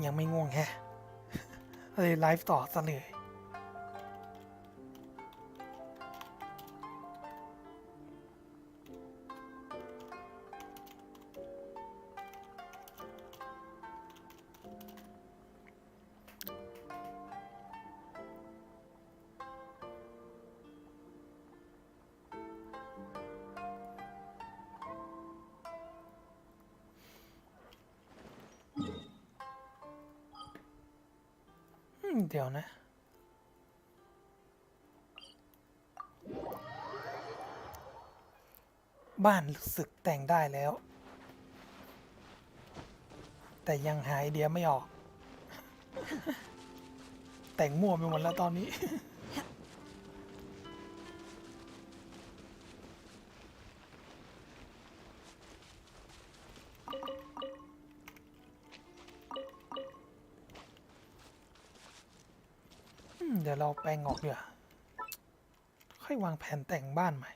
ยังไม่ง่วงแฮะเลยไลฟ์ต่อซะเลยเดี๋ยวนะบ้านรู้สึกแต่งได้แล้วแต่ยังหาไอเดียไม่ออกแต่งมั่วไปหมดแล้วตอนนี้ เดี๋ยวเราแปลงออกเดี๋ยวค่อยวางแผนแต่งบ้านใหม่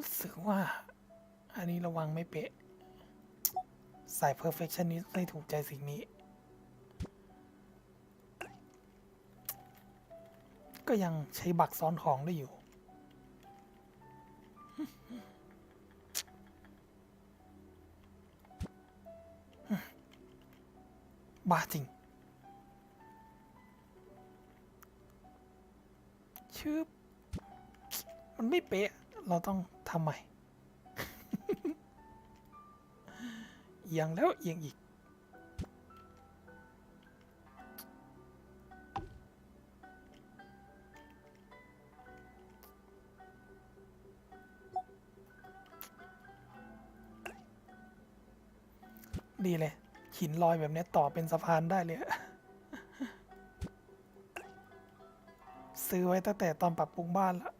รู้สึกว่าอันนี้ระวังไม่เป๊ะสาย perfectionist ไม่ถูกใจสิ่งนี้ก็ยังใช้บักซ้อนของได้อยู่บ้าจริงชื่อมันไม่เป๊ะเราต้องทำใหม่เอียงแล้วเอียงอีกดีเลยหินลอยแบบนี้ต่อเป็นสะพานได้เลยซื้อไว้ตั้งแต่ตอนปรับปรุงบ้านแล้ว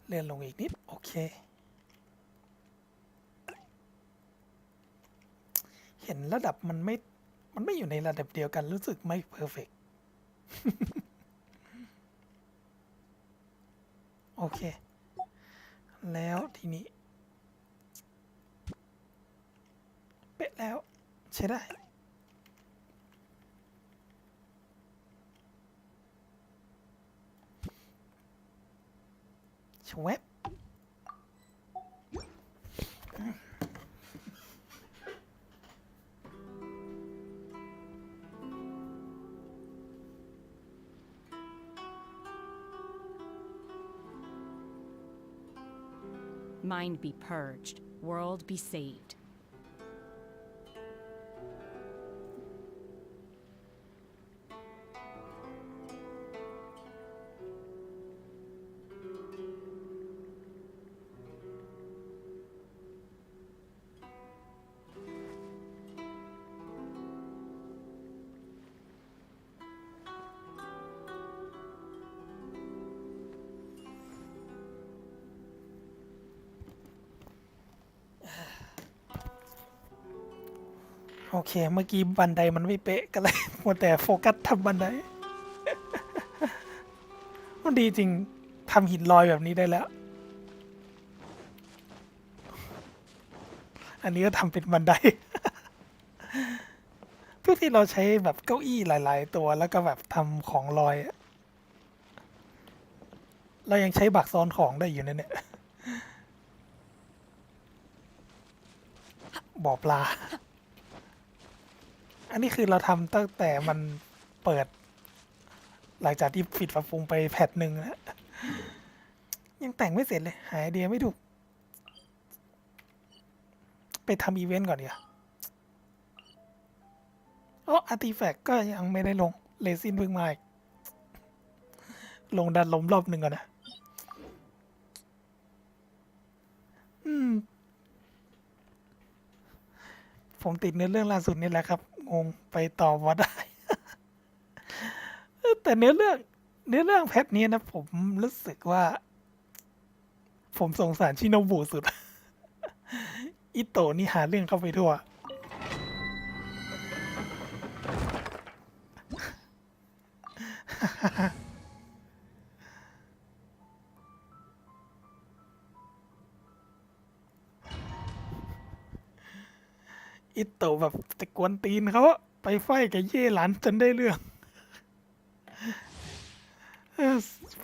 เลื่อนลงอีกนิดโอเคเห็นระดับมันไม่อยู่ในระดับเดียวกันรู้สึกไม่เพอร์เฟกต์ โอเคแล้วทีนี้เป๊ะแล้วใช้ได้ชวบMind be purged, world be saved.โอเคเมื่อกี้บันไดมันไม่เป๊ะก็เลยมัวแต่โฟกัสทำบันไดมันดีจริงทำหินลอยแบบนี้ได้แล้วอันนี้ก็ทำเป็นบันได ทุกที่เราใช้แบบเก้าอี้หลายๆตัวแล้วก็แบบทำของลอยเรายังใช้บักซ้อนของได้อยู่เนี่ยบ่อปลาอันนี้คือเราทำตั้งแต่มันเปิดหลังจากที่ปิดปรับปรุงไปแพทหนึ่งแล้วยังแต่งไม่เสร็จเลยหาไอเดียไม่ถูกไปทำอีเวนต์ก่อนเดี๋ยว อาร์ติแฟกต์ก็ยังไม่ได้ลงเลซินเพิ่งมาอีกลงดันลมรอบหนึ่งก่อนนะผมติดเนื้อเรื่องล่าสุดนี่แหละครับงงไปต่อว่าได้ แต่เนื้อเรื่องแพทนี้นะผมรู้สึกว่า ผมสงสารชิโนบุสุด อิโตะนี่หาเรื่องเข้าไปทั่ว อิโตะแบบจะกวนตีนเขาอะไปไฟกับเย่หลันจนได้เรื่อง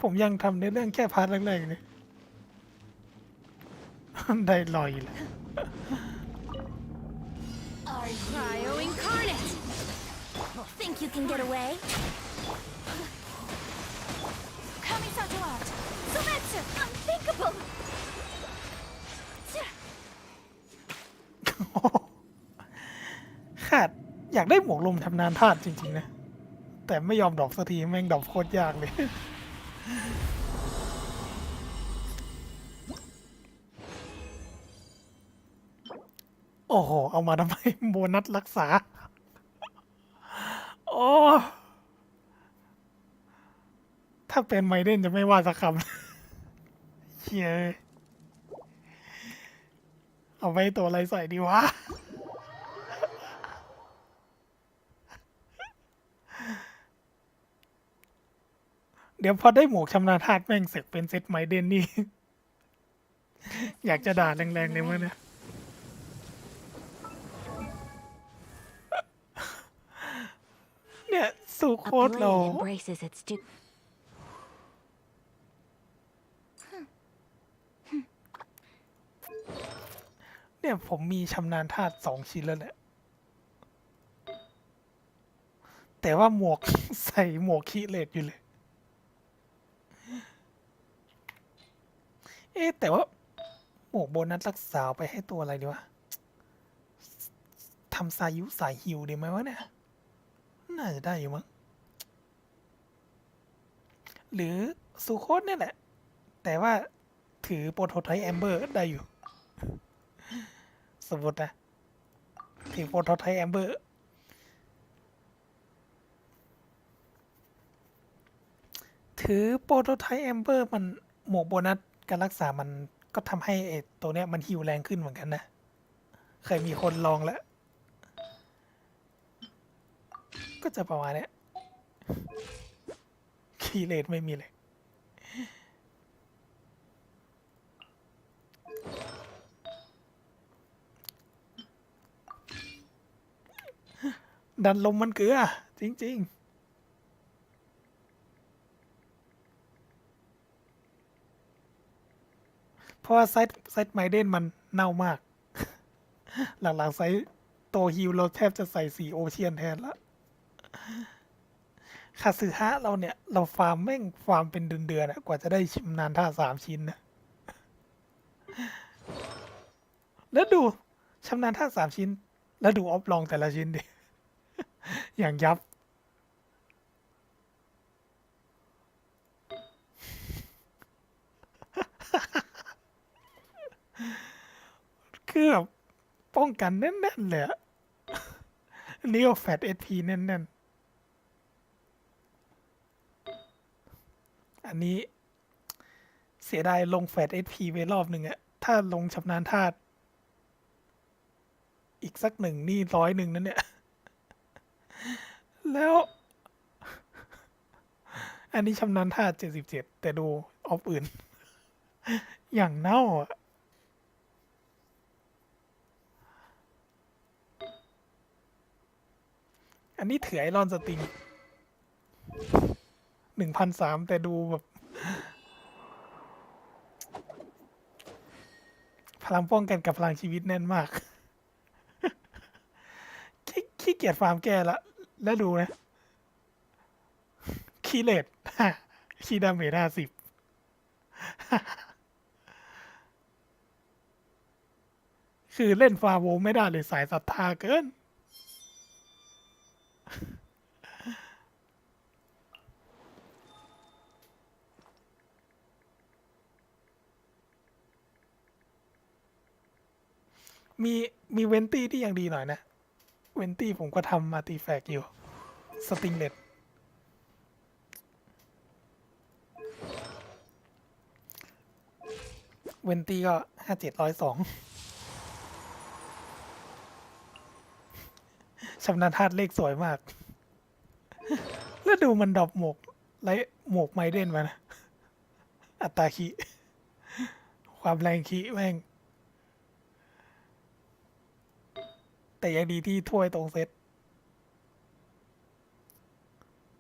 ผมยังทำในเรื่องแค่พาร์ทแรกๆเลย ได้ลอยเลย Cryo incarnate! Think you can get away? Kamisato out! Soumetsu! Unthinkable! ขาดอยากได้หมวกลมทำนานธาตุจริงๆนะ แต่ไม่ยอมดรอปสักทีแม่งดรอปโคตรยากเลย โอ้โห เอามาทำไมโบนัสรักษา โอ้ ถ้าเป็นไมเดนจะไม่ว่าสักคำ เชี่ยเอาไว้ตัวอะไรใส่ดีวะ เดี๋ยวพอได้หมวกชำนาญธาตุแม่งเสร็จเป็นเซตไมเดนนี่ อยากจะด่าแรงๆเลยมั้งเนี่ย เนี่ยสู่โค้ดเรา blade embraces its du- เนี่ยผมมีชำนาญธาตุ2 ชิ้นแล้วแหละ แต่ว่าหมวก ใส่หมวกคีเลตอยู่เลย แต่ว่าหมวกโบนัสรักษาไปให้ตัวอะไรดีวะทำสายุสายฮิวดีไหมวะเนี่ย น่าจะได้อยู่มั้ง หรือซูโคสเนี่ยแหละ แต่ว่าถือโปรโตไทป์แอมเบอร์ได้อยู่ สมมตินะ ถือโปรโตไทป์แอมเบอร์ ถือโปรโตไทป์แอมเบอร์มันหมวกโบนัสการรักษามันก็ทำให้ตัวเนี้ยมันฮิวแรงขึ้นเหมือนกันนะ เคยมีคนลองแล้ว ก็จะประมาณเนี้ยคีเลตไม่มีเลย ดันลมมันเกลือ จริง ๆ เพราะว่าไซต์ไมเดนมันเน่ามาก หลังๆไซต์โตฮิวเราแทบจะใส่สีโอเชียนแทนละคาสึฮะเราเนี่ย เราฟาร์มแม่งฟาร์มเป็นเดือนๆอะกว่าจะได้ชิมนานท่า3 ชิ้นนะ แล้วดูชำนาญท่า3 ชิ้น แล้วดูออฟลองแต่ละชิ้นดิ อย่างยับ คือแบบป้องกันแน่นๆเลยอะนี่ก็แฟตเอพีแน่นๆ อันนี้เสียดายลงแฟตเอพีไปรอบหนึ่งอะถ้าลงชำนาญธาตุอีกสัก1นี่100นั่นเนี่ย แล้ว อันนี้ชำนาญธาตุ77แต่ดูออฟอื่น อย่างเน่าอ่ะ อันนี้ถือไอรอนสติง1,300แต่ดูแบบ พลังป้องกันกับพลังชีวิตแน่นมาก ขี้เกียจฟาร์มแก้ละ แล้วดูนะ คีเลตคีดาเมจ50 คือเล่นฟาโวไม่ได้เลยสายศรัทธาเกิน มีมีเวนตี้ที่ยังดีหน่อยนะ เวนตี้ผมก็ทำอาร์ติแฟกต์อยู่สติงเลตเวนตี้ก็5702ชำนาญธาตุเลขสวยมาก แล้วดูมันดรอปหมวกไรหมวกไมเดนมานะ อัตราคีความแรงคีแม่ง แต่ยังดีที่ถ้วยตรงเซต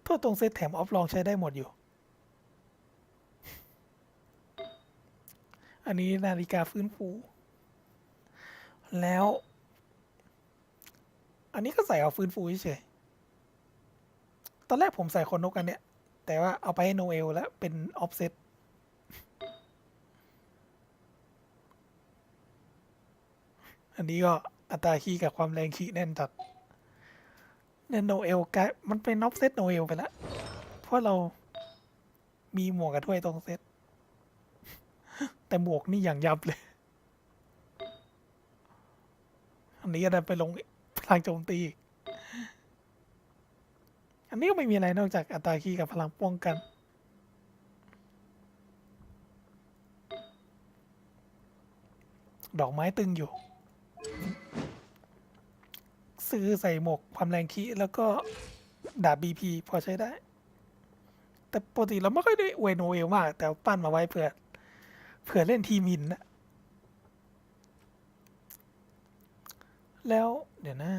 ถ้วยตรงเซตแถมออฟลองใช้ได้หมดอยู่ อันนี้นาฬิกาฟื้นฟู แล้ว อันนี้ก็ใส่เอาฟื้นฟูเฉยๆตอนแรกผมใส่คนนกอันเนี้ย แต่ว่าเอาไปให้โนเอลแล้วเป็นออฟเซต อันนี้ก็อัตราคีกับความแรงคีแน่นจัดเนี่ยโนเอลกลายมันเป็นออฟเซตโนเอลไปแล้ว เพราะเรามีหมวกกับถ้วยตรงเซต แต่หมวกนี่อย่างยับเลย อันนี้ก็ได้ไปลงพลังโจมตีอีกอันนี้ก็ไม่มีอะไรนอกจากอัตราคีกับพลังป้องกัน ดอกไม้ตึงอยู่ ซื้อใส่หมวกความแรงคีแล้วก็ดาบบีพีพอใช้ได้ แต่ปกติเราไม่ค่อยได้อวยโนเอลมาก แต่ปั้นมาไว้เผื่อเล่นทีมหินนะ แล้วเดี๋ยวนะ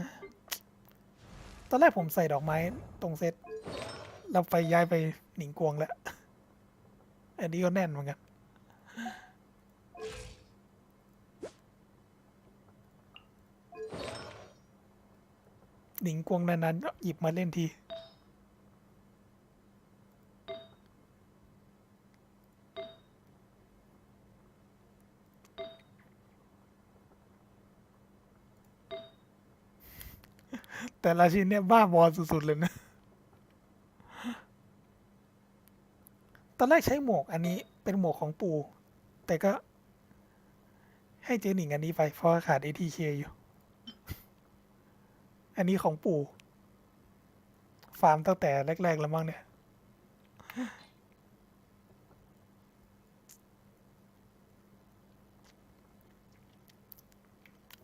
ตอนแรกผมใส่ดอกไม้ตรงเซตเราไปย้ายไปหนิงกวงแล้ว อันนี้ก็แน่นเหมือนกัน หนิงกวงนานๆก็หยิบมาเล่นที แต่ละชิ้นเนี่ยบ้าบอสุดๆเลยนะ ตอนแรกใช้หมวกอันนี้เป็นหมวกของปู่ แต่ก็ให้เจหนิงอันนี้ไปเพราะขาด ATK อยู่ อันนี้ของปู่ ฟาร์มตั้งแต่แรกๆแล้วมั้งเนี่ย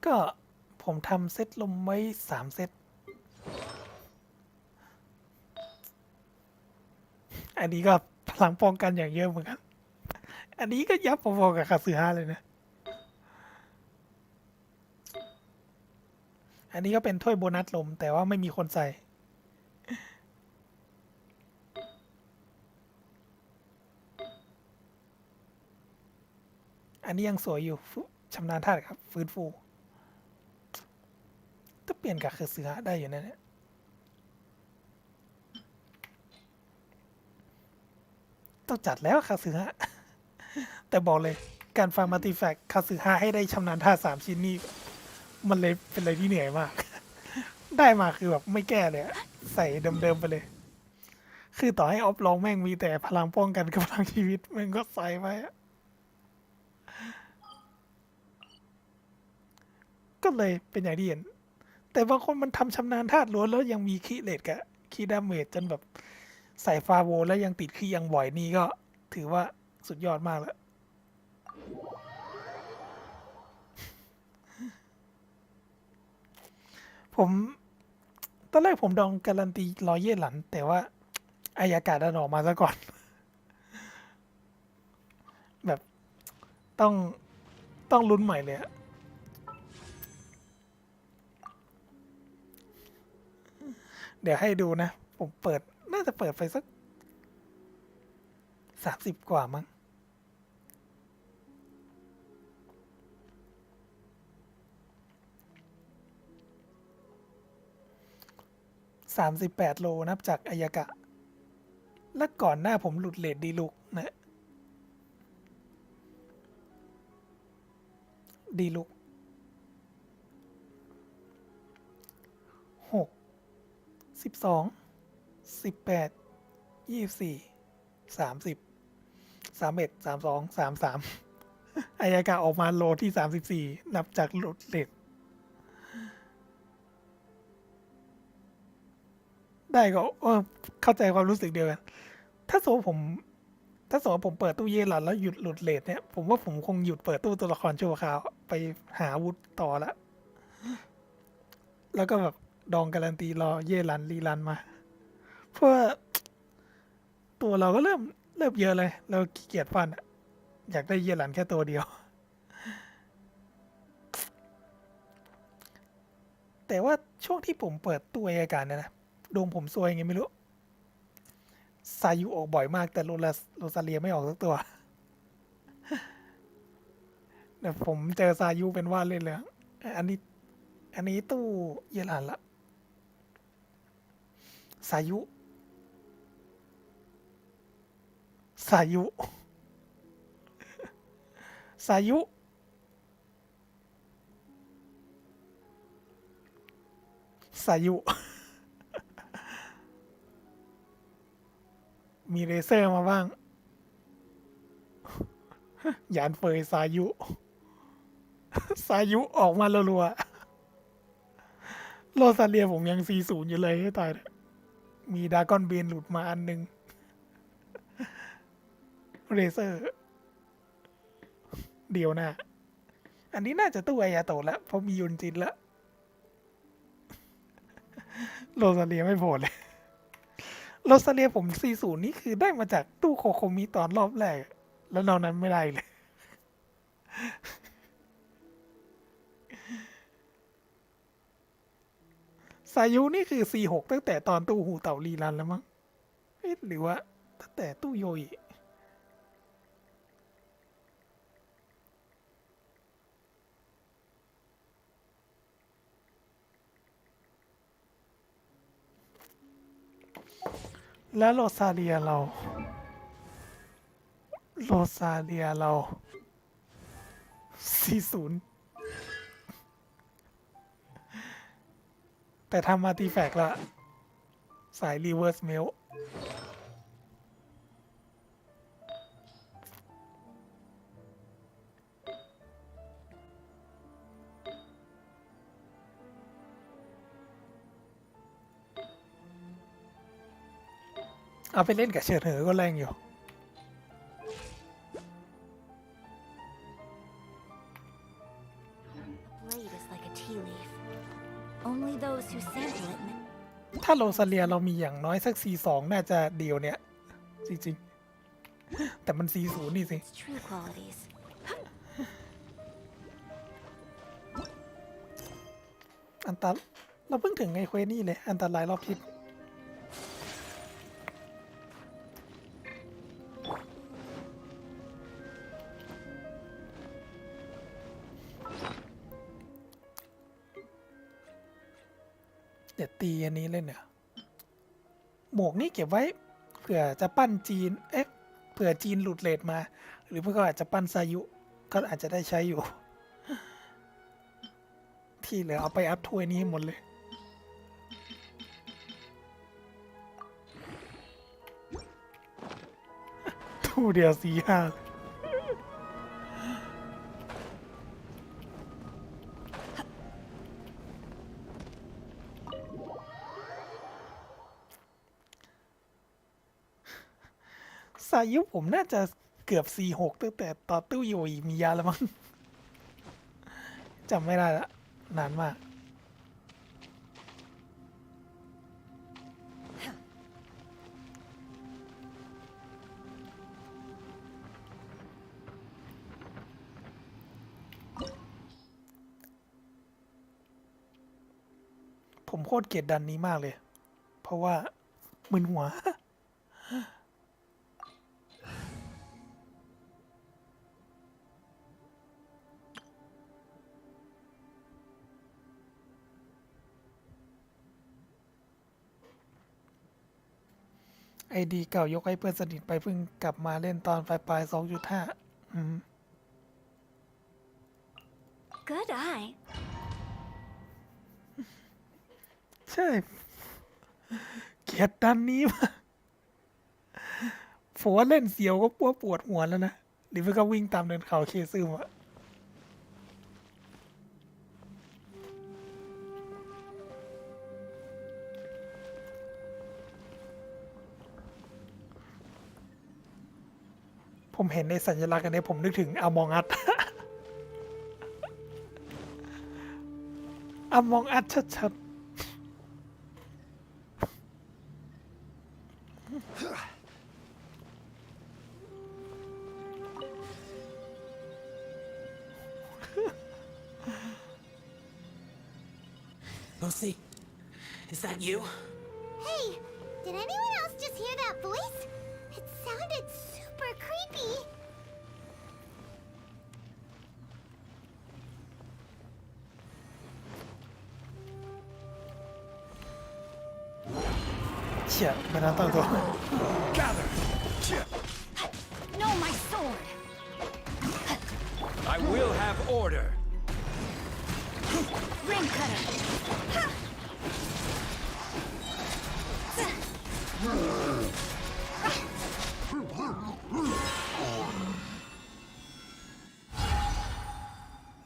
ก็ผมทำเซตลมไว้3 เซต อันนี้ก็พลังป้องกันอย่างเยอะเหมือนกัน อันนี้ก็ยับพอๆกับคาสึฮะเลยนะ อันนี้ก็เป็นถ้วยโบนัสลมแต่ว่าไม่มีคนใส่ อันนี้ยังสวยอยู่ชำนาญธาตุครับ ฟื้นฟูถ้าเปลี่ยนกับคาสึฮะได้อยู่นะเนี่ยต้องจัดแล้วคาสึฮะ แต่บอกเลยการฟาร์มอาร์ติแฟกต์คาสึฮะให้ได้ชำนาญธาตุ3 ชิ้นนี้ มันเลยเป็นอะไรที่เหนื่อยมาก ได้มาคือแบบไม่แก้เลยอะใส่เดิมๆไปเลย คือต่อให้ออฟลองแม่งมีแต่พลังป้องกันกับพลังชีวิตแม่งก็ใส่ไว้อะก็เลยเป็นอย่างที่เห็น แต่บางคนมันทำชำนาญธาตุล้วนแล้วยังมีคีเลตกับคีดาเมจจนแบบใส่ฟาโวแล้วยังติดคียังบ่อยนี่ก็ถือว่าสุดยอดมากแล้ว ผมตอนแรกผมดองการันตี100 เย่หลัน แต่ว่าอายากาศดันออกมาซะก่อน แบบต้องลุ้นใหม่เลยอะเดี๋ยวให้ดูนะ ผมเปิดน่าจะเปิดไปสัก30 กว่ามั้ง38 โลนับจากอายากะ และก่อนหน้าผมหลุดเลทดีลุกนะดีลุก6 12 18 24 30 31 32 33อายากะออกมาโลที่34นับจากหลุดเลท ได้ก็เข้าใจความรู้สึกเดียวกันถ้าสมมติผมเปิดตู้เยลันแล้วหยุดหลุดเรทเนี่ยผมว่าผมคงหยุดเปิดตู้ตัวละครชั่วคราวไปหาอาวุธต่อละแล้วก็แบบดองการันตีรอเยลันรีรันมาเพราะว่าตัวเราก็เริ่มเยอะเลยเราขี้เกียจฟันอะอยากได้เยลันแค่ตัวเดียวแต่ว่าช่วงที่ผมเปิดตู้อากาศเนี่ยนะดวงผมซวยไงไม่รู้ซายุออกบ่อยมากแต่โรซาเลียไม่ออกสักตัวแต่ผมเจอซายุเป็นว่าเล่นเลยอันนี้ตู้เยลันละซายุซายุซายุซายุมีเรเซอร์มาบ้างยานเฟยซายุซายุออกมารัวๆโรซาเลียผมยัง40อยู่เลยให้ตายเลยมีดากอนเบนหลุดมาอันหนึ่งเรเซอร์เดียวหน้าอันนี้น่าจะตู้ไอยาโตะแล้วเพราะมียุนจินแล้วโรซาเลียไม่โผล่เลยโรซาเลียผม40นี่คือได้มาจากตู้โคโคมิตอนรอบแรกแล้วนอกนั้นไม่ได้เลยสายุนี่คือ46ตั้งแต่ตอนตู้หูเต่ารีรันแล้วมั้งหรือว่าตั้งแต่ตู้โยอิแล้วโรซาเลียเรา40แต่ทำอาร์ติแฟกต์ละสายรีเวิร์สเมลเอาไปเล่นกับเฉิดเหอก็แรงอยู่ Blade is like a tea leaf. Only those who sample it. ถ้าโรซาเลียเรามีอย่างน้อยสัก42น่าจะเดียวเนี่ยจริงๆแต่มัน40นี่สิ Its true qualities. อันตรเราเพิ่งถึงไงเควสนี่เลยอันตรายรอบทิศเดี๋ยวตีอันนี้เล่นเนี่ยหมวกนี่เก็บไว้เผื่อจะปั้นจีนเผื่อจีนหลุดเรทมา หรือเพื่อก็อาจจะปั้นซายุก็อาจจะได้ใช้อยู่ ที่เหลือเอาไปอัพถ้วยนี้หมดเลยทูเดียว4-5สายุผมน่าจะเกือบ46ตั้งแต่ตอนตู้โยอีมียาแล้วมั้งจำไม่ได้ละนานมากผมโคตรเกลียดดันนี้มากเลย เพราะว่ามึนหัว ไอดีเก่ายกให้เพื่อนสนิทไปเพิ่งกลับมาเล่นตอนปลาย 2.5 Good eye. ใช่ เกลียดดันนี้มากผมว่าเล่นเสียวก็ปวดหัวแล้วนะหรือไม่ก็วิ่งตามเดินเขาเคซึมอะ ผมเห็นในสัญลักษณ์อันนี้ผมนึกถึงอมองอัด อมองอัดชัด Lucy, is that you? Hey, did anyone else just hear that voice? It sounded super creepy. เชี่ยไม่น่าตั้งตัว Gather! No, my sword. I will have order. Ring cutter.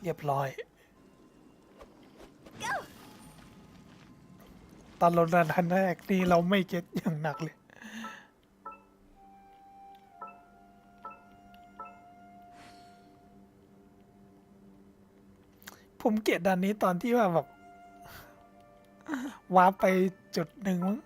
เรียบร้อย Go. ตอนเราดันทันแรกนี่เราไม่เก็ตอย่างหนักเลย ผมเกลียดดันนี้ตอนที่ว่าแบบว้าร์ปไปจุดหนึ่งมั้ง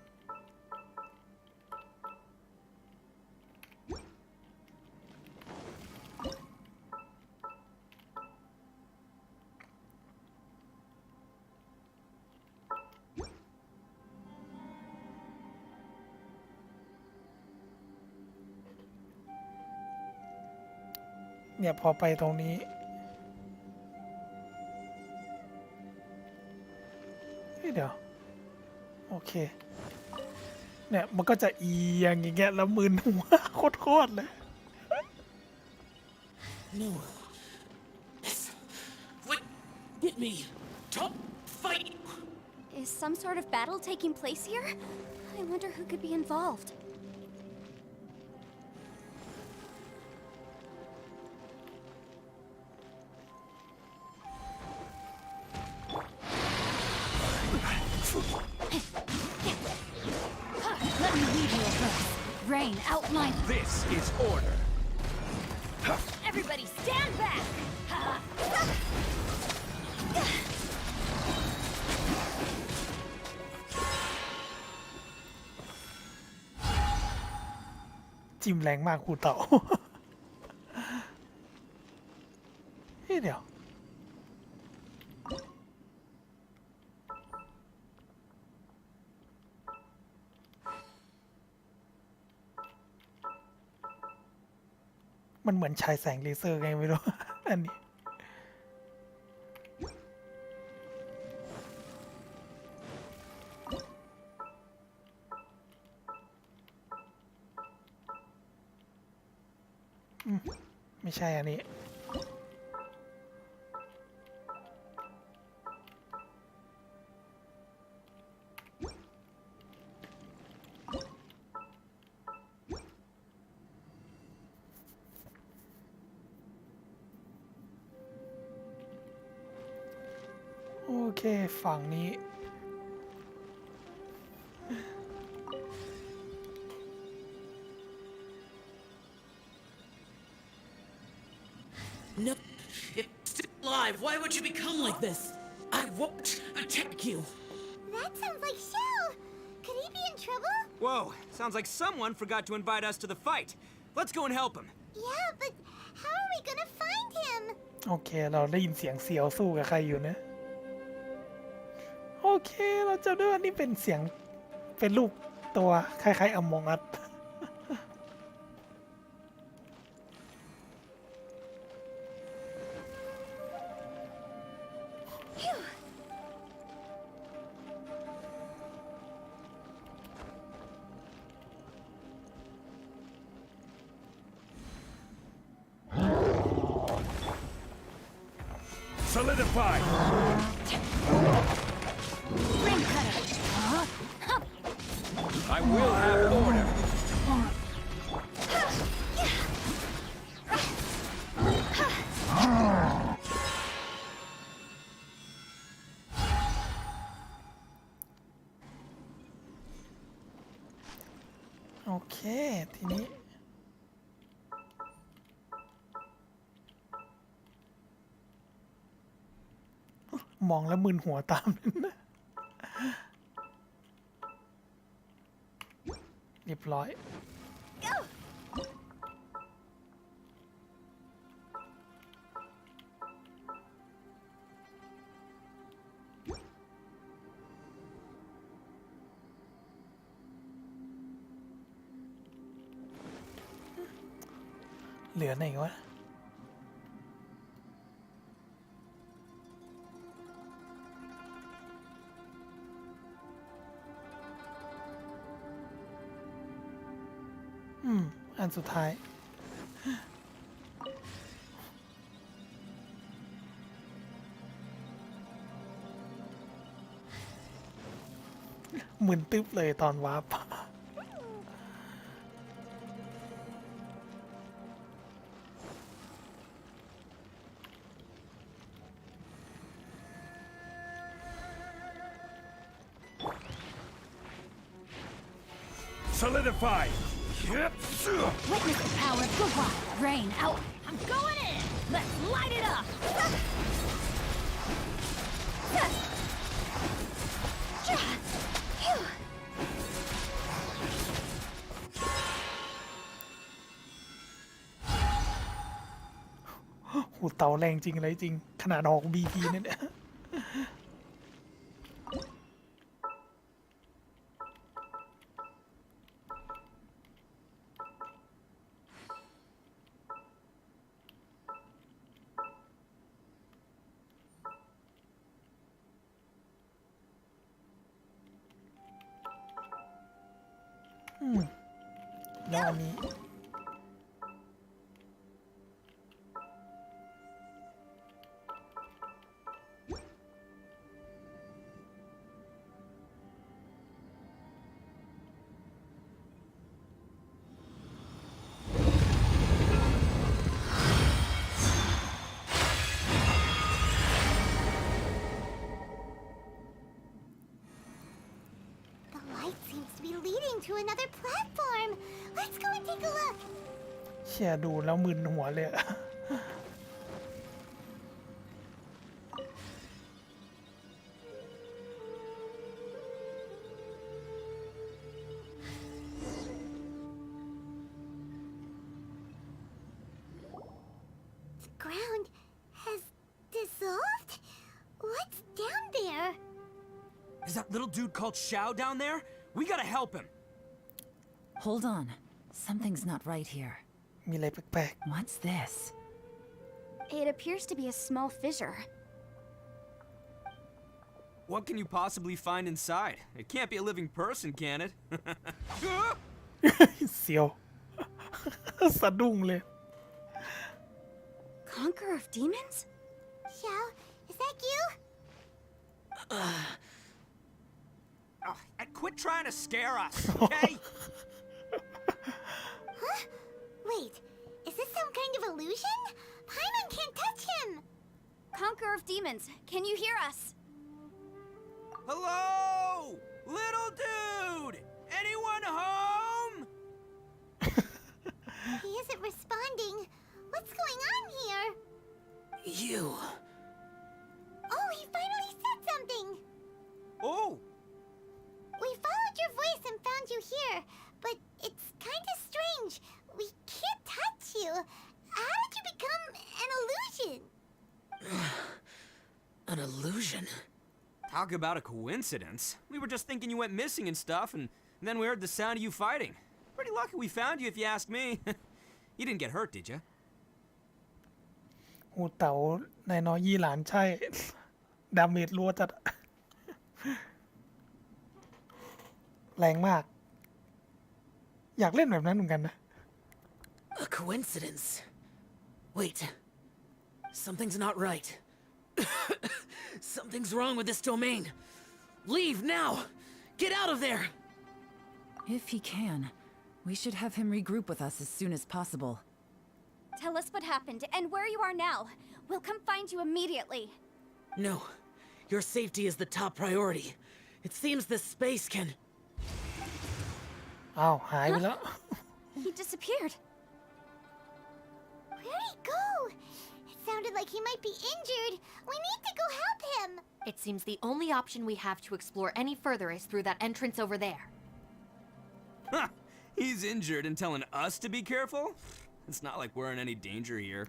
เนี่ยพอไปตรงนี้เฮ้ยเดี๋ยว โอเค เนี่ยมันก็จะเอียงอย่างเงี้ยแล้วมึนหัว โคตรเลย No. Yes. What? Get me. Top fight. Is some sort of battle taking place here? I wonder who could be involved. Let me lead you first. Rain, outline. This is order. Everybody stand back. จิ้มแรงมากครูเต่า เฮ้ยเดี๋ยว มันเหมือนฉายแสงเลเซอร์ไงไม่รู้ อันนี้ ไม่ใช่อันนี้ โอเค ฝั่งนี้ No. It's still alive. Why would you become like this? I won't attack you. That sounds like Shell. Could he be in trouble? Whoa, sounds like someone forgot to invite us to the fight. Let's go and help him. Yeah, but how are we gonna find him? โอเค เราได้ยินเสียงเสียวสู้กับใครอยู่นะ โอเค เราจะด้วยว่านี่เป็นเสียง เป็นรูปตัวคล้ายๆอมองอัด Solidify! Ring cutter. I will have order. โอเค ทีนี้ มองแล้วมึนหัวตาม เรียบร้อย เหลือไหนวะ อันสุดท้าย เหมือนตึ๊บเลยตอนวาร์ป Solidify. Witness the power of the wild. Rain out. I'm going in. Let's light it up. หูเตาแรงจริงเลยจริง ขนาดออก BP นั่นเนี่ย แล้วอันนี้ The light seems to be leading to another platform. Let's go and take a look. เชี่ยดูแล้วมึนหัวเลยอะ The ground has dissolved? What's down there? Is that little dude called Xiao down there? We gotta help him. Hold on. Something's not right here. มีอะไรแปลก What's this? It appears to be a small fissure. What can you possibly find inside? It can't be a living person, can it? ๆ เสียว สะดุ้งเลย Conqueror of demons? Xiao, is that you? And quit trying to scare us, okay? Huh? Wait, is this some kind of illusion? Paimon can't touch him! Conqueror of demons, can you hear us? Hello? Little dude! Anyone home? He isn't responding. What's going on here? You. Oh, he finally said something! Oh, We followed your voice and found you here, but it's kind of strange. We can't touch you. How did you become an illusion? An illusion? talk about a coincidence. We were just thinking you went missing and stuff, and then we heard the sound of you fighting. Pretty lucky we found you if you ask me. You didn't get hurt, did you? หูเต๋านายน้อยยี่หลานใช่ ดาเมจรัวจัด แรงมาก อยากเล่นแบบนั้นเหมือนกันนะ A coincidence. Wait. Something's not right. Something's wrong with this domain. Leave now! Get out of there! If he can, we should have him regroup with us as soon as possible. Tell us what happened and where you are now. We'll come find you immediately. No. Your safety is the top priority. It seems this space can... อ้าว หายไปแล้ว He disappeared. Where'd he go? It sounded like he might be injured. We need to go help him. It seems the only option we have to explore any further is through that entrance over there. Huh, he's injured and telling us to be careful? It's not like we're in any danger here.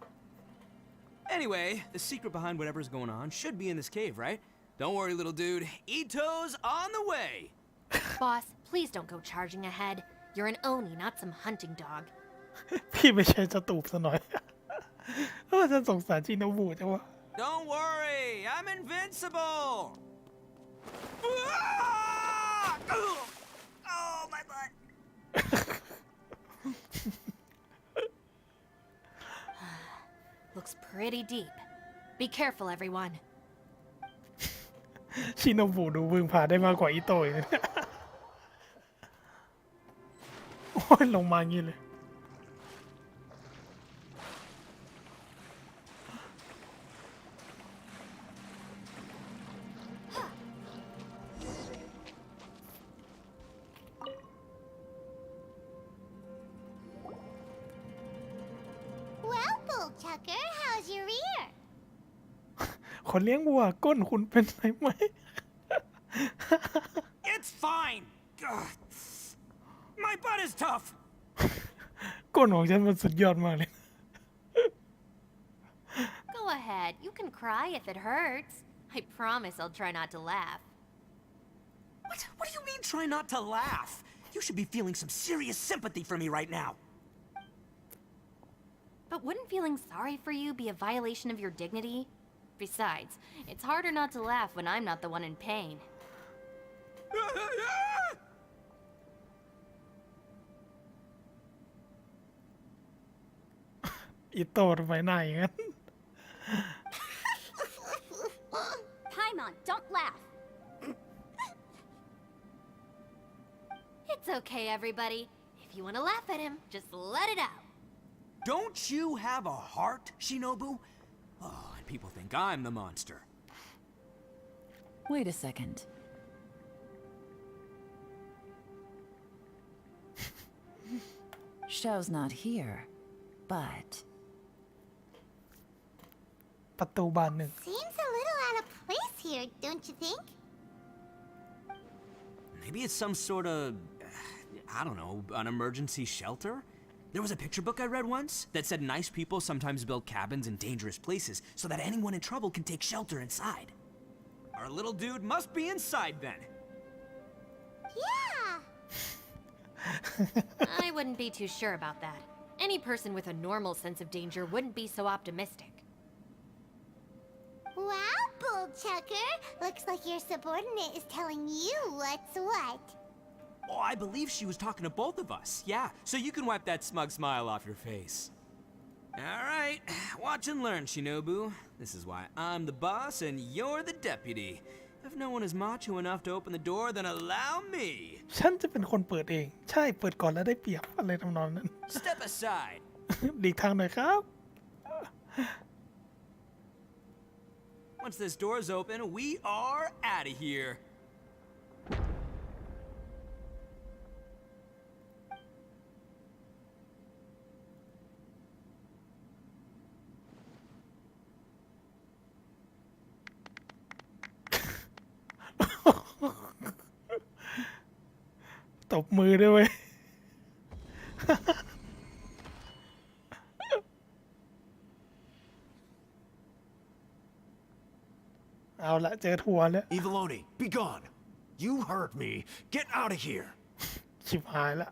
Anyway, the secret behind whatever's going on should be in this cave, right? Don't worry, little dude. Ito's on the way! Boss, please don't go charging ahead. You're an Oni, not some hunting dog. พี่ไม่ใช่จะตูบซะหน่อย ฉันสงสารชิโนบุจังวะ Don't worry, I'm invincible! Oh, my butt! Looks pretty deep. Be careful, everyone. ชิโนบุดูบึงผ่าได้มากกว่าอิโตะอีกนะ โอ้ยลงมางี้เลย Well, Bullchucker, how's your ear? คนเลี้ยงวัวก้นคุณเป็นไรไหม It's fine! Ugh. My butt is tough! ก้นของฉันมันสุดยอดมากเลย Go ahead, you can cry if it hurts. I promise I'll try not to laugh. What do you mean try not to laugh? You should be feeling some serious sympathy for me right now. But wouldn't feeling sorry for you be a violation of your dignity? Besides, it's harder not to laugh when I'm not the one in pain. อิโตะทำไมหน้าอย่างนั้น Paimon, don't laugh. It's okay, everybody. If you want to laugh at him, just let it out. Don't you have a heart, Shinobu? Oh, and people think I'm the monster. Wait a second. Xiao's not here, but ประตูบานหนึ่ง Seems a little out of place here, don't you think? Maybe it's some sort of, I don't know, an emergency shelter? There was a picture book I read once that said nice people sometimes build cabins in dangerous places so that anyone in trouble can take shelter inside. Our little dude must be inside then. Yeah. I wouldn't be too sure about that. Any person with a normal sense of danger wouldn't be so optimistic. Wow, Bullchucker. Looks like your subordinate is telling you what's what. Oh, I believe she was talking to both of us. Yeah, so you can wipe that smug smile off your face. All right, watch and learn, Shinobu. This is why I'm the boss and you're the deputy. If no one is macho enough to open the door, then allow me. ฉันจะเป็นคนเปิดเอง ใช่เปิดก่อนแล้วได้เปรียบอะไรทำนองนั้น Step aside. หลีกทางหน่อยครับ Once this door's open, we are out of here. Oh. ตบมือด้วยเว้ย เอาละเจอทัวร์แล้ว Eviloni, be gone. You heard me. Get out of here. ชิบหายละ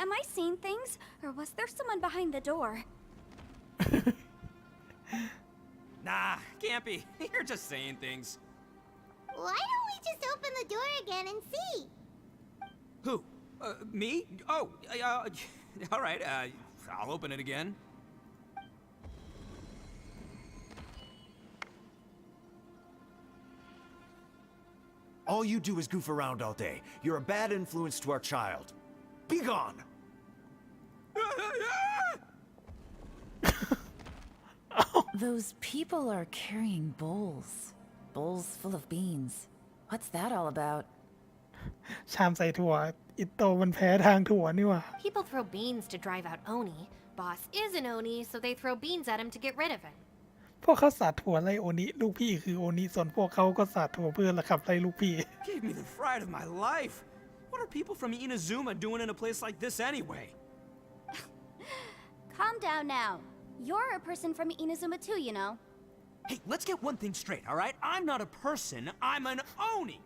Am I seeing things? Or was there someone behind the door? Nah, can't be. You're just saying things. Why don't we just open the door again and see? Who? Me? Oh, all right. I'll open it again. All you do is goof around all day. You're a bad influence to our child. Be gone. those people are carrying bowls. Bowls full of beans. What's that all about? ชามใส่ถั่วอิโตมันแพ้ทางถั่วนี่หว่า People throw beans to drive out Oni. Boss is an Oni, so they throw beans at him to get rid of him. พวกเขาสาดถั่วไล่โอนิลูกพี่คือโอนิส่วนพวกเขาก็สาดถั่วเพื่อละขับไล่ลูกพี่ Gave me the fright of my life. What are people from Inazuma doing in a place like this anyway? Calm down now. You're a person from Inazuma too, you know. Hey, let's get one thing straight, all right? I'm not a person, I'm an Oni.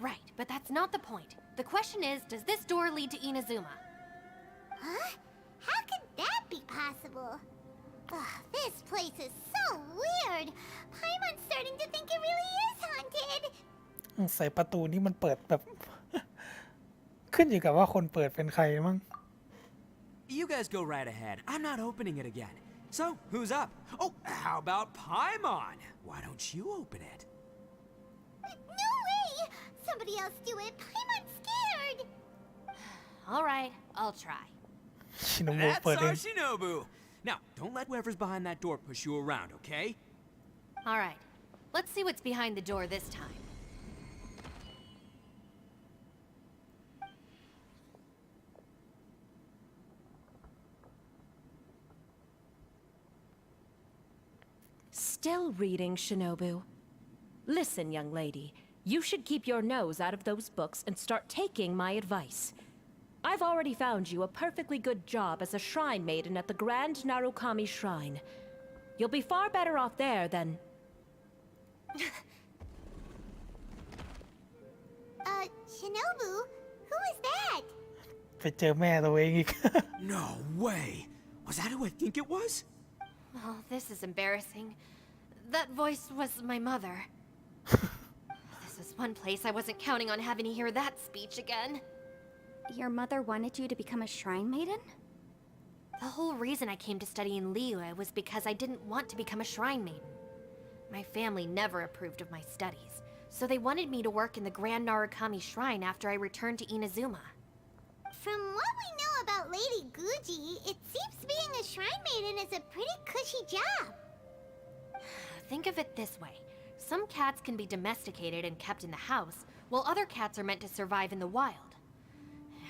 Right, but that's not the point. The question is, does this door lead to Inazuma? Huh? How could that be possible? Ugh, this place is so weird. Paimon's starting to think it really is haunted. ใส่ประตูนี้มันเปิดแบบ ขึ้นอยู่กับว่าคนเปิดเป็นใครมั้ง You guys go right ahead. I'm not opening it again. So, who's up? Oh, how about Paimon? Why don't you open it? No way! Somebody else do it. Paimon's scared. All right, I'll try. ชิโนบุ That's เปิดเอง our Shinobu. Now, don't let whoever's behind that door push you around, okay? All right, let's see what's behind the door this time. Still reading, Shinobu. Listen, young lady, you should keep your nose out of those books and start taking my advice. I've already found you a perfectly good job as a shrine maiden at the Grand Narukami Shrine. You'll be far better off there than... Shinobu? Who is that? ไปเจอแม่ตัวเองอีก No way. Was that who I think it was? Oh, this is embarrassing. That voice was my mother. This is one place I wasn't counting on having to hear that speech again. Your mother wanted you to become a shrine maiden? The whole reason I came to study in Liyue was because I didn't want to become a shrine maiden. My family never approved of my studies, so they wanted me to work in the Grand Narukami Shrine after I returned to Inazuma. From what we know about Lady Guji, it seems being a shrine maiden is a pretty cushy job. Think of it this way. Some cats can be domesticated and kept in the house, while other cats are meant to survive in the wild.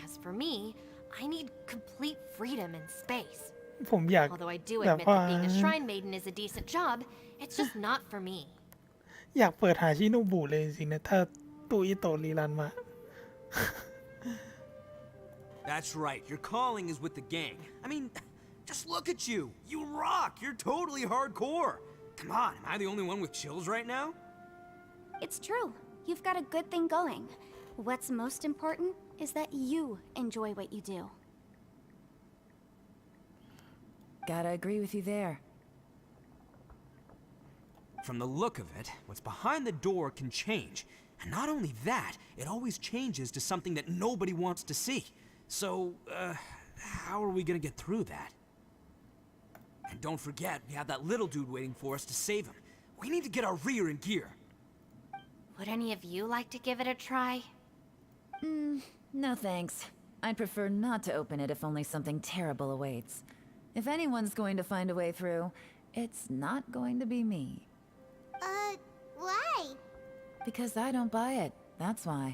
As for me, I need complete freedom and space. ผมอยาก Although I do แบบ admit ว่า that being a shrine maiden is a decent job, it's just not for me. อยากเปิดหาชิโนบุเลยจริงๆนะถ้าตูอิโตะรีรันมา That's right, your calling is with the gang. I mean, just look at you. You rock. You're totally hardcore. Come on, am I the only one with chills right now? It's true. You've got a good thing going. What's most important is that you enjoy what you do. Gotta agree with you there. From the look of it, what's behind the door can change. And not only that, it always changes to something that nobody wants to see. So, how are we gonna get through that? And don't forget, we have that little dude waiting for us to save him. We need to get our rear in gear. Would any of you like to give it a try? No thanks. I'd prefer not to open it if only something terrible awaits. If anyone's going to find a way through, it's not going to be me. Why? Because I don't buy it, that's why.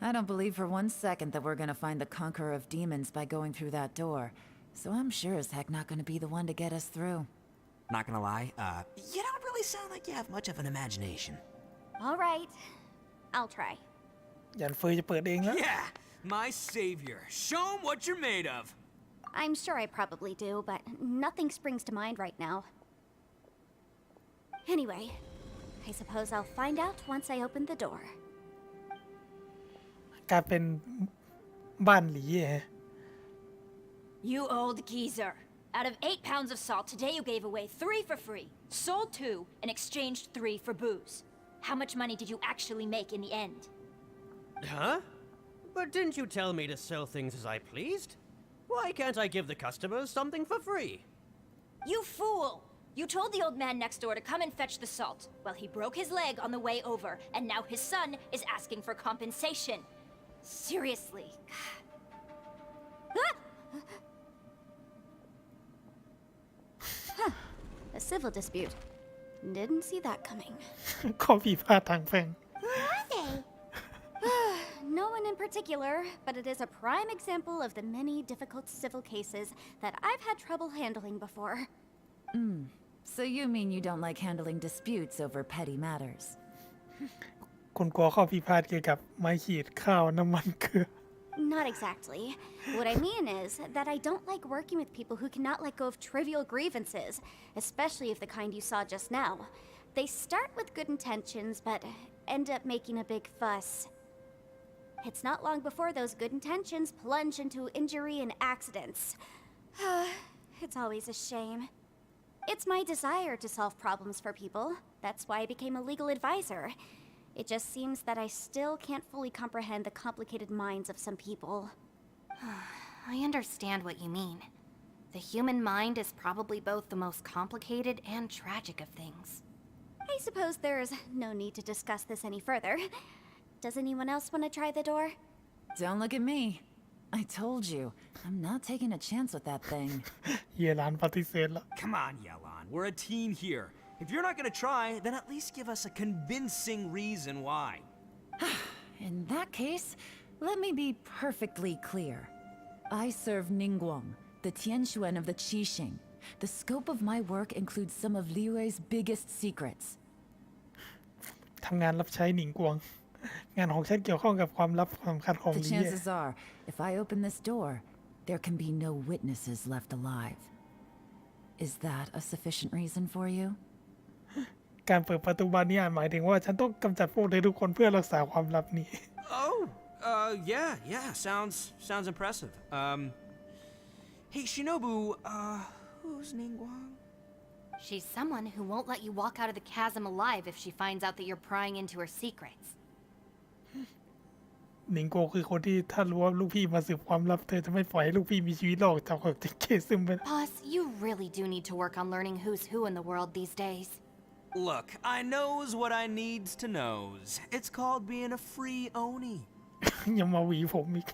I don't believe for 1 second that we're gonna find the conqueror of demons by going through that door. So I'm sure as heck not gonna be the one to get us through. Not gonna lie, you don't really sound like you have much of an imagination. All right. I'll try. ยันเฟยจะเปิดเองแล้ว Yeah, my savior. Show him what you're made of. I'm sure I probably do, but nothing springs to mind right now. Anyway, I suppose I'll find out once I open the door. กลายเป็นบ้านหลีฮะ You old geezer. Out of 8 pounds of salt, today you gave away 3 for free, sold 2, and exchanged 3 for booze. How much money did you actually make in the end? Huh? But didn't you tell me to sell things as I pleased? Why can't I give the customers something for free? You fool! You told the old man next door to come and fetch the salt. Well, he broke his leg on the way over, and now his son is asking for compensation. Seriously. A civil dispute. Didn't see that coming. ข้อพิพาททางแพ่ง Who are they? No in particular, but it is a prime example of the many difficult civil cases that I've had trouble handling before. So you mean you don't like handling disputes over petty matters? คุณกลัวข้อพิพาทเกี่ยวกับไม้ขีดข้าวน้ำมันเกลือ Not exactly. What I mean is that I don't like working with people who cannot let go of trivial grievances, especially of the kind you saw just now. They start with good intentions, but end up making a big fuss. It's not long before those good intentions plunge into injury and accidents. It's always a shame. It's my desire to solve problems for people. That's why I became a legal advisor. It just seems that I still can't fully comprehend the complicated minds of some people. I understand what you mean. The human mind is probably both the most complicated and tragic of things. I suppose there's no need to discuss this any further. Does anyone else want to try the door? Don't look at me. I told you, I'm not taking a chance with that thing. เยลานปฏิเสธแล้ว Come on, Yelan. We're a team here. If you're not gonna try, then at least give us a convincing reason why. In that case, let me be perfectly clear. I serve Ningguang, the Tianxuan of the Qixing. The scope of my work includes some of Liyue's biggest secrets. ทำงานรับใช้หนิงกวง งานของฉันเกี่ยวข้องกับความลับสำคัญของ The ลีเย่ chances are, if I open this door, there can be no witnesses left alive. Is that a sufficient reason for you? การเปิดประตูบานนี้หมายถึงว่าฉันต้องกำจัดพวกเธอทุกคนเพื่อรักษาความลับนี้ Oh, yeah, sounds impressive. Hey, Shinobu, who's Ningguang? She's someone who won't let you walk out of the chasm alive if she finds out that you're prying into her secrets. หนิงโกคือคนที่ถ้ารู้ว่าลูกพี่มาสืบความลับเธอจะไม่ปล่อยให้ลูกพี่มีชีวิตรอดจากความติดเคซึมไป Boss, you really do need to work on learning who's who in the world these days. Look, I knows what I needs to knows. It's called being a free Oni. ยังมาหวีผมอีก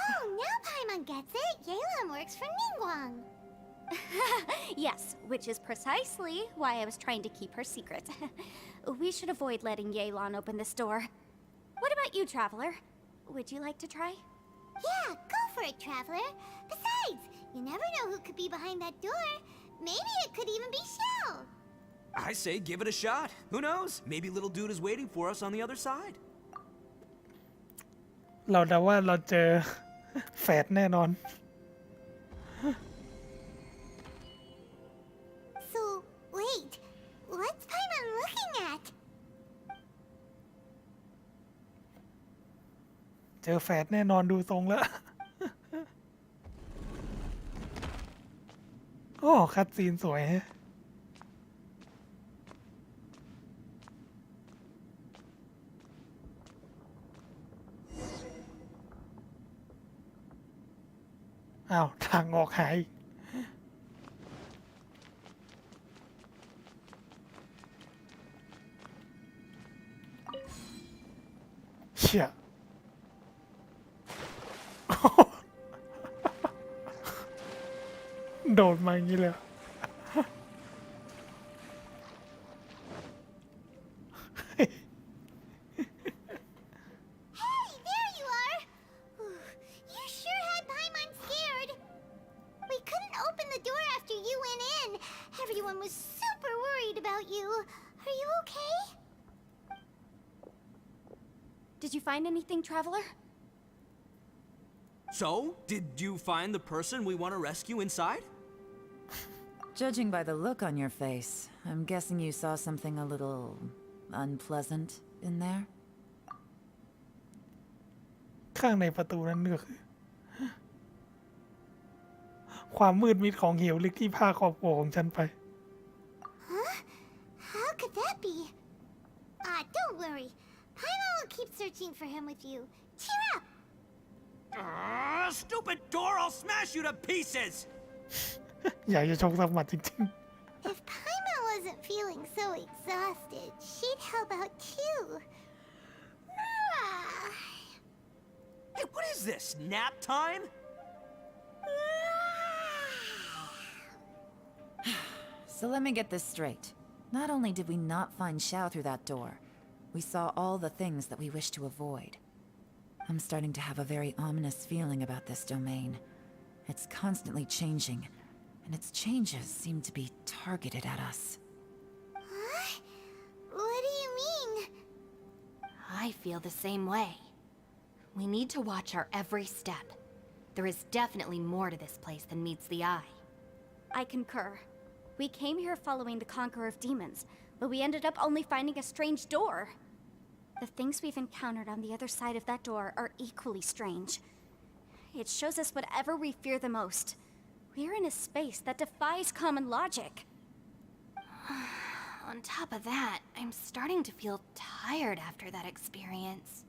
Oh, now Paimon gets it. Yelan works for Ningguang. Yes, which is precisely why I was trying to keep her secret. We should avoid letting Yelan open this door. What about you, Traveler? Would you like to try? Yeah, go for it, Traveler. Besides, you never know who could be behind that door. Maybe it could even be Shell. I say give it a shot. Who knows? Maybe little dude is waiting for us on the other side. เราเดาว่าเราเจอแฝดแน่นอน So, wait. What's Paimon looking at? เจอแฝดแน่นอนดูทรงแล้ว โอ้คัดซีนสวยฮะอ้าวทางออกหายเชี่ย โดดมาอย่างนี้เลย Hey, there you are. You sure had Paimon scared. We couldn't open the door after you went in. Everyone was super worried about you. Are you okay? Did you find anything, Traveler? So, did you find the person we want to rescue inside? Judging by the look on your face, I'm guessing you saw something a little unpleasant in there? ข้างในประตูนั้นก็คือ ความมืดมิดของเหวลึกที่พาครอบครัวของฉันไป Huh? How could that be? Don't worry. Paimon will keep searching for him with you. Cheer up. Stupid door! I'll smash you to pieces! อยากจะชกสักหมัดจริง If Paimon wasn't feeling so exhausted, she'd help out too. Hey, what is this? Nap time? So let me get this straight. Not only did we not find Xiao through that door, we saw all the things that we wish to avoid. I'm starting to have a very ominous feeling about this domain. It's constantly changing, and its changes seem to be targeted at us. Huh? What do you mean? I feel the same way. We need to watch our every step. There is definitely more to this place than meets the eye. I concur. We came here following the Conqueror of Demons, but we ended up only finding a strange door. The things we've encountered on the other side of that door are equally strange. It shows us whatever we fear the most. We're in a space that defies common logic. On top of that, I'm starting to feel tired after that experience.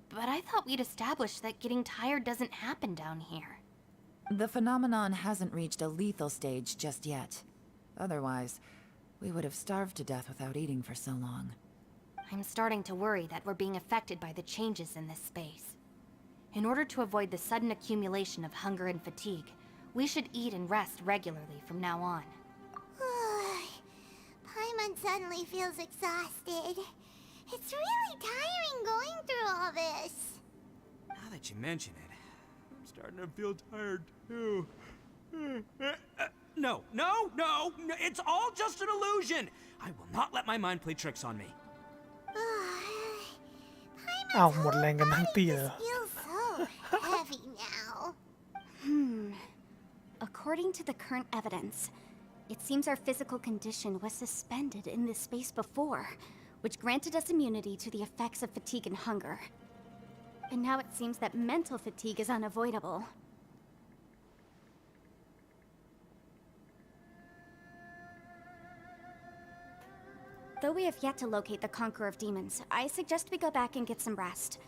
But I thought we'd established that getting tired doesn't happen down here. The phenomenon hasn't reached a lethal stage just yet. Otherwise, we would have starved to death without eating for so long. I'm starting to worry that we're being affected by the changes in this space. In order to avoid the sudden accumulation of hunger and fatigue, we should eat and rest regularly from now on. Paimon suddenly feels exhausted. It's really tiring going through all this. Now that you mention it, I'm starting to feel tired too. No, it's all just an illusion! I will not let my mind play tricks on me. อ้าวหมดแรงกันทั้งตีเลยเหรอ Feels so heavy now. According to the current evidence, it seems our physical condition was suspended in this space before, which granted us immunity to the effects of fatigue and hunger. And now it seems that mental fatigue is unavoidable. Though we have yet to locate the Conqueror of Demons, I suggest we go back and get some rest.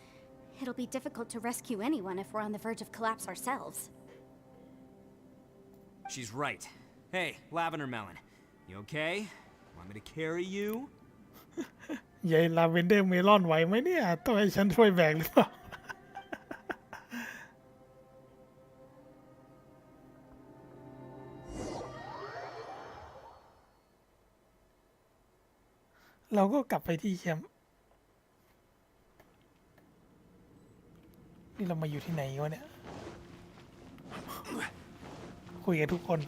It'll be difficult to rescue anyone if we're on the verge of collapse ourselves. She's right. Hey, Lavender Melon. You okay? Want me to carry you? ยายลาเวนเดอร์เมลอนไหวไหมเนี่ยต้องให้ฉันช่วยแบกหรือเปล่า เราก็กลับไปที่แคมป์นี่เรามาอยู่ที่ไหนวะเนี่ย คุยกับทุกคน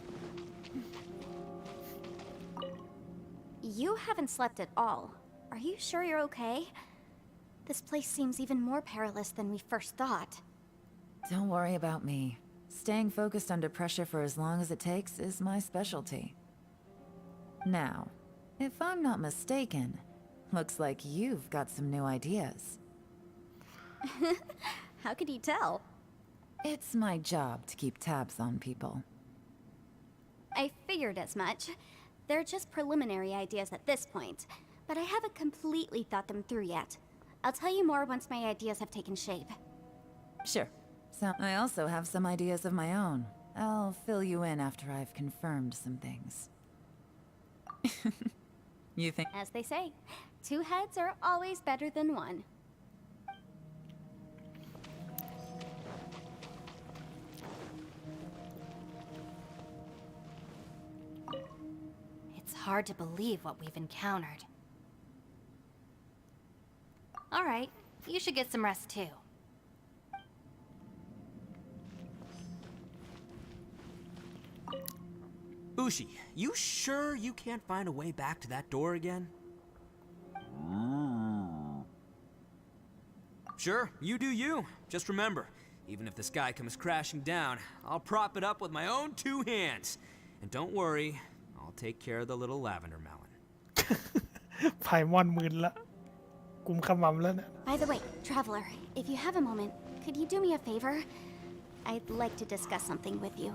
You haven't slept at all. Are you sure you're okay? This place seems even more perilous than we first thought. Don't worry about me. Staying focused under pressure for as long as it takes is my specialty. Now, if I'm not mistaken, looks like you've got some new ideas. How could you tell? It's my job to keep tabs on people. I figured as much. They're just preliminary ideas at this point, but I haven't completely thought them through yet. I'll tell you more once my ideas have taken shape. Sure. So I also have some ideas of my own. I'll fill you in after I've confirmed some things. You think? As they say, two heads are always better than one. It's hard to believe what we've encountered. All right, you should get some rest too. Ushi, you sure you can't find a way back to that door again? Sure, you do you. Just remember, even if the sky comes crashing down, I'll prop it up with my own two hands. And don't worry, I'll take care of the little lavender melon. ไผ่มอนมึนละกุมขมำแล้วเนี่ย By the way, Traveler, if you have a moment, could you do me a favor? I'd like to discuss something with you.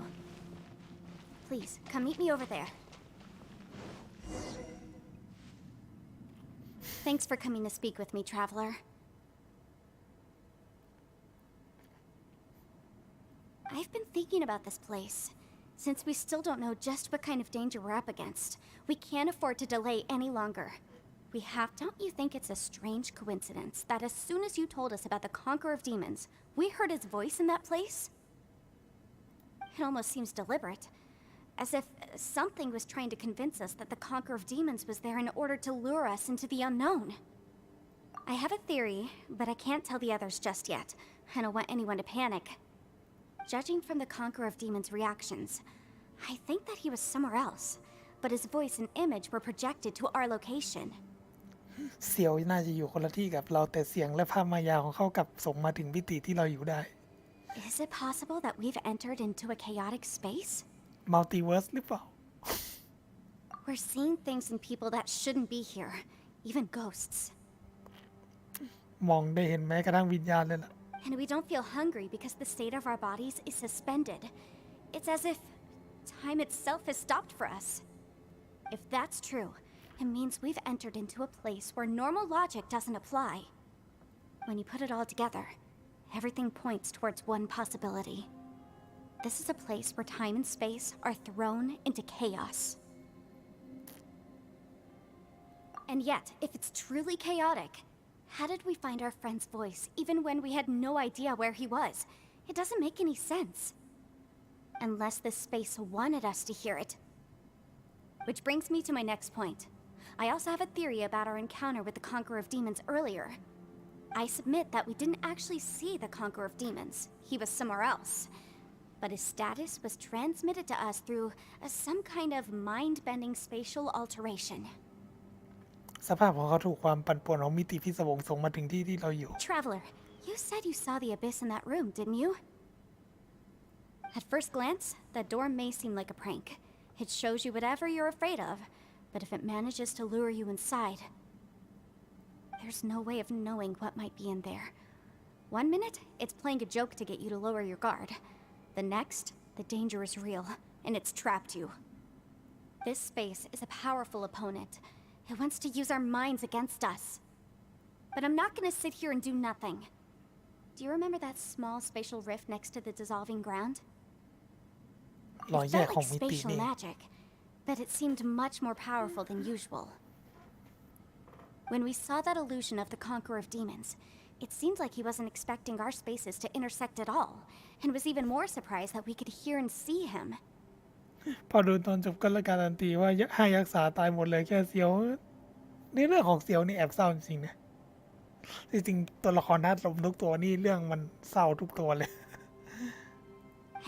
Please, come meet me over there. Thanks for coming to speak with me, Traveler. I've been thinking about this place. Since we still don't know just what kind of danger we're up against, we can't afford to delay any longer. Don't you think it's a strange coincidence that as soon as you told us about the Conqueror of Demons, we heard his voice in that place? It almost seems deliberate. As if something was trying to convince us that the Conqueror of Demons was there in order to lure us into the unknown. I have a theory, but I can't tell the others just yet. I don't want anyone to panic. Judging from the Conqueror of Demons' reactions, I think that he was somewhere else, but his voice and image were projected to our location. เซียวน่าจะอยู่คนละที่กับเราแต่เสียงและภาพมายาของเขากลับส่งมาถึงมิติที่เราอยู่ได้ Is it possible that we've entered into a chaotic space? มัลติเวิร์สหรือเปล่า We're seeing things in people that shouldn't be here, even ghosts. มองได้เห็นแม้กระทั่งวิญญาณเลยล่ะ And we don't feel hungry because the state of our bodies is suspended. It's as if time itself has stopped for us. If that's true, it means we've entered into a place where normal logic doesn't apply. When you put it all together, everything points towards one possibility. This is a place where time and space are thrown into chaos. And yet, if it's truly chaotic, how did we find our friend's voice even when we had no idea where he was? It doesn't make any sense. Unless this space wanted us to hear it. Which brings me to my next point. I also have a theory about our encounter with the Conqueror of Demons earlier. I submit that we didn't actually see the Conqueror of Demons. He was somewhere else. But his status was transmitted to us through some kind of mind-bending spatial alteration. สภาพของเขาถูกความปั่นป่วนของมิติพิศวงส่งมาถึงที่ที่เราอยู่ Traveler, you said you saw the abyss in that room, didn't you? At first glance, that door may seem like a prank. It shows you whatever you're afraid of, but if it manages to lure you inside, there's no way of knowing what might be in there. One minute, it's playing a joke to get you to lower your guard. The next, the danger is real, and it's trapped you. This space is a powerful opponent. It wants to use our minds against us. But I'm not gonna sit here and do nothing. Do you remember that small spatial rift next to the dissolving ground? รอย It แยก felt ของ like มิติ spatial นี่ magic, but it seemed much more powerful than usual. When we saw that illusion of the Conqueror of Demons, it seemed like he wasn't expecting our spaces to intersect at all, and was even more surprised that we could hear and see him. พอดูตอนจบก็ละการันตีว่าห้ายักษ์สาตายหมดเลยแค่เซียวในเรื่องของเซียวนี่แอบเศร้าจริงๆนะจริงๆตัวละครน่าสมทุกตัวนี่เรื่องมันเศร้าทุกตัวเลย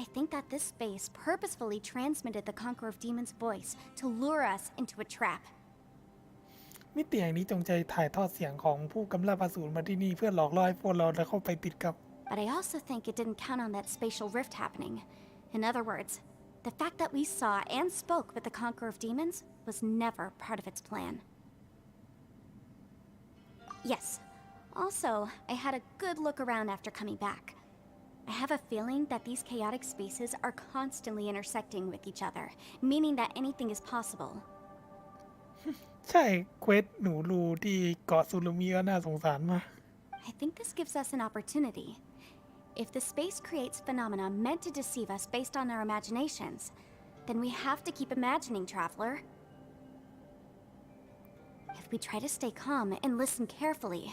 I think that this space purposefully transmitted the Conqueror of Demons' voice to lure us into a trap. มิติแห่งนี้จงใจถ่ายทอดเสียงของผู้กำลังอสูรมาที่นี่เพื่อหลอกล่อให้พวกเราได้เข้าไปติดกับ But I also think it didn't count on that spatial rift happening. In other words, the fact that we saw and spoke with the Conqueror of Demons was never part of its plan. Yes. Also, I had a good look around after coming back. I have a feeling that these chaotic spaces are constantly intersecting with each other, meaning that anything is possible. ใช่เควสหนูรูที่เกาะซูรุมิก็น่าสงสารมาก I think this gives us an opportunity. If the space creates phenomena meant to deceive us based on our imaginations, then we have to keep imagining, Traveler. If we try to stay calm and listen carefully,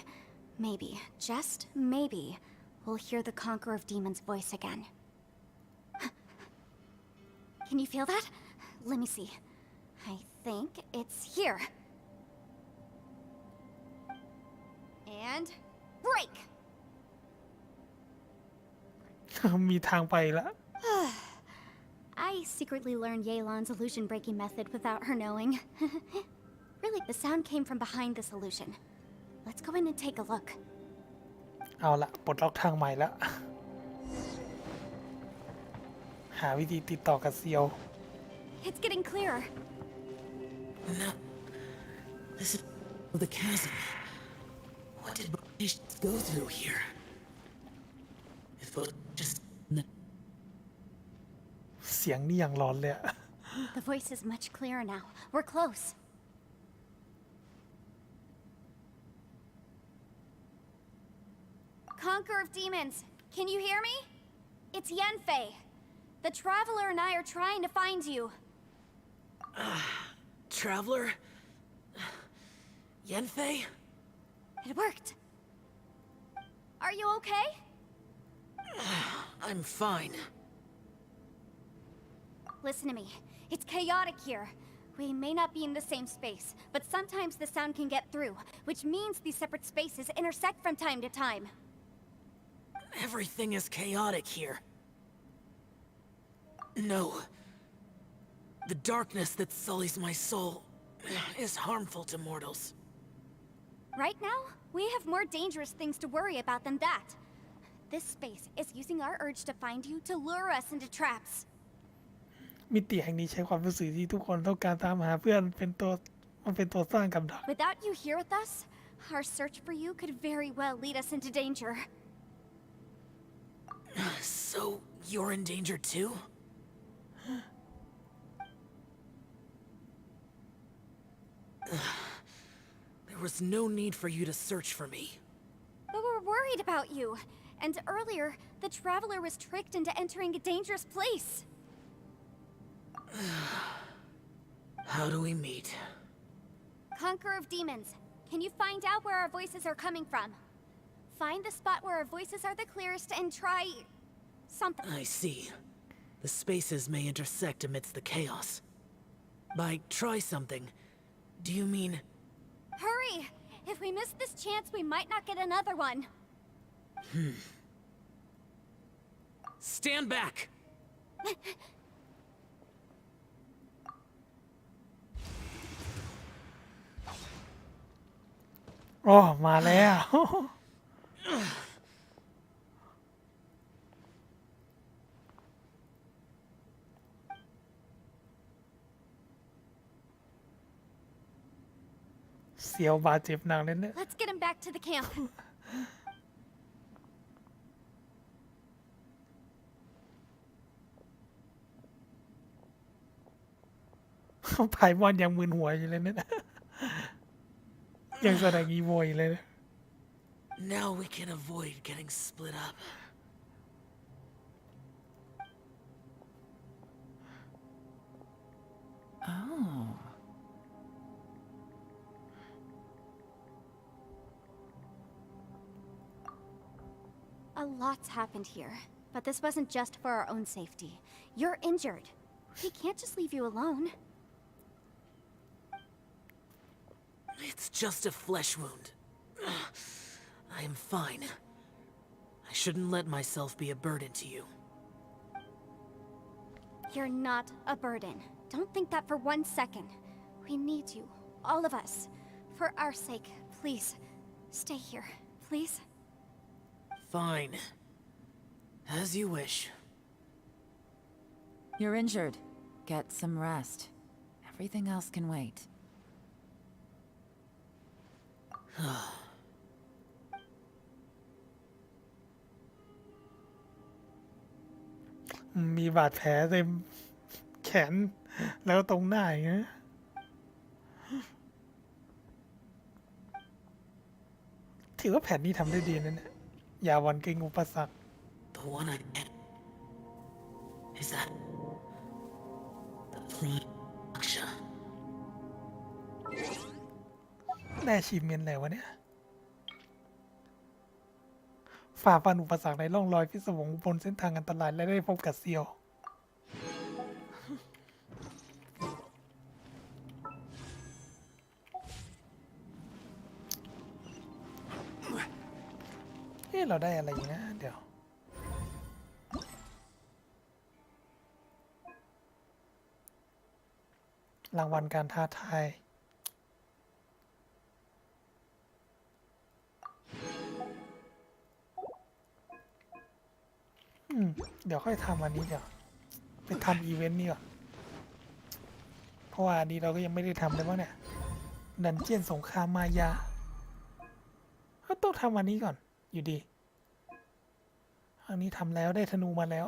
maybe, just maybe, we'll hear the Conqueror of Demons' voice again. Can you feel that? Let me see. I think it's here. And break! มีทางไปแล้ว I secretly learned Yelan's illusion-breaking method without her knowing. Really, the sound came from behind this illusion. Let's go in and take a look. เอาละปลดล็อกทางใหม่แล้ว หาวิธีติดต่อกับเซียว It's getting clearer. No. This is the chasm. What did British go through here? It was just... เสียงนี่อย่างร้อนเลยอะ The voice is much clearer now. We're close. Conqueror of Demons, can you hear me? It's Yenfei. The Traveler and I are trying to find you. Traveler? Yenfei? It worked. Are you okay? I'm fine. Listen to me. It's chaotic here. We may not be in the same space, but sometimes the sound can get through, which means these separate spaces intersect from time to time. Everything is chaotic here. No. The darkness that sullies my soul is harmful to mortals. Right now, we have more dangerous things to worry about than that. This space is using our urge to find you to lure us into traps. มิติแห่งนี้ใช้ความรู้สึกที่ทุกคนต้องการตามหาเพื่อนเป็นตัวสร้างกับดัก Without you here with us, our search for you could very well lead us into danger. So, you're in danger too? There was no need for you to search for me. But we're worried about you. And earlier, the traveler was tricked into entering a dangerous place. How do we meet? Conqueror of Demons, can you find out where our voices are coming from? Find the spot where our voices are the clearest and try... something. I see. The spaces may intersect amidst the chaos. By try something, do you mean... Hurry! If we miss this chance, we might not get another one. Stand back! อ๋อมาแล้ว เสียวบาดเจ็บหนักเลยเนี่ย Let's get him back to the camp. ไผ่บอลยังมึนหัวอยู่เลยเนี่ย ยังแสดงอีโวอยู่เลยนะ Now we can avoid getting split up. Oh. A lot's happened here, but this wasn't just for our own safety. You're injured. We can't just leave you alone. It's just a flesh wound. I am fine. I shouldn't let myself be a burden to you. You're not a burden. Don't think that for 1 second. We need you, all of us. For our sake, please, stay here, please. Fine. As you wish. You're injured. Get some rest. Everything else can wait. มีบาดแผลเต็มแขนแล้วตรงหน้าอย่างเงี้ยถือว่าแผนนี้ทำได้ดีนะเนี่ยอย่าหวั่นเกรงอุปสรรค The one I met. Is that... the plain Aksha? ได้อาชีพเมนแล้ววะเนี่ยฝ่าฟันอุปสรรคในร่องรอยพิศวงบนเส้นทางอันตรายและได้พบกับเซียวเราได้อะไรอยู่นะเดี๋ยวรางวัลการท้าทายเดี๋ยวค่อยทำอันนี้เดี๋ยวไปทำอีเวนต์นี่ก่อนเพราะว่าอันนี้เราก็ยังไม่ได้ทำเลยว่าเนี่ยดันเจียนสงครามมายาก็ต้องทำอันนี้ก่อนอยู่ดีอันนี้ทำแล้วได้ธนูมาแล้ว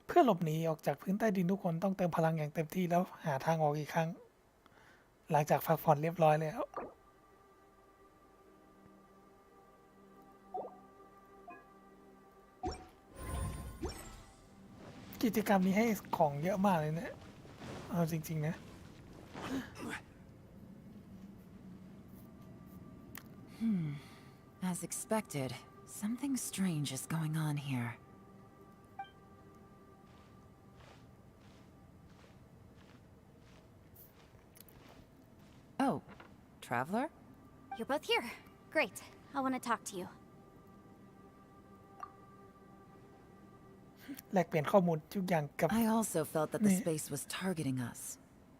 เพื่อหลบหนีออกจากพื้นใต้ดินทุกคนต้องเติมพลังอย่างเต็มที่แล้วหาทางออกอีกครั้งหลังจากพักผ่อนเรียบร้อยแล้วกิจกรรมนี้ให้ของเยอะมากเลยเนี่ยเอาจริงๆนะ As expected, something strange is going on here. Oh, Traveler? You're both here. Great. I want to talk to you. แลกเปลี่ยนข้อมูลทุกอย่างกับ I also felt that the Yeah. space was targeting us,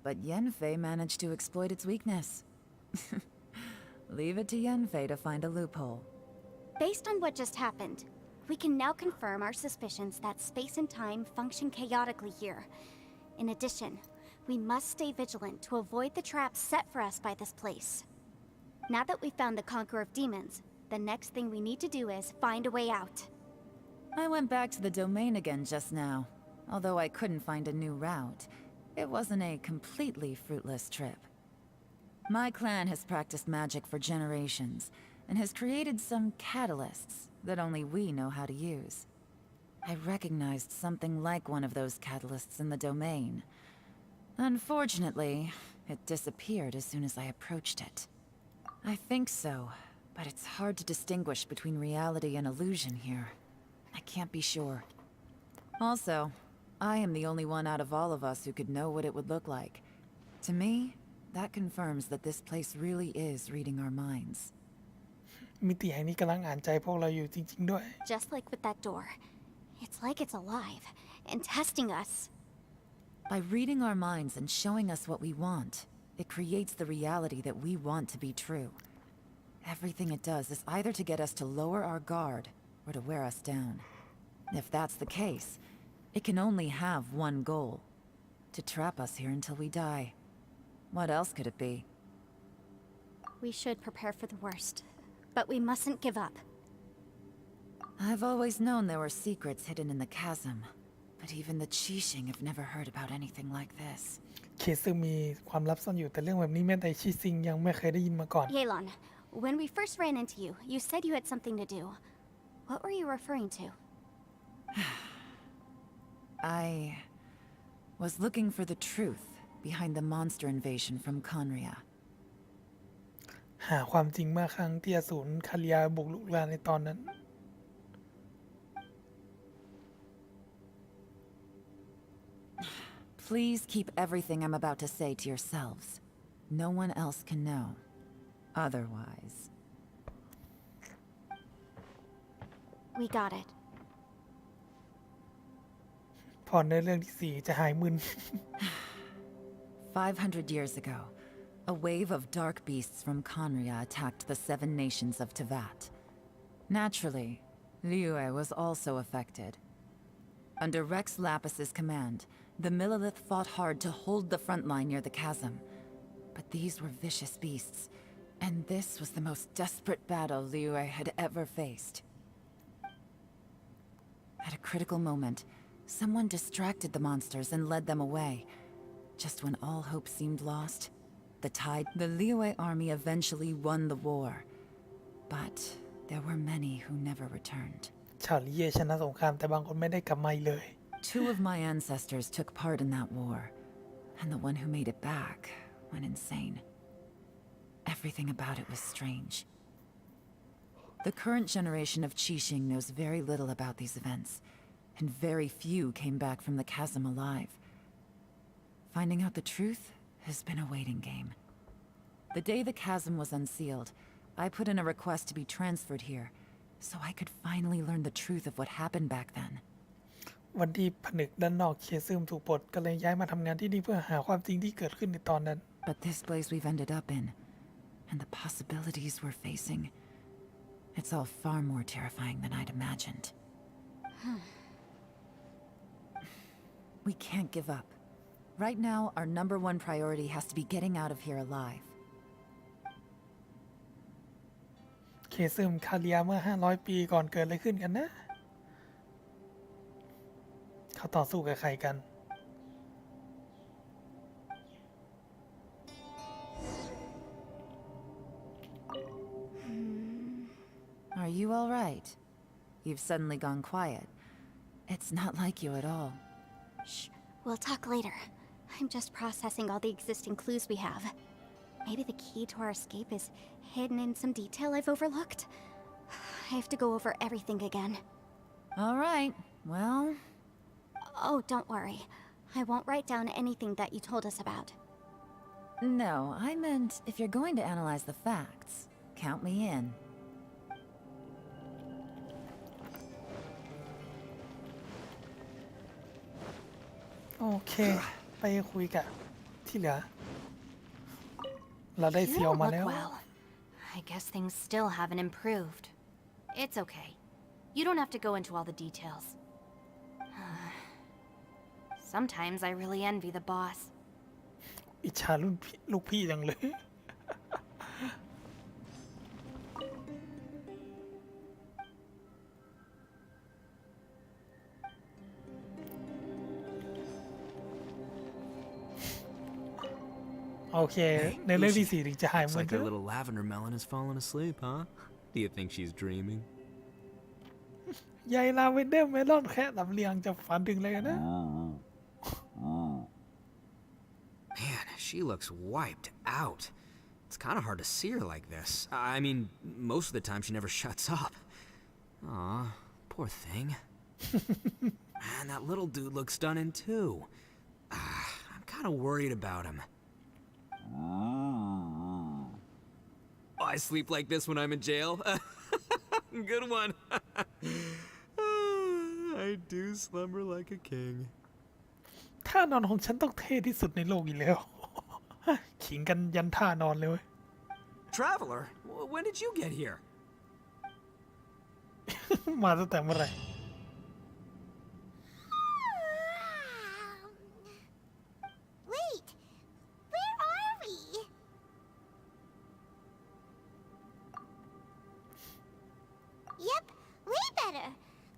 but Yenfei managed to exploit its weakness. Leave it to Yenfei to find a loophole. Based on what just happened, we can now confirm our suspicions that space and time function chaotically here. In addition, we must stay vigilant to avoid the traps set for us by this place. Now that we've found the Conqueror of Demons, the next thing we need to do is find a way out. I went back to the domain again just now. Although I couldn't find a new route, it wasn't a completely fruitless trip. My clan has practiced magic for generations, and has created some catalysts that only we know how to use. I recognized something like one of those catalysts in the domain. Unfortunately, it disappeared as soon as I approached it. I think so, but it's hard to distinguish between reality and illusion here. I can't be sure. Also, I am the only one out of all of us who could know what it would look like. To me, that confirms that this place really is reading our minds. มิติแห่งนี้กำลังอ่านใจพวกเราอยู่จริงๆด้วย Just like with that door. It's like it's alive and testing us. By reading our minds and showing us what we want, it creates the reality that we want to be true. Everything it does is either to get us to lower our guard or to wear us down. If that's the case, it can only have one goal: to trap us here until we die. What else could it be? We should prepare for the worst, but we mustn't give up. I've always known there were secrets hidden in the chasm, but even the Qixing have never heard about anything like this. เคสซึ่งมีความลับซ่อนอยู่แต่เรื่องแบบนี้แม้แต่ชิซิงยังไม่เคยได้ยินมาก่อน Yelan, when we first ran into you, you said you had something to do. What were you referring to? I was looking for the truth behind the monster invasion from Conria. หาความจริงเมื่อครั้งที่อสูรคาเลียบุกรุกรานในตอนนั้น Please keep everything I'm about to say to yourselves. No one else can know. Otherwise... We got it. พอในเรื่องที่สี่จะหายมึน 500 years ago, a wave of dark beasts from Conria attacked the 7 nations of Tevat. Naturally, Liyue was also affected. Under Rex Lapis's command, the Millelith fought hard to hold the front line near the chasm. But these were vicious beasts, and this was the most desperate battle Liyue had ever faced. At a critical moment, someone distracted the monsters and led them away. Just when all hope seemed lost, the Liyue army eventually won the war. But there were many who never returned. ชาวลิเย่ชนะสงครามแต่บางคนไม่ได้กลับมาอีกเลย 2 of my ancestors took part in that war, and the one who made it back went insane. Everything about it was strange. The current generation of Qixing knows very little about these events, and very few came back from the chasm alive. Finding out the truth has been a waiting game. The day the chasm was unsealed, I put in a request to be transferred here, so I could finally learn the truth of what happened back then. วันที่ผนึกด้านนอกเคซึมถูกปลดก็เลยย้ายมาทำงานที่นี่เพื่อหาความจริงที่เกิดขึ้นในตอนนั้น But this place we've ended up in, and the possibilities we're facing, it's all far more terrifying than I'd imagined. We can't give up. Right now, our #1 priority has to be getting out of here alive. เคซึมคาเลียเมื่อ500 ปีก่อนเกิดอะไรขึ้นกันนะ เขาต่อสู้กับใครกัน Are you all right? You've suddenly gone quiet. It's not like you at all. Shh, we'll talk later. I'm just processing all the existing clues we have. Maybe the key to our escape is hidden in some detail I've overlooked? I have to go over everything again. All right, well, Oh, don't worry. I won't write down anything that you told us about. no, I meant if you're going to analyze the facts, count me in. โอเค ไปคุยกับที่เหลือ เราได้ You เซียว don't มา look แล้ว well. I guess things still haven't improved. It's okay. You don't have to go into all the details. Sometimes I really envy the boss. อิจฉารุ่นพี่ลูกพี่จังเลย โอเค ในเรื่องที่สี่ถึงจะหาย Looks เหมือน like เดิ your ม little lavender melon has fallen asleep, huh? Do you think she's dreaming? ยายลาเวนเดอร์เมลอนแค่ลำเลียงจะฝันถึงเลยนะ Man, she looks wiped out. It's kind of hard to see her like this. I mean, most of the time she never shuts up. Aw, poor thing. Man, that little dude looks stunning too. I'm kind of worried about him. I sleep like this when I'm in jail. Good one. I do slumber like a king. ท่านอนของฉันต้องเท่ที่สุดในโลกอีกแล้ว ขิงกันยันท่านอนเลยเว้ย Traveler, when did you get here? มาตั้งแต่เมื่อไหร่ Wait, where are we? Yep, way better.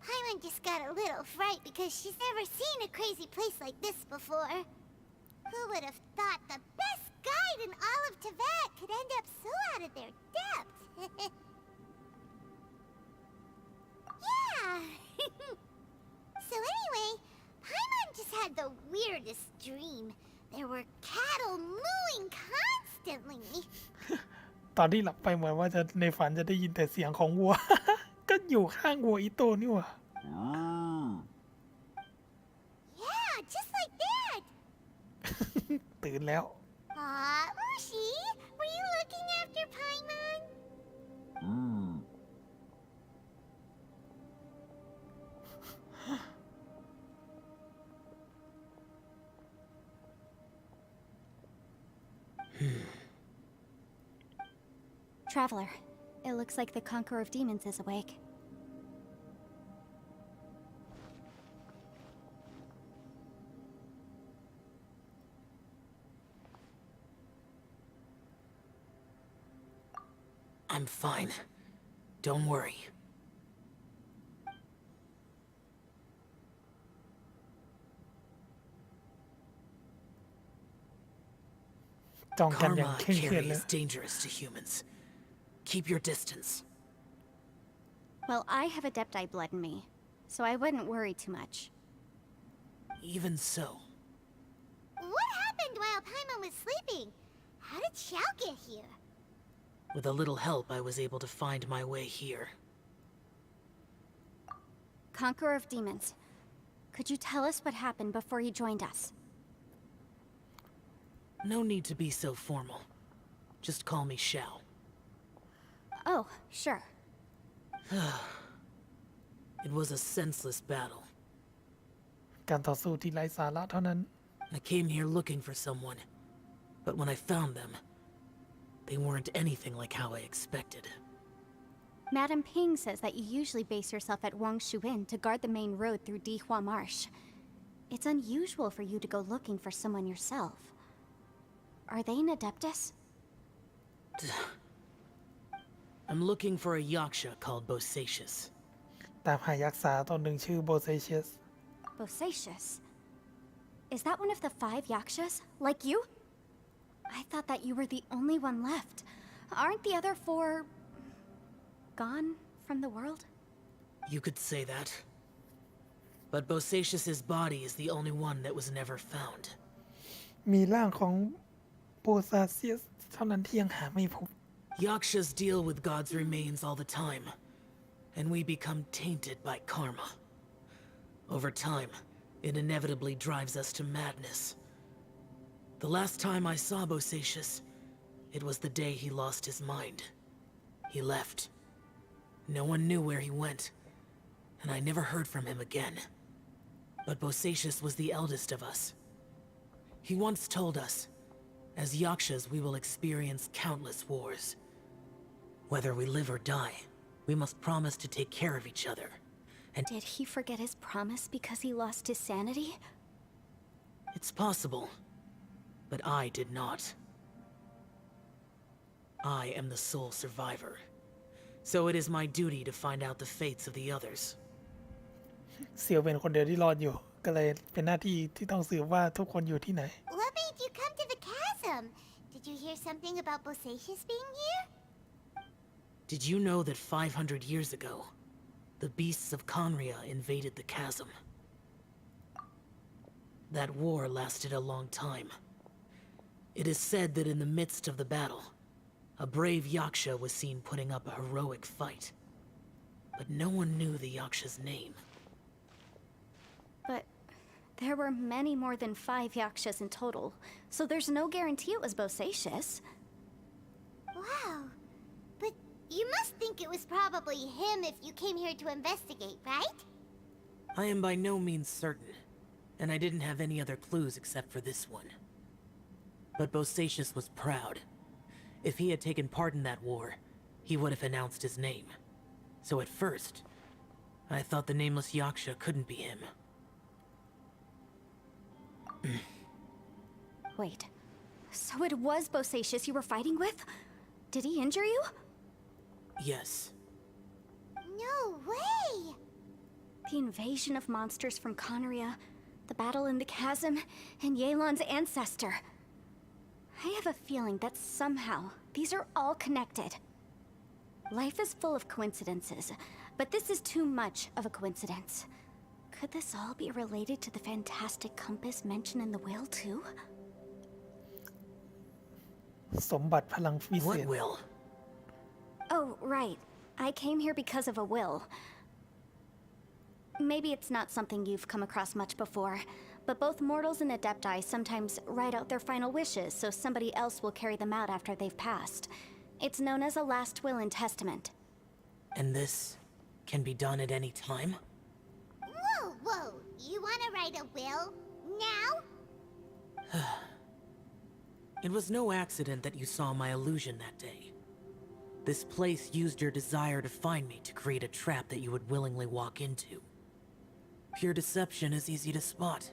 Paimon just got a little fright because she's never seen a crazy place like this before. Who would have thought the best guide in all of Tibet could end up so out of their depth? Yeah. So anyway, Paimon just had the weirdest dream. There were cattle mooing constantly. ตอนที่หลับไปเหมือนว่าจะในฝันจะได้ยินแต่เสียงของวัว ก็อยู่ข้างวัวอีโตนี่หว่า Yeah, just like that. ตื่นแล้ว Ushi, were you looking after Paimon? Traveler, it looks like the Conqueror of Demons is awake. I'm fine. Don't worry. จ้องกันอย่าง Karma เคร่งเครียด carry เลย is dangerous to humans. Keep your distance. Well, I have Adepti blood in me, so I wouldn't worry too much. Even so, What happened while Paimon was sleeping? How did Xiao get here? with a little help, I was able to find my way here. Conqueror of Demons, could you tell us what happened before you joined us? No need to be so formal. Just call me Xiao. Oh, sure. It was a senseless battle. การต่อสู้ที่ไร้สาระเท่านั้น I came here looking for someone, but when I found them, they weren't anything like how I expected. Madam Ping says that you usually base yourself at Wangshu Inn to guard the main road through Dihua Marsh. It's unusual for you to go looking for someone yourself. Are they an Adeptus? I'm looking for a yaksha called Bosacius. ตามหายักษ์สาตนหนึ่งชื่อโบเซเชียส Bosacius? Is that one of the 5 yakshas? Like you? I thought that you were the only one left. Aren't the other 4... gone from the world? You could say that. But Bosacius's body is the only one that was never found. มีร่างของโบซาเซียสเท่านั้นที่ยังหาไม่พบ Yakshas deal with God's remains all the time. and we become tainted by karma. Over time, it inevitably drives us to madness. The last time I saw Bosacius, it was the day he lost his mind. He left. No one knew where he went, and I never heard from him again. But Bosacius was the eldest of us. He once told us, as Yakshas we will experience countless wars. Whether we live or die, we must promise to take care of each other. And Did he forget his promise because he lost his sanity? it's possible, but I did not. I am the sole survivor, so it is my duty to find out the fates of the others. เซียวเป็นคนเดียวที่รอดอยู่ ก็เลยเป็นหน้าที่ที่ต้องสืบว่าทุกคนอยู่ที่ไหน What made you come to the chasm? Did you hear something about Bosacius being here? Did you know that 500 years ago, the beasts of Conria invaded the chasm? That war lasted a long time. It is said that in the midst of the battle, a brave Yaksha was seen putting up a heroic fight. But no one knew the Yaksha's name. But there were many more than 5 Yakshas in total, so there's no guarantee it was Bosacius. Wow. But you must think it was probably him if you came here to investigate, right? I am by no means certain, and I didn't have any other clues except for this one. But Bosacius was proud. If he had taken part in that war, he would have announced his name. So at first, I thought the nameless Yaksha couldn't be him. Wait, so it was Bosacius you were fighting with? Did he injure you? Yes. No way! The invasion of monsters from Conria, the battle in the chasm, and Yelan's ancestor. I have a feeling that somehow these are all connected. Life is full of coincidences, but this is too much of a coincidence. Could this all be related to the fantastic compass mentioned in the will too? สมบัติพลังวิเศ What ษ will? Oh, right. I came here because of a will. Maybe it's not something you've come across much before, but both mortals and adepti sometimes write out their final wishes so somebody else will carry them out after they've passed. It's known as a last will and testament. And this can be done at any time? Whoa, whoa! You wanna write a will? Now? It was no accident that you saw my illusion that day. This place used your desire to find me to create a trap that you would willingly walk into. Pure deception is easy to spot,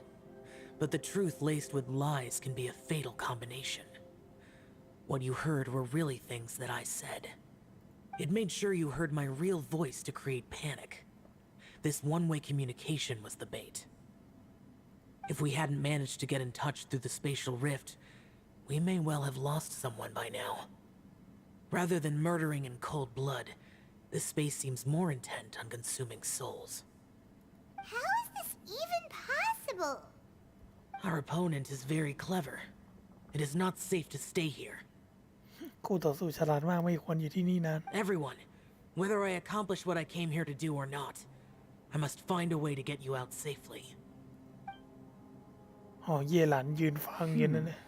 but the truth laced with lies can be a fatal combination. What you heard were really things that I said. It made sure you heard my real voice to create panic. This one-way communication was the bait. If we hadn't managed to get in touch through the spatial rift, we may well have lost someone by now. Rather than murdering in cold blood, this space seems more intent on consuming souls. How is this even possible? Our opponent is very clever. It is not safe to stay here. คู่ต่อสู้ฉลาดมากไม่ควรอยู่ที่นี่นาน Everyone, whether I accomplish what I came here to do or not, I must find a way to get you out safely. อ๋อเย่หลันยืนฟังอยู่นั่นนะ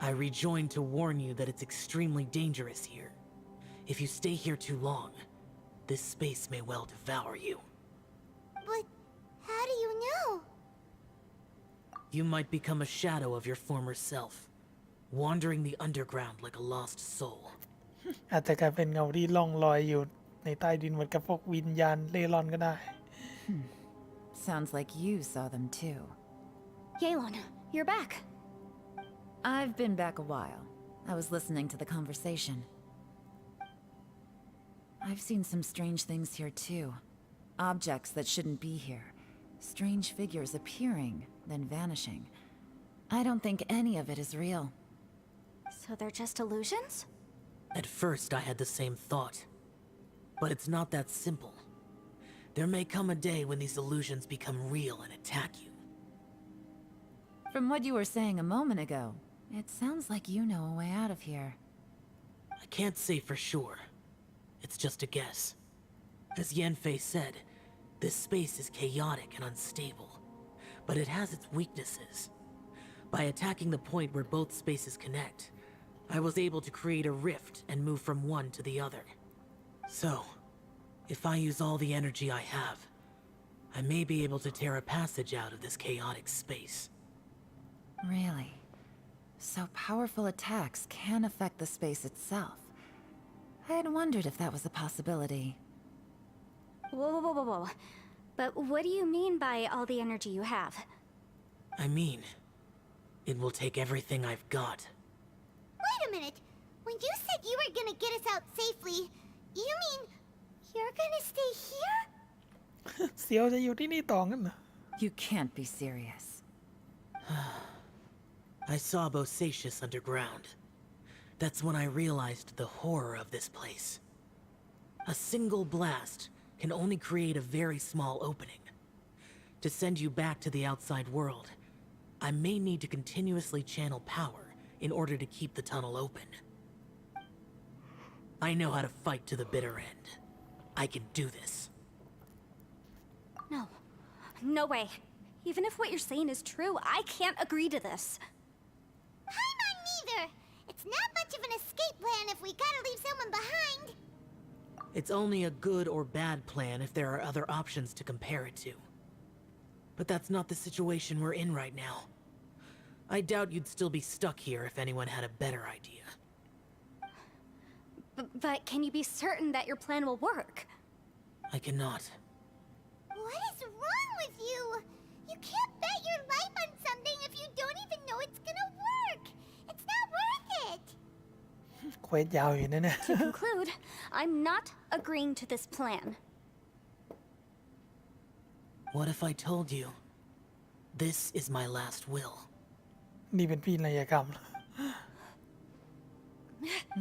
I rejoined to warn you that it's extremely dangerous here. If you stay here too long, this space may well devour you. But how do you know? You might become a shadow of your former self, wandering the underground like a lost soul. อาจจะกลายเป็นเงาที่ล่องลอยอยู่ในใต้ดินเหมือนกับพวกวิญญาณเล่ร่อนก็ได้ Sounds like you saw them too. Yelan, you're back. I've been back a while. I was listening to the conversation. I've seen some strange things here too. Objects that shouldn't be here. Strange figures appearing, then vanishing. I don't think any of it is real. So they're just illusions? At first, I had the same thought. But it's not that simple. There may come a day when these illusions become real and attack you. From what you were saying a moment ago, it sounds like you know a way out of here. I can't say for sure. It's just a guess. As Yanfei said, this space is chaotic and unstable, but it has its weaknesses. By attacking the point where both spaces connect, I was able to create a rift and move from one to the other. So, if I use all the energy I have, I may be able to tear a passage out of this chaotic space. Really? So powerful attacks can affect the space itself. I had wondered if that was a possibility. Whoa, whoa, whoa, whoa. But what do you mean by all the energy you have? I mean, it will take everything I've got. Wait a minute. When you said you were gonna get us out safely, you mean you're gonna stay here? เซียวจะอยู่ที่นี่ต่องั้นเหรอ You can't be serious. I saw Bosacius underground. That's when I realized the horror of this place. A single blast can only create a very small opening. To send you back to the outside world, I may need to continuously channel power in order to keep the tunnel open. I know how to fight to the bitter end. I can do this. No. No way. Even if what you're saying is true, I can't agree to this. I'm not neither. It's not much of an escape plan if we gotta leave someone behind. It's only a good or bad plan if there are other options to compare it to. But that's not the situation we're in right now. I doubt you'd still be stuck here if anyone had a better idea. But can you be certain that your plan will work? I cannot. What is wrong with you? You can't bet your life on something if you don't even know it's gonna work. It's not worth it. เควสยาวอยู่นะเนี่ย To conclude, I'm not agreeing to this plan. What if I told you, this is my last will? นี่เป็นพินัยกรรม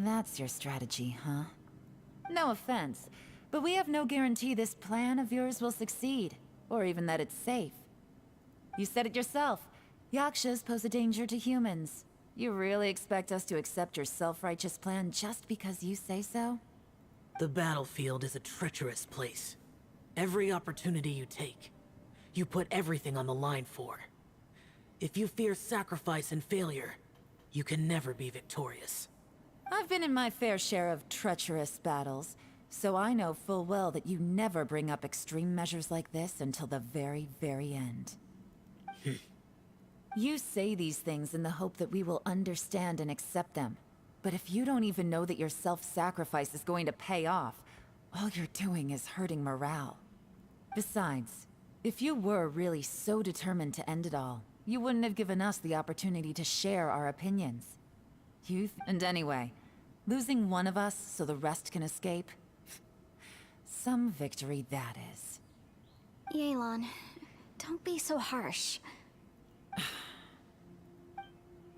That's your strategy, huh? No offense, but we have no guarantee this plan of yours will succeed, or even that it's safe. You said it yourself. Yakshas pose a danger to humans. You really expect us to accept your self-righteous plan just because you say so? The battlefield is a treacherous place. Every opportunity you take, you put everything on the line for. If you fear sacrifice and failure, you can never be victorious. I've been in my fair share of treacherous battles, so I know full well that you never bring up extreme measures like this until the very, very end. You say these things in the hope that we will understand and accept them. But if you don't even know that your self-sacrifice is going to pay off, all you're doing is hurting morale. Besides, if you were really so determined to end it all, you wouldn't have given us the opportunity to share our opinions. And anyway, losing one of us so the rest can escape? Some victory that is. Yelan, don't be so harsh.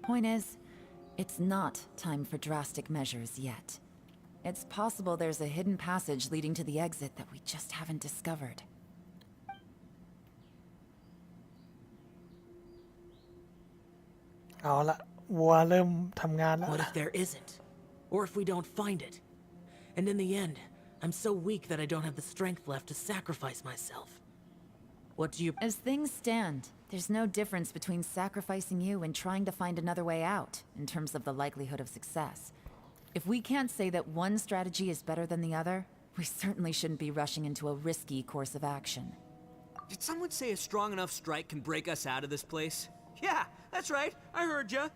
Point is, it's not time for drastic measures yet. It's possible there's a hidden passage leading to the exit that we just haven't discovered. เอาละวัวเริ่มทำงานแล้ว What if there isn't? Or if we don't find it? And in the end, I'm so weak that I don't have the strength left to sacrifice myself. What do you... As things stand, there's no difference between sacrificing you and trying to find another way out, in terms of the likelihood of success. If we can't say that one strategy is better than the other, we certainly shouldn't be rushing into a risky course of action. Did someone say a strong enough strike can break us out of this place? Yeah, that's right. I heard ya.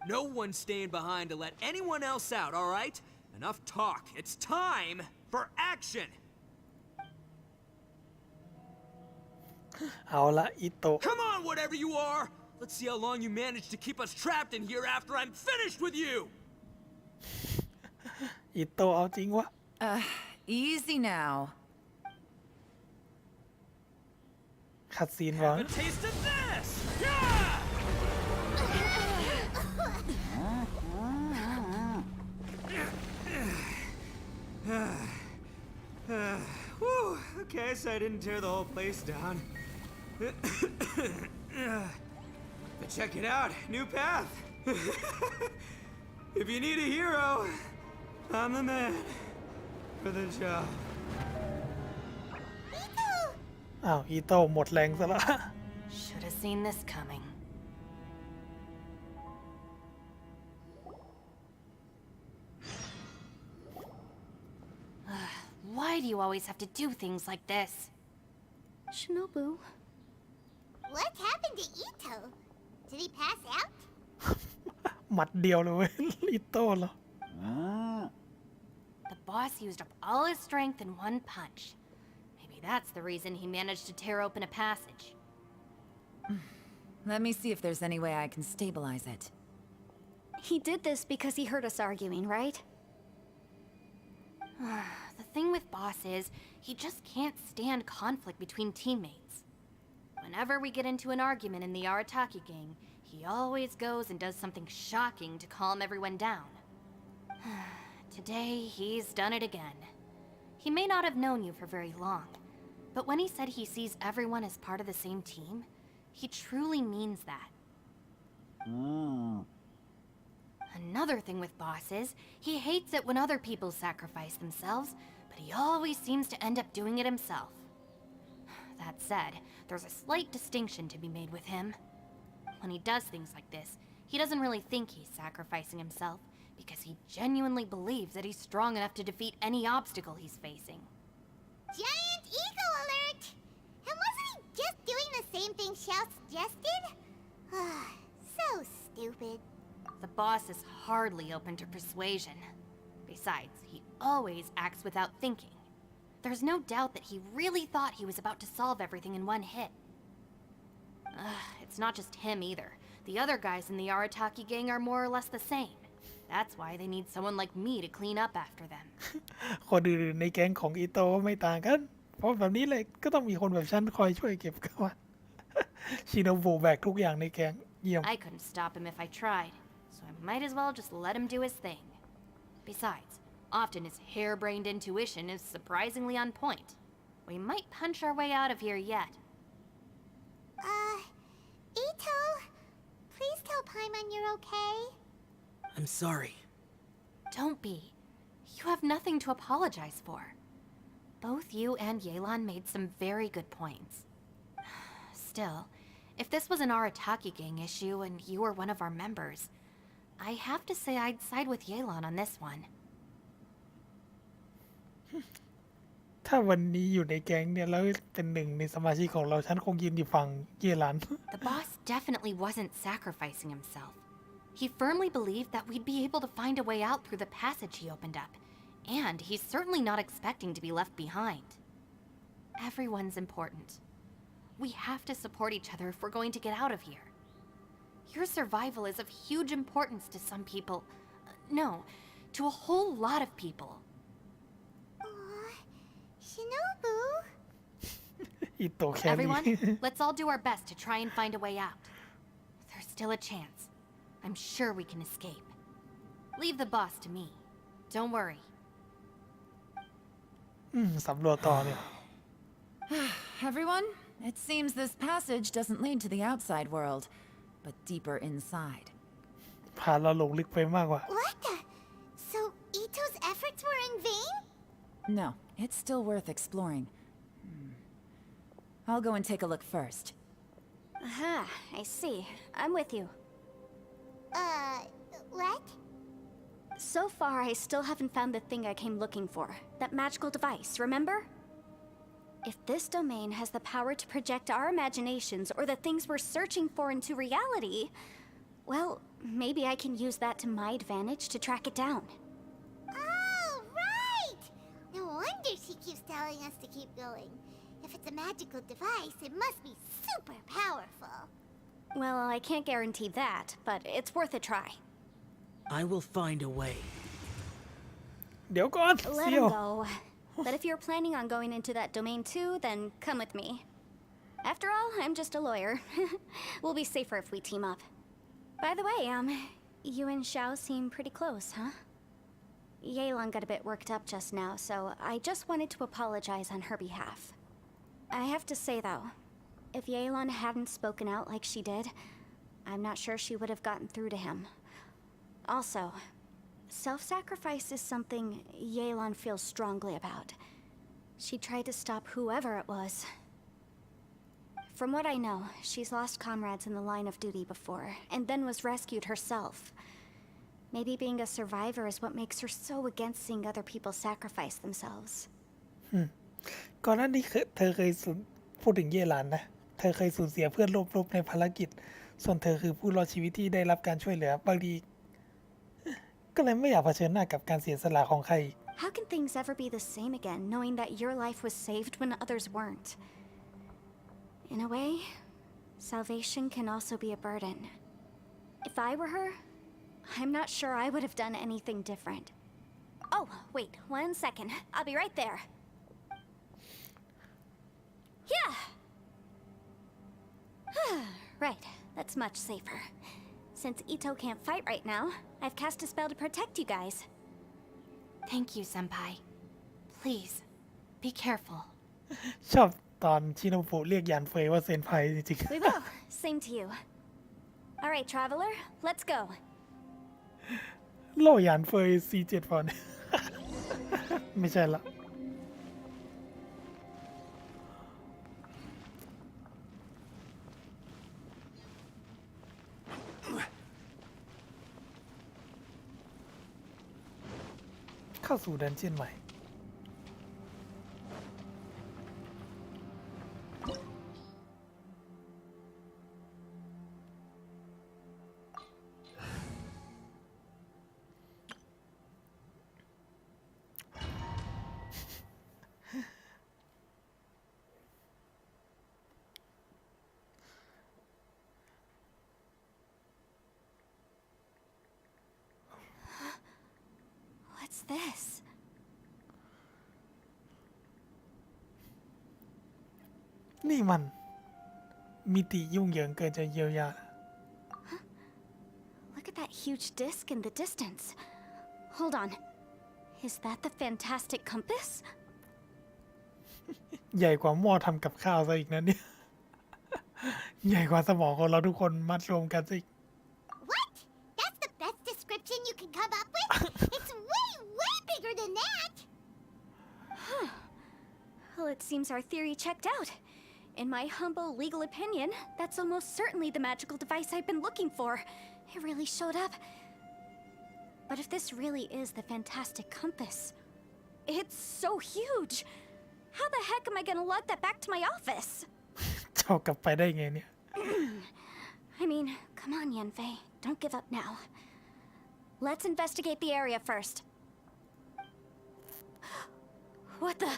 No one's staying behind to let anyone else out, all right? Enough talk. It's time for action. เอาละอิโตะ Come on, whatever you are. Let's see how long you manage to keep us trapped in here after I'm finished with you. อิโตะเอาจริงวะ Easy now. คัดซีนวะ Have a taste of this. Whew, okay, so I didn't tear the whole place down. But check it out, new path. If you need a hero, I'm the man for the job. อ้าวอีโต้หมดแรงซะละ Should have seen this coming. Why do you always have to do things like this? Shinobu, What happened to Ito? Did he pass out? หมัดเดียวเลยเว้ย อีโต้เหรอ The boss used up all his strength in one punch. Maybe that's the reason he managed to tear open a passage. Let me see if there's any way I can stabilize it. he did this because he heard us arguing, right? The thing with Boss is, he just can't stand conflict between teammates. Whenever we get into an argument in the Arataki gang, he always goes and does something shocking to calm everyone down. Today, he's done it again. He may not have known you for very long, but when he said he sees everyone as part of the same team, he truly means that. Another thing with Boss is, he hates it when other people sacrifice themselves, but he always seems to end up doing it himself. That said, there's a slight distinction to be made with him. When he does things like this, he doesn't really think he's sacrificing himself, because he genuinely believes that he's strong enough to defeat any obstacle he's facing. Giant ego alert! And wasn't he just doing the same thing Xiao suggested? So stupid. The boss is hardly open to persuasion. Besides, he always acts without thinking. There's no doubt that he really thought he was about to solve everything in one hit. It's not just him either. The other guys in the Arataki gang are more or less the same. That's why they need someone like me to clean up after them. คนอื่นในแก๊งของอีโต้ไม่ต่างกัน เพราะแบบนี้เลยก็ต้องมีคนแบบฉันคอยช่วยเก็บกวาด ชิโนบุแบกทุกอย่างในแก๊งเยี่ยม I couldn't stop him if I tried, so I might as well just let him do his thing. Besides, often his harebrained intuition is surprisingly on point. We might punch our way out of here yet. Ito, please tell Paimon you're okay. I'm sorry. Don't be. You have nothing to apologize for. Both you and Yelan made some very good points. Still, if this was an Arataki gang issue and you were one of our members, I have to say I'd side with Yelan on this one. ถ้าวันนี้อยู่ในแก๊งเนี่ยแล้วเป็นหนึ่งในสมาชิกของเราฉันคงยืนอยู่ฝั่งเยลัน The boss definitely wasn't sacrificing himself. He firmly believed that we'd be able to find a way out through the passage he opened up, and he's certainly not expecting to be left behind. Everyone's important. We have to support each other if we're going to get out of here. Your survival is of huge importance to some people. No, to a whole lot of people. Shinobu? อีโต้แค่นี้ Everyone, let's all do our best to try and find a way out. There's still a chance. I'm sure we can escape. Leave the boss to me. Don't worry. สำรวจต่อเนี่ย Everyone, it seems this passage doesn't lead to the outside world, but deeper inside. พาเราหลงลึกไปมากกว่า What the? So Ito's efforts were in vain? No, it's still worth exploring. I'll go and take a look first. Aha, I see. I'm with you. What? So far, I still haven't found the thing I came looking for. That magical device, remember? If this domain has the power to project our imaginations or the things we're searching for into reality, well, maybe I can use that to my advantage to track it down. Oh, right! No wonder she keeps telling us to keep going. If it's a magical device, it must be super powerful. Well, I can't guarantee that, but it's worth a try. I will find a way. เดี๋ยวก่อน Let เซียว him go. But if you're planning on going into that domain too, then come with me. After all, I'm just a lawyer. We'll be safer if we team up. By the way, you and Xiao seem pretty close, huh? Yelan got a bit worked up just now, so I just wanted to apologize on her behalf. I have to say though, if Yelan hadn't spoken out like she did, I'm not sure she would have gotten through to him. Also, self-sacrifice is something Yelan feels strongly about. She tried to stop whoever it was. From what I know, she's lost comrades in the line of duty before, and then was rescued herself. Maybe being a survivor is what makes her so against seeing other people sacrifice themselves. ก่อนหน้านี้เธอเคยพูดถึงเย่หลานนะเธอเคยสูญเสียเพื่อนรบในภารกิจส่วนเธอคือผู้รอดชีวิตที่ได้รับการช่วยเหลือบางทีก็เลยไม่อยากเผชิญหน้ากับการเสียสละของใคร How can things ever be the same again, knowing that your life was saved when others weren't? In a way, salvation can also be a burden. If I were her, I'm not sure I would have done anything different. Oh, wait, 1 second. I'll be right there. Yeah! Right, that's much safer. Since Ito can't fight right now, I've cast a spell to protect you guys. Thank you, Senpai. Please, be careful. ชอบตอนชิโนบุเรียกยานเฟยว่าเซนไพจริง We will. Same to you. Alright, traveler, let's go. ๆโลยานเฟย C7 ฟอน ไม่ใช่ละเข้าสู่ดันเจียนใหม่ What's this? นี่มันมิติยุ่งเหยิงเกินจะเยียวยา Look at that huge disc in the distance. Hold on. Is that the fantastic compass? ใหญ่กว่าหม้อทำกับข้าวซะอีกนะเนี่ย ใหญ่กว่าสมองของเราทุกคนมัดรวมกันซะอีก What? That's the best description you can come up with? It's way, way bigger than that! Well, it seems our theory checked out. In my humble legal opinion, that's almost certainly the magical device I've been looking for. It really showed up. But if this really is the fantastic compass, it's so huge. How the heck am I gonna lug that back to my office? จะเอากลับไปได้ไงเนี่ย I mean, come on, Yanfei. Don't give up now. Let's investigate the area first. What the?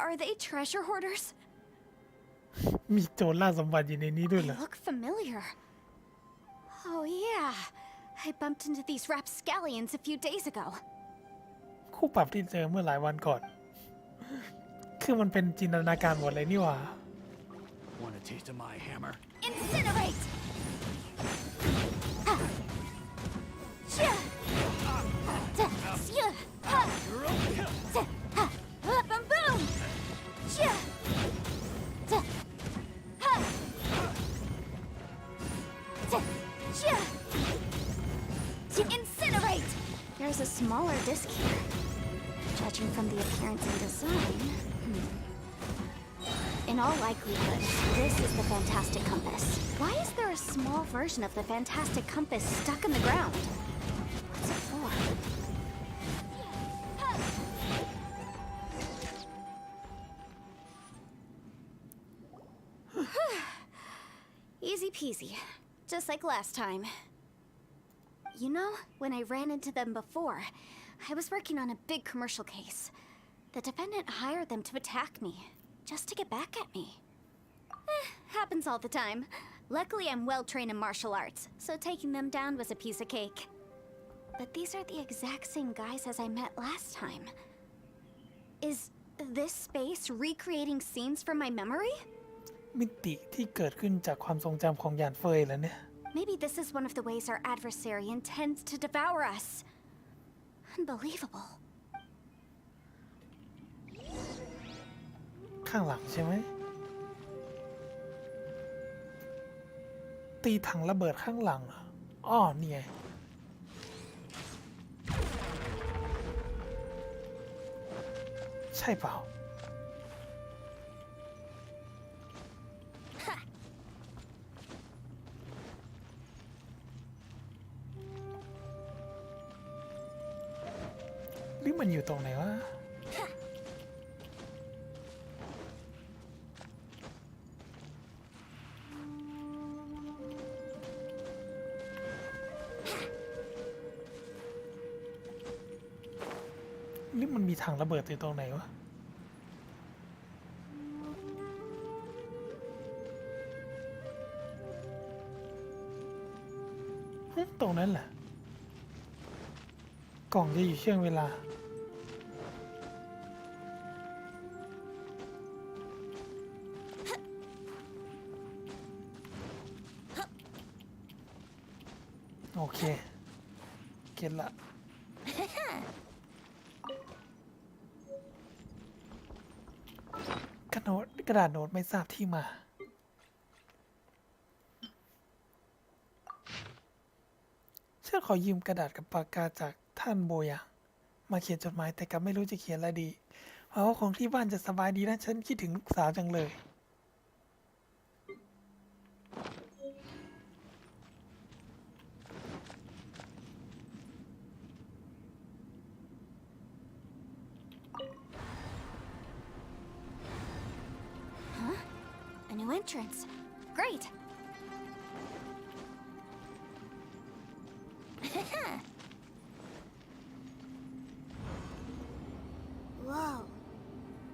Are they treasure hoarders? มีโจรล่าสมบัติอยู่ในนี้ด้วยเหร They อ look familiar. Oh yeah. I bumped into these rapscallions a few days ago. คู่ปรับที่เจอเมื่อหลายวันก่อน คือมันเป็นจินตนาการหมดเลยนี่หว่า Want a taste of my hammer? Incinerate! Ha! Shia! Da! Shia! Ha! Da! Ha! Boom boom! Shia! Da! Ha! Da! Shia! Incinerate! There's a smaller disc here. Judging from the appearance and design... In all likelihood, this is the fantastic compass. Why is there a small version of the fantastic compass stuck in the ground? What's it for? Easy peasy. Just like last time. You know, when I ran into them before, I was working on a big commercial case. The defendant hired them to attack me, just to get back at me. Happens all the time. Luckily, I'm well trained in martial arts, so taking them down was a piece of cake. But these are the exact same guys as I met last time. Is this space recreating scenes from my memory? มิติที่เกิดขึ้นจากความทรงจำของหยานเฟยแล้วเนี่ย Maybe this is one of the ways our adversary intends to devour us. Unbelievable. ข้างหลังใช่ไหม ตีถังระเบิดข้างหลังเหรออ้อนี่ไง ใช่เปล่า รือมันอยู่ตรงไหนวะหรือมันมีถังระเบิดอยู่ตรงไหนวะตรงนั้นแหละกล่องจะอยู่เชื่องเวลาโอเคเก็ตละกระดาษโน้ตไม่ทราบที่มาฉันขอยืมกระดาษกับปากกาจากท่านโบยางมาเขียนจดหมายแต่กลับไม่รู้จะเขียนอะไรดีเพราะว่าของที่บ้านจะสบายดีนะฉันคิดถึงลูกสาวจังเลยA new entrance. Great. Whoa.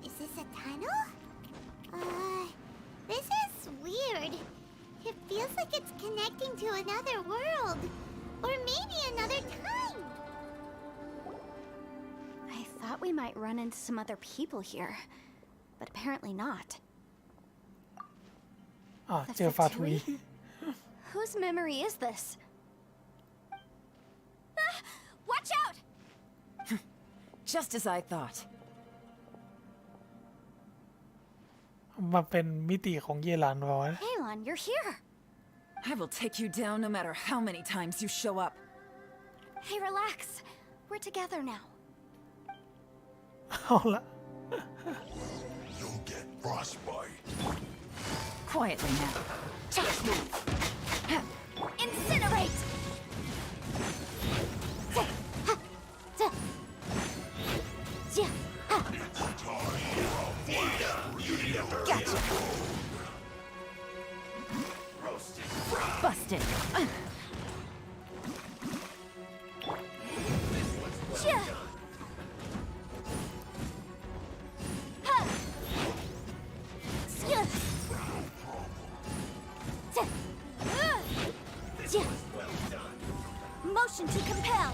Is this a tunnel? This is weird. It feels like it's connecting to another world. Or maybe another time. I thought we might run into some other people here, but apparently not. เจอฟาทุย Whose memory is this? Watch out! Just as I thought. มาเป็นมิติของเยลานวะ Halon, you're here. I will take you down no matter how many times you show up. Hey, relax. We're together now. เอาละ You'll get frostbite. Quietly now. Incinerate! Gotcha. Busted. Motion to compel.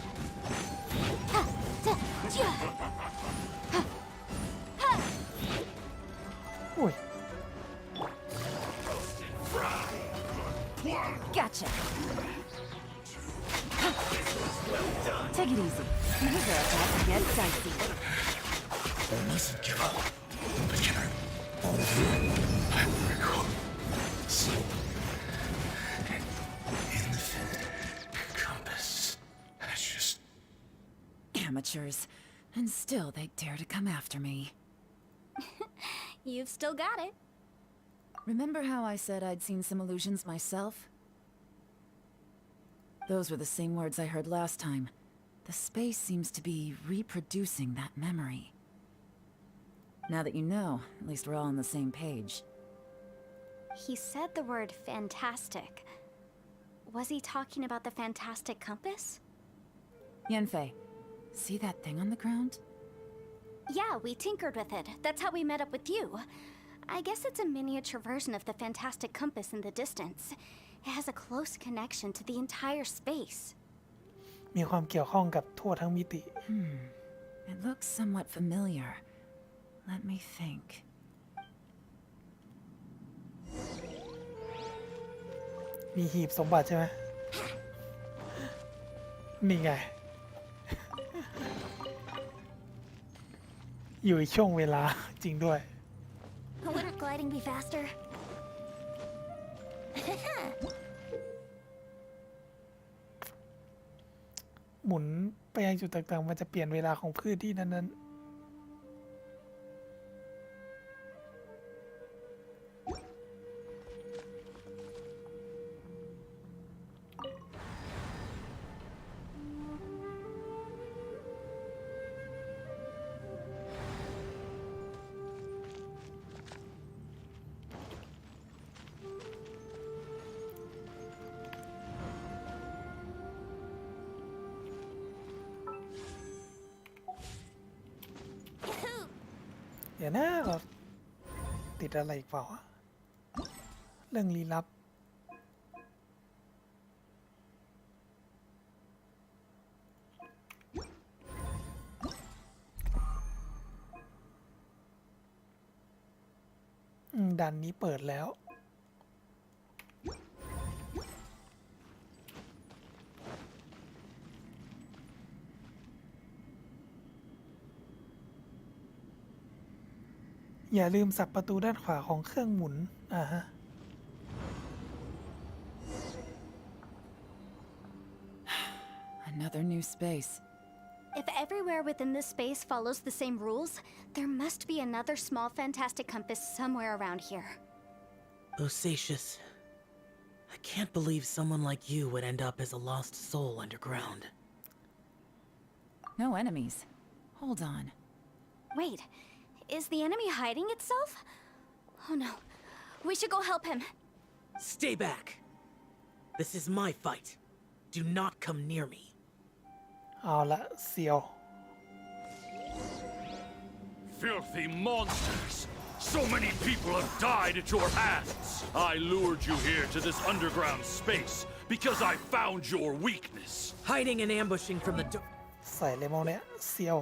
อุ้ย Gotcha. Take it easy. These are about to get dicey. I mustn't give up. But can I recall in the compass. I just Amateurs. And still they dare to come after me. You've still got it. Remember how I said I'd seen some illusions myself? Those were the same words I heard last time. The space seems to be reproducing that memory. Now that you know, at least we're all on the same page. He said the word fantastic. Was he talking about the fantastic compass? Yanfei, see that thing on the ground? Yeah, we tinkered with it. That's how we met up with you. I guess it's a miniature version of the fantastic compass in the distance. It has a close connection to the entire space. มีความเกี่ยวข้องกับทั่วทั้งมิติ It looks somewhat familiar. Let me think. มีหีบสมบัติใช่ไหม นี่ไง อยู่ในช่วงเวลาจริงด้วย Wouldn't gliding be faster? หมุนไปยังจุดต่างๆมันจะเปลี่ยนเวลาของพืชที่นั้น เดี๋ยวนะเราติดอะไรอีกเปล่าวะเรื่องลี้ลับด่านนี้เปิดแล้วอย่าลืมสับประตูด้านขวาของเครื่องหมุนฮะ Another new space. If everywhere within this space follows the same rules, there must be another small fantastic compass somewhere around here. Osatius, I can't believe someone like you would end up as a lost soul underground. No enemies. Hold on. Wait, is the enemy hiding itself? Oh no, we should go help him. Stay back. This is my fight. Do not come near me. เอาละเซียว Filthy monsters! So many people have died at your hands! I lured you here to this underground space because I found your weakness. Hiding and ambushing from the door. ใส่เลยมองเนี่ยเซียว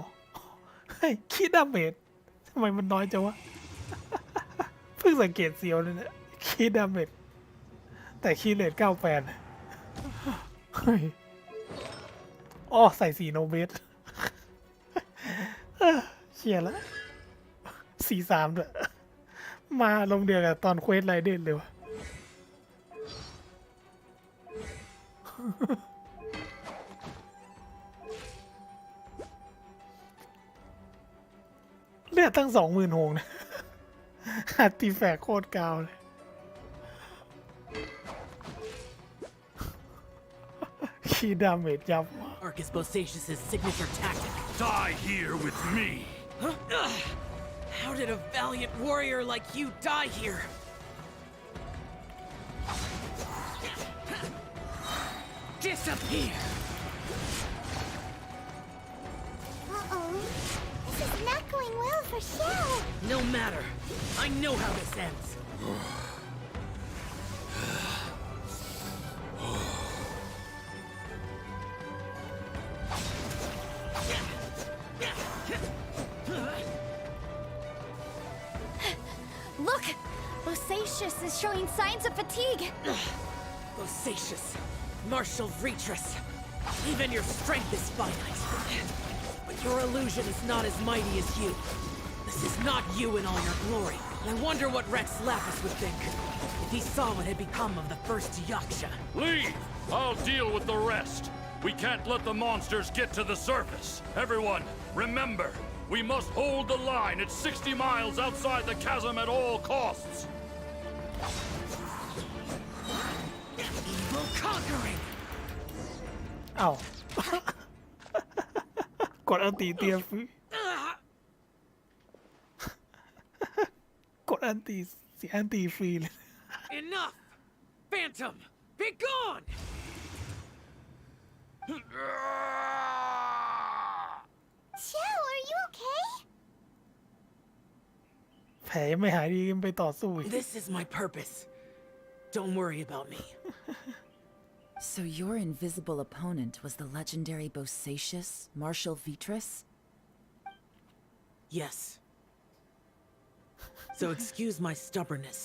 เฮ้ยคีดาเมจทำไมมันน้อยจังวะ เพิ่งสังเกตเซียวเลยเนี่ยคีดาเมจแต่คีเลต98เฮ้ยอ๋อใส่สีโนเบสเชียร์ละ43ด้วยมาลงเดียวกับตอนเควสไรเดนเลยวะเลือดตั้ง20,000 หงนะอาร์ติแฟกต์โคตรกาวเลยคีดาเมจยับ Arcus Bosatius' signature tactic. Die here with me! How did a valiant warrior like you die here? Disappear! Uh-oh. This is not going well for Shell. No matter. I know how this ends. Look! Bosatius is showing signs of fatigue. Bosatius, martial Retris. Even your strength is finite. But your illusion is not as mighty as you. This is not you in all your glory. I wonder what Rex Lapis would think if he saw what had become of the first Yaksha. Leave! I'll deal with the rest. We can't let the monsters get to the surface. Everyone, remember, we must hold the line at 60 miles outside the chasm at all costs. Evil conquering! เอ้า กดอันตีเตรียมฟรีกดอันตีเสียอันตีฟรีเลย Enough! Phantom, be gone! Shell, are you okay? แผลยังไม่หายดีไปต่อสู้อีก This is my purpose. Don't worry about me. So your invisible opponent was the legendary Bosatius, Marshal Vitris? Yes. So excuse my stubbornness.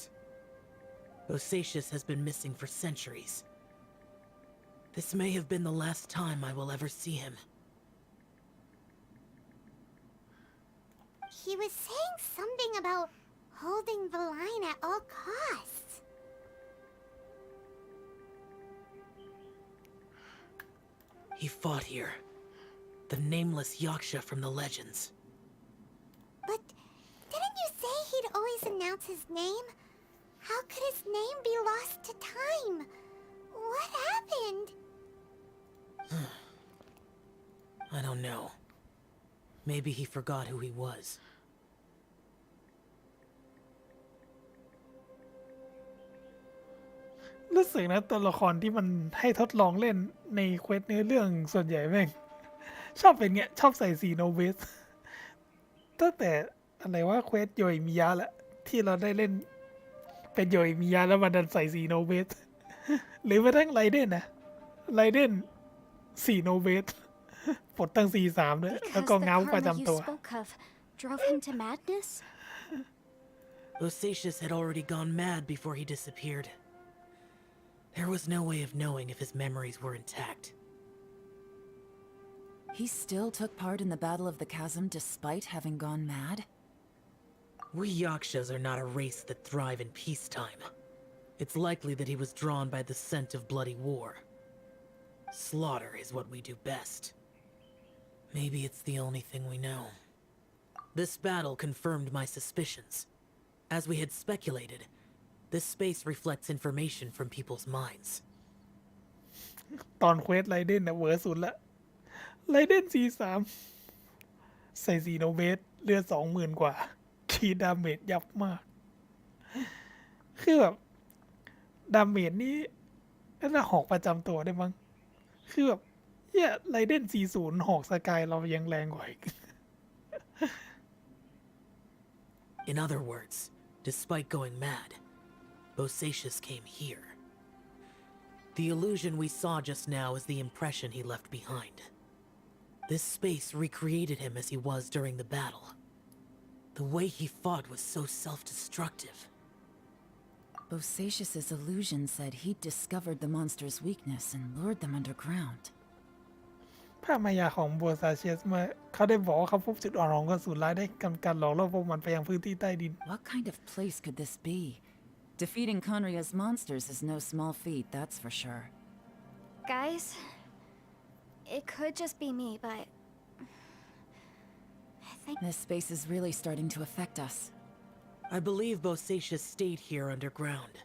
Bosatius has been missing for centuries. This may have been the last time I will ever see him. He was saying something about holding the line at all costs. He fought here. The nameless Yaksha from the legends. But didn't you say he'd always announce his name? How could his name be lost to time? What happened? I don't know. Maybe he forgot who he was. รู้สึกนะตัวละครที่มันให้ทดลองเล่นในเควสเนื้อเรื่องส่วนใหญ่แม่งชอบเป็นเงี้ยชอบใส่สีโนเวสตั้งแต่ อะไรว่าเควสโยอิมิยะแหละที่เราได้เล่นเป็นโยอิมิยะแล้วมันดันใส่สีโนเบส หรือมาทั้งไรเดนนะไรเดนสีโนเบสปลดตั้ง43ด้วยแล้ว Because ก็ the เงาประ karma you จำตัว spoke of drove him to madness? Bosacius had already gone mad before he disappeared. There was no way of knowing if his memories were intact. He still took part in the Battle of the Chasm despite having gone mad? We Yakshas are not a race that thrive in peacetime. It's likely that he was drawn by the scent of bloody war. Slaughter is what we do best. Maybe it's the only thing we know. This battle confirmed my suspicions. As we had speculated, this space reflects information from people's minds. ตอนเควสไรเดนนะเวอร์สุดละไรเดน43ใส่สีโนเบสเลือด20,000 กว่าคีดาเมจยับมาก คือแบบดาเมจนี้น่าหอกประจำตัวได้มั้งคือแบบเหี้ยไรเดน40หอกสกายเรายังแรงกว่าอีก In other words, despite going mad, Bosacius came here. The illusion we saw just now is the impression he left behind. This space recreated him as he was during the battle. The way he fought was so self-destructive. Bosacius's illusion said he'd discovered the monster's weakness and lured them underground. ภาพมายาของโบซาเชียสเมื่อเขาได้บอกว่าเขาพบจุดอ่อนของกระสุนร้ายได้กำการหลอกล่อพวกมันไปยังพื้นที่ใต้ดิน What kind of place could this be? Defeating Conria's monsters is no small feat, that's for sure. Guys, it could just be me, but I think This space is really starting to affect us. I believe Bosacius stayed here underground.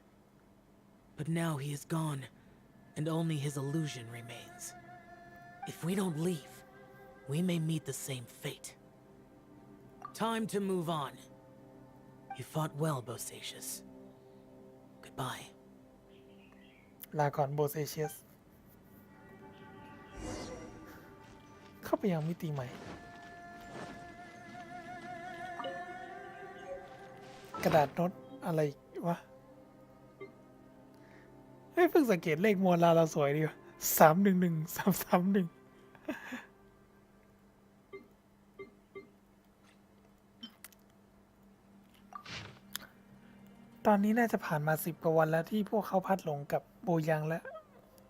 But now he is gone, and only his illusion remains. If we don't leave, we may meet the same fate. Time to move on. You fought well, Bosacius. Goodbye. ลาก่อนโบซาเชียสเข้าไปยังมิติใหม่ กระดาษโน้ตอะไรวะเฮ้ยเพิ่งสังเกตเลขมวลลาเราสวยดีวะ311331ตอนนี้น่าจะผ่านมา10 กว่าวันแล้วที่พวกเขาพัดหลงกับโบยังและ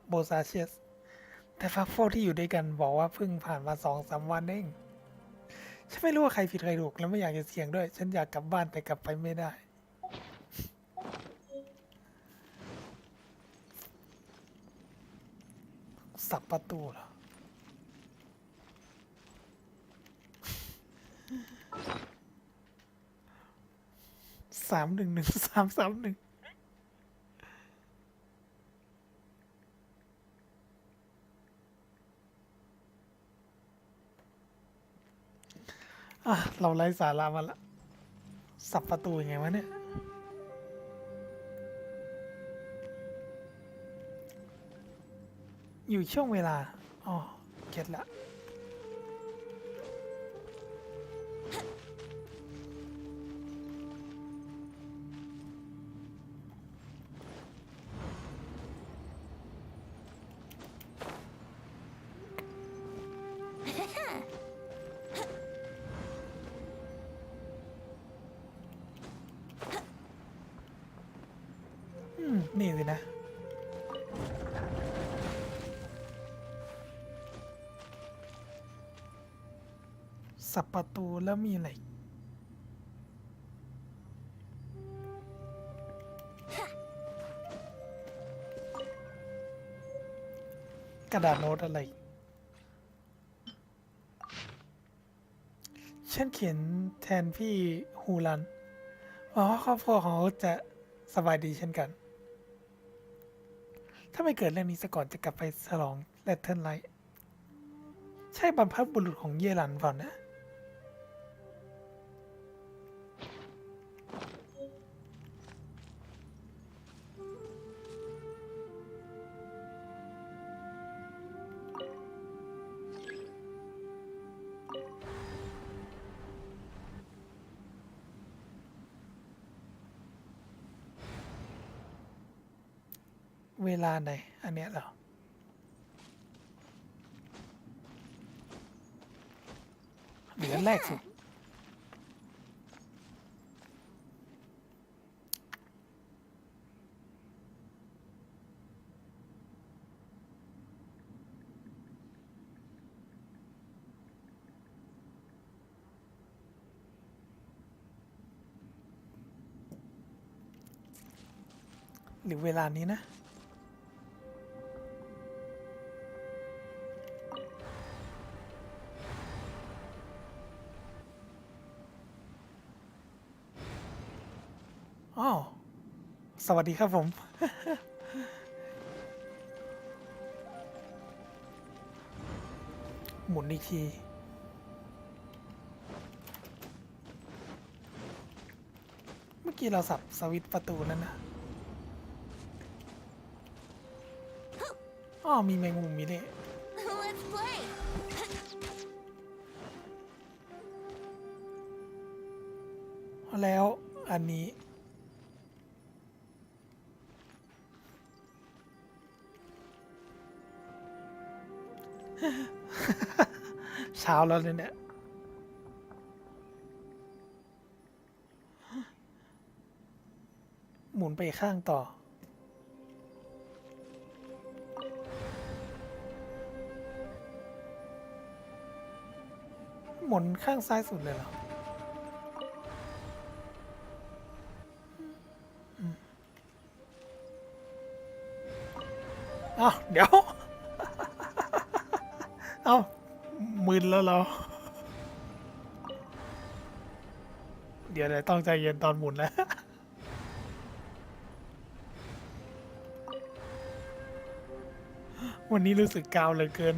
โบซาเชียสแต่ฟักพวกที่อยู่ด้วยกันบอกว่าเพิ่งผ่านมา2-3 วันเองฉันไม่รู้ว่าใครผิดใครถูกแล้วไม่อยากจะเสี่ยงด้วย ฉันอยากกลับบ้านแต่กลับไปไม่ได้สับประตูเหรอ311331อ่ะเราไล่สาระมาละสับประตูยังไงวะเนี่ย อยู่ช่วงเวลา อ๋อ เก็ตละ นี่สินะ สับประตูแล้วมีอะไร กระดาษโน้ตอะไร ฉันเขียนแทนพี่ฮูรันหวังว่าครอบครัวของเขาจะสบายดีเช่นกัน ถ้าไม่เกิดเรื่องนี้ซะก่อนจะกลับไปฉลองแลตเทิร์นไลท์ใช่บรรพบุรุษของเยลันเปล่านะ เวลาไหนอันเนี้ยเหรอหรืออันแรกสุดหรือเวลานี้นะอ๋อสวัสดีครับผม หมุนอีกที เมื่อกี้เราสับสวิตช์ประตูนั่นนะอ๋อมีแมงมุมมีเล่ Let's play. แล้วอันนี้ เช้าแล้วเลยเนี่ย หมุนไปอีกข้างต่อ หมุนข้างซ้ายสุดเลยเหรออ้าวเดี๋ยว เอามึนแล้วเรา เดี๋ยวต้องใจเย็นตอนหมุนแล้ว วันนี้รู้สึกกาวเหลือเกิน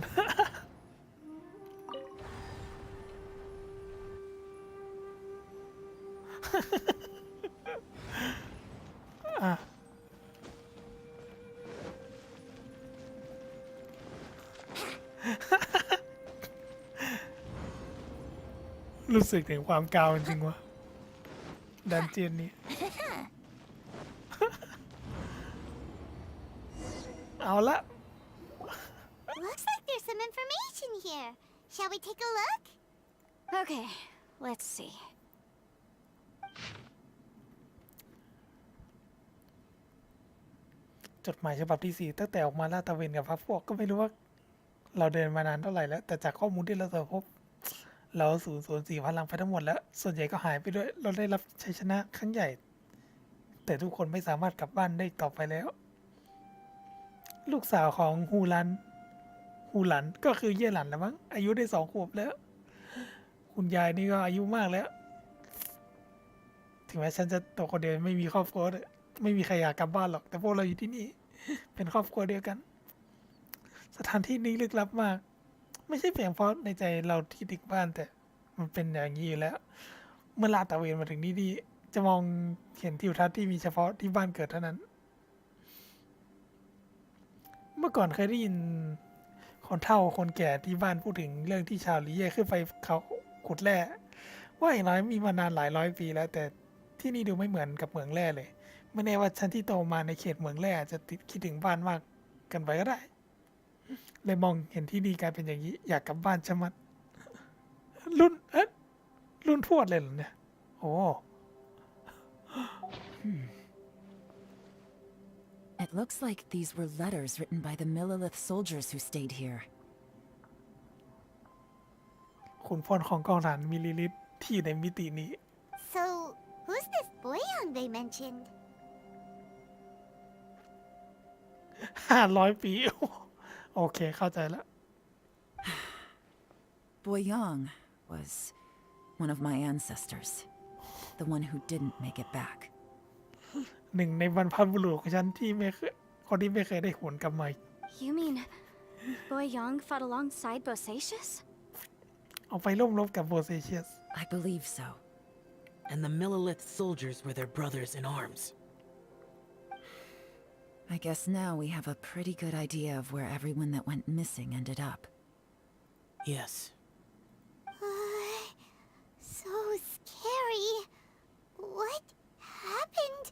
อ่ะ รู้สึกถึงความกาวจริงๆวะดันเจียนนี้ เอาละ Looks like there's some information here. Shall we take a look? Okay, let's see. จดหมายฉบับที่ 4 ตั้งแต่ออกมาลาดตระเวนกับพรรคพวกก็ไม่รู้ว่าเราเดินมานานเท่าไหร่แล้ว แต่จากข้อมูลที่เราตรวจพบ เราสูญเสียพลังไปทั้งหมดแล้ว ส่วนใหญ่ก็หายไปด้วย เราได้รับชัยชนะครั้งใหญ่ แต่ทุกคนไม่สามารถกลับบ้านได้ต่อไปแล้ว ลูกสาวของฮูหลันก็คือเย่หลันแล้วมั้งอายุได้2 ขวบแล้ว คุณยายนี่ก็อายุมากแล้ว ถึงแม้ฉันจะตัวคนเดียวไม่มีครอบครัวเลยไม่มีใครอยากกลับบ้านหรอก แต่พวกเราอยู่ที่นี่ เป็นครอบครัวเดียวกัน สถานที่นี้ลึกลับมาก ไม่ใช่เพียงเพราะในใจเราที่ติดบ้านแต่มันเป็นอย่างนี้อยู่แล้ว เมื่อลาดตระเวนมาถึงนี่ดีจะมองเห็นทิวทัศน์ที่มีเฉพาะที่บ้านเกิดเท่านั้น เมื่อก่อนเคยได้ยินคนเฒ่าคนแก่ที่บ้านพูดถึงเรื่องที่ชาวลีเย่ขึ้นไปเขาขุดแร่ว่าอย่างน้อยมีมานานหลายร้อยปีแล้ว แต่ที่นี่ดูไม่เหมือนกับเหมืองแร่เลย ไม่แน่ว่าฉันที่โตมาในเขตเหมืองแร่จะคิดถึงบ้านมากเกันไปก็ได้ เลยมองเห็นที่นี่กลายเป็นอย่างนี้ อยากกลับบ้านชะมัด รุ่นทวดเลยเหรอเนี่ย โอ้ It looks like these were letters written by the Millilith soldiers who stayed here. ขุนพลของกองทหารมิลลิลิตที่อยู่ในมิตินี้ So, who's this boy young they mentioned? 500 ปี โอเคเข้าใจแล้ว Boyang was one of my ancestors, the one who didn't make it back. หนึ่งในบรรพบุรุษของฉันที่ไม่เคยคนที่ไม่เคยได้หวนกลับมา You mean Boyang fought alongside Bosacius? เอาไปร่วมรบกับโบเซเชียส I believe so. And the Millilith soldiers were their brothers in arms. I guess now we have a pretty good idea of where everyone that went missing ended up. Yes. So scary. What happened?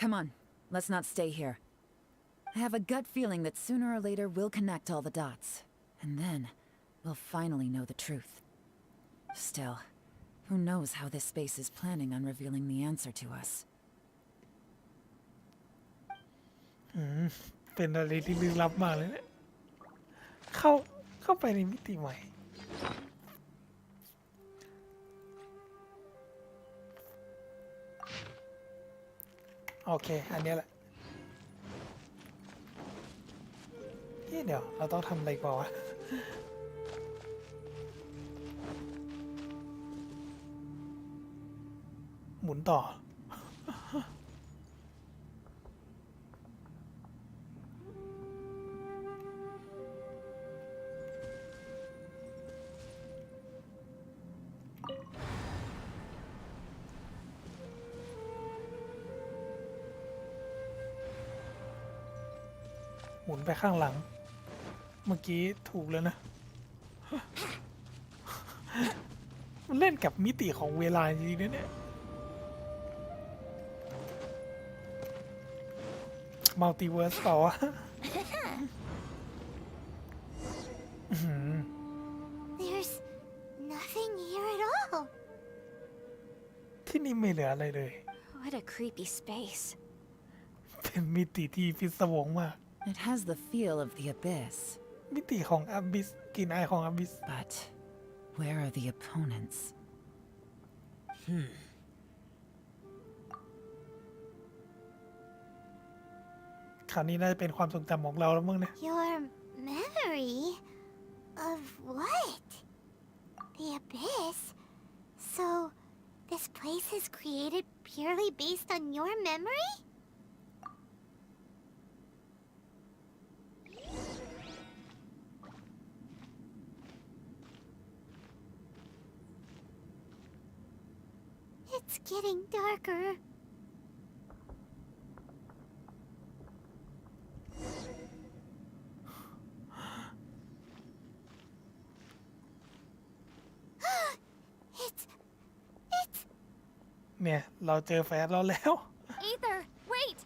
Come on, let's not stay here. I have a gut feeling that sooner or later we'll connect all the dots. And then, we'll finally know the truth. Still, who knows how this space is planning on revealing the answer to us. เป็นอะไรที่ลึกลับมากเลยเนี่ยเข้าไปในมิติใหม่โอเคอันนี้แหละเดี๋ยวเราต้องทำอะไรก่อนวะหมุนต่อหมุนไปข้างหลังเมื่อกี้ถูกแล้วนะ มันเล่นกับมิติของเวลาจริงๆนะเนี่ยมัลติเวิร์สเปล่าวะ There's nothing here at all. ที่นี่ไม่เหลืออะไรเลย What a creepy space. เป็นมิติที่พิศวงมาก It has the feel of the abyss. มิติของอบิสกลิ่นอายของอบิส But where are the opponents? คราวนี้น่าจะเป็นความทรงจำของเราแล้วมั้งเนี่ย Your memory of what? The abyss? So, this place is created purely based on your memory? It's getting darker. It's เนี่ยเราเจอแฟนเราแล้ว Ether, wait!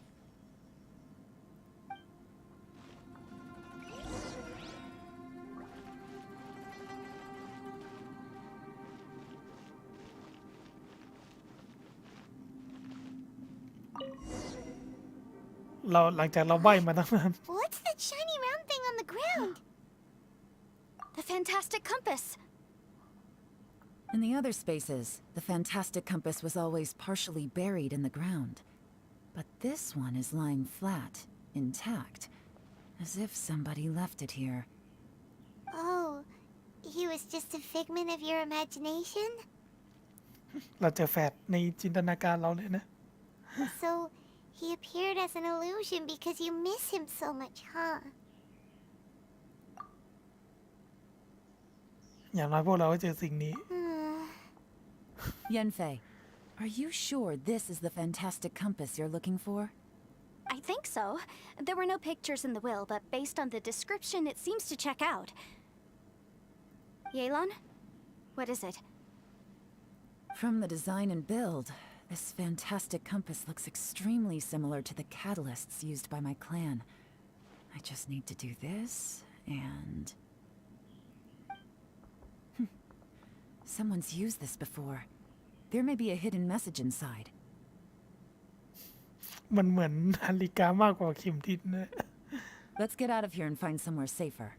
เราหลังจากเราใบ้มาตั้งนาน What's that shiny round thing on the ground? The fantastic compass! In the other spaces, the fantastic compass was always partially buried in the ground. But this one is lying flat, intact, as if somebody left it here. Oh, he was just a figment of your imagination? เราเจอแฟนในจินตนาการเราเลยนะ So, he appeared as an illusion because you miss him so much, huh? อย่างน้อยพวกเราก็เจอสิ่งนี้ Yanfei, are you sure this is the fantastic compass you're looking for? I think so. There were no pictures in the will, but based on the description, it seems to check out. Yelan? What is it? From the design and build, this fantastic compass looks extremely similar to the catalysts used by my clan. I just need to do this, and... Someone's used this before. There may be a hidden message inside. มันเหมือนนาฬิกามากกว่าเข็มทิศนะ Let's get out of here and find somewhere safer.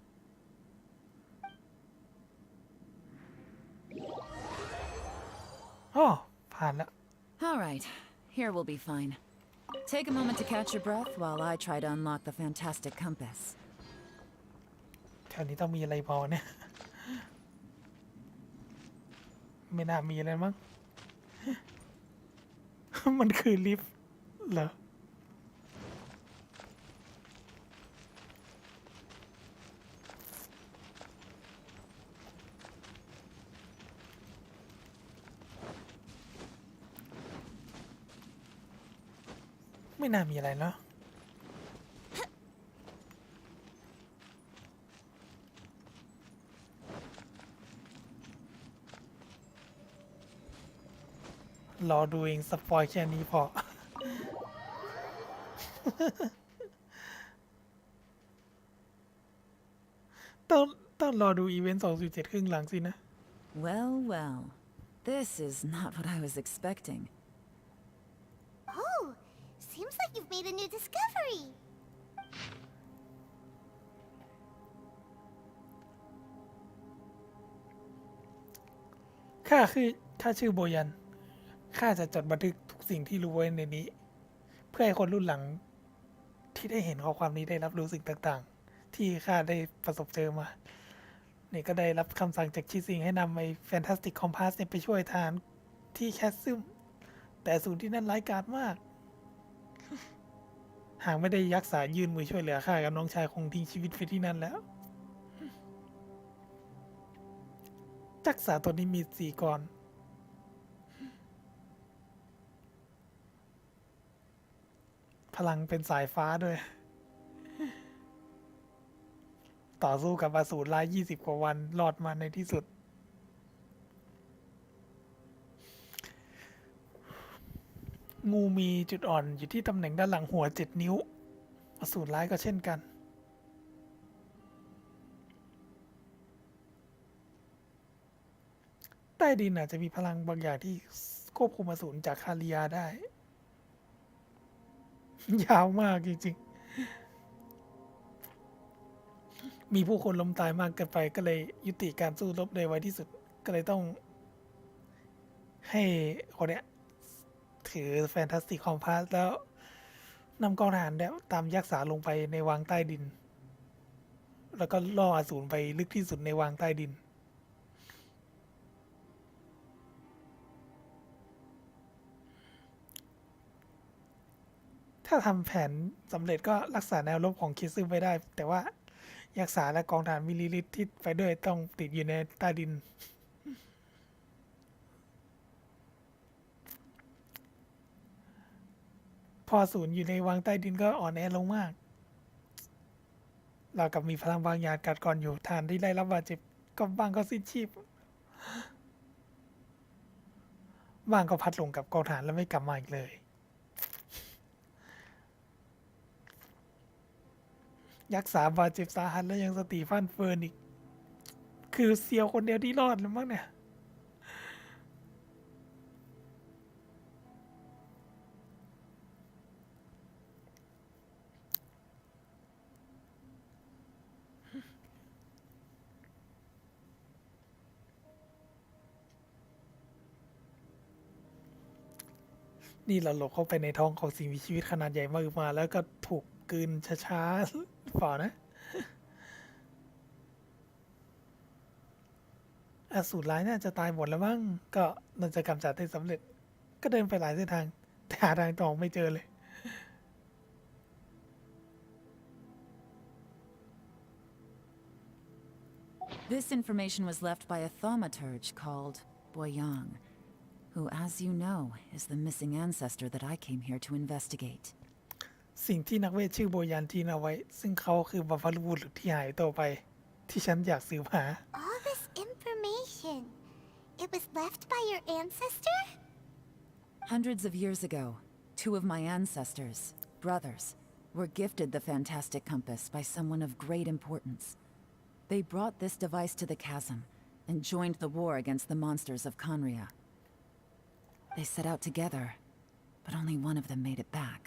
อ๋อผ่านแล้ว All right, here we'll be fine. Take a moment to catch your breath while I try to unlock the fantastic compass. แถวนี้ต้องมีอะไรพอเนี่ย ไม่น่ามีอะไรมั้ง มันคือลิฟต์เหรอ ไม่น่ามีอะไรเนาะ รอดูเองสปอยแค่นี้พอ ต้องรอดูอีเวนต์207ครึ่งหลังสินะ Well, well. This is not what I was expecting. Oh, seems like you've made a new discovery. ข้าชื่อโบยัน ข้าจะจดบันทึกทุกสิ่งที่รู้ไว้ในนี้ เพื่อให้คนรุ่นหลังที่ได้เห็นข้อความนี้ได้รับรู้สิ่งต่างๆ ที่ข้าได้ประสบเจอมานี่ก็ได้รับคำสั่งจากชิซิงให้นำไอ้แฟนตาสติกคอมพาสเนี่ยไปช่วยทหารที่แคสซึมแต่ศูนย์ที่นั่นร้ายกาจมาก หากไม่ได้ยักษายื่นมือช่วยเหลือข้ากับน้องชายคงทิ้งชีวิตไปที่นั่นแล้วจักษาตัวนี้มี4 กรพลังเป็นสายฟ้าด้วย ต่อสู้กับอสูรร้าย20 กว่าวันรอดมาในที่สุด งูมีจุดอ่อนอยู่ที่ตำแหน่งด้านหลังหัว7 นิ้ว อสูรร้ายก็เช่นกัน ใต้ดินอาจจะมีพลังบางอย่างที่ควบคุมอสูรจากคาริยาได้ ยาวมากจริงๆ มีผู้คนล้มตายมากเกินไปก็เลยยุติการสู้รบในไวที่สุด ก็เลยต้องให้คนเนี้ยถือแฟนตาสติกคอมพาสแล้วนำกองทหารเนี่ยตามยักษาลงไปในวังใต้ดิน แล้วก็ล่ออสูรไปลึกที่สุดในวังใต้ดิน ถ้าทำแผนสำเร็จก็รักษาแนวรบของคิซึมไว้ได้ แต่ว่ายักษาและกองทหารมิลลิลิตที่ไปด้วยต้องติดอยู่ในใต้ดิน พอศูนย์อยู่ในวังใต้ดินก็อ่อนแอลงมาก เรากับมีพลังบางอย่างกัดก่อนอยู่ทานที่ได้รับบาดเจ็บก็บางก็สิ้นชีพบางก็พัดหลงกับกองทหารแล้วไม่กลับมาอีกเลยยักษาบาดเจ็บสาหัสแล้วยังสติฟั่นเฟือนอีกคือเซียวคนเดียวที่รอดแล้วมั้งเนี่ยนี่เราหลบเข้าไปในท้องของสิ่งมีชีวิตขนาดใหญ่มากมาแล้วก็ถูกกลืนช้าๆฝ่านะอสูรร้ายน่าจะตายหมดแล้วมั้งก็น่าจะกำจัดได้สำเร็จก็เดินไปหลายเส้นทางแต่หาทางตรงไม่เจอเลย This information was left by a thaumaturge called Boyang, who, as you know, is the missing ancestor that I came here to investigate. สิ่งที่นักเวทชื่อโบยันทิ้งเอาไว้ซึ่งเขาคือบรรพบุรุษที่หายตัวไปที่ฉันอยากสืบหา All this information. It was left by your ancestor? Hundreds of years ago, 2 of my ancestors, brothers, were gifted the fantastic compass by someone of great importance. They brought this device to the chasm and joined the war against the monsters of Conria. They set out together, but only one of them made it back,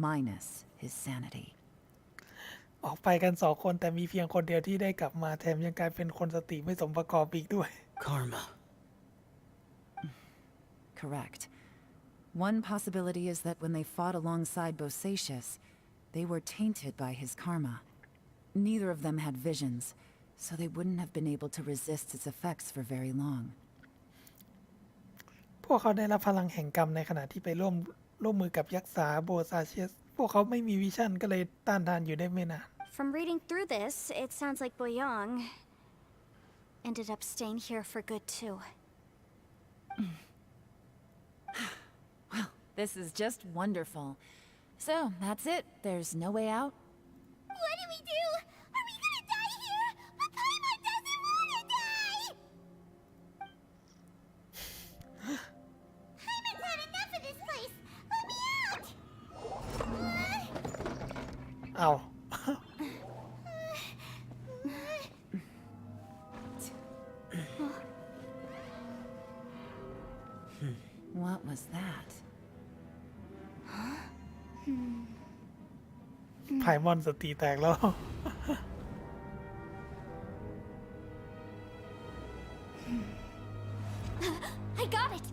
minus his sanity. ออกไปกัน2 คนแต่มีเพียงคนเดียวที่ได้กลับมาแถมยังกลายเป็นคนสติไม่สมประกอบอีกด้วย Karma. Correct. One possibility is that when they fought alongside Bosacius, they were tainted by his karma. Neither of them had visions, so they wouldn't have been able to resist its effects for very long. พวกเขาได้รับพลังแห่งกรรมในขณะที่ไปร่วมมือกับยักษ์สาโบซาเชียสพวกเขาไม่มีวิชั่นก็เลยต้านทานอยู่ได้ไม่นาน From reading through this, it sounds like Boyang ended up staying here for good too. Well, this is just wonderful. So, that's it. There's no way out. What do we do? Are we gonna die here? But Paimon doesn't wanna die! Paimon's had enough of this place! Let me out! เอา ไพมอนสติแตกแล้ว I got it!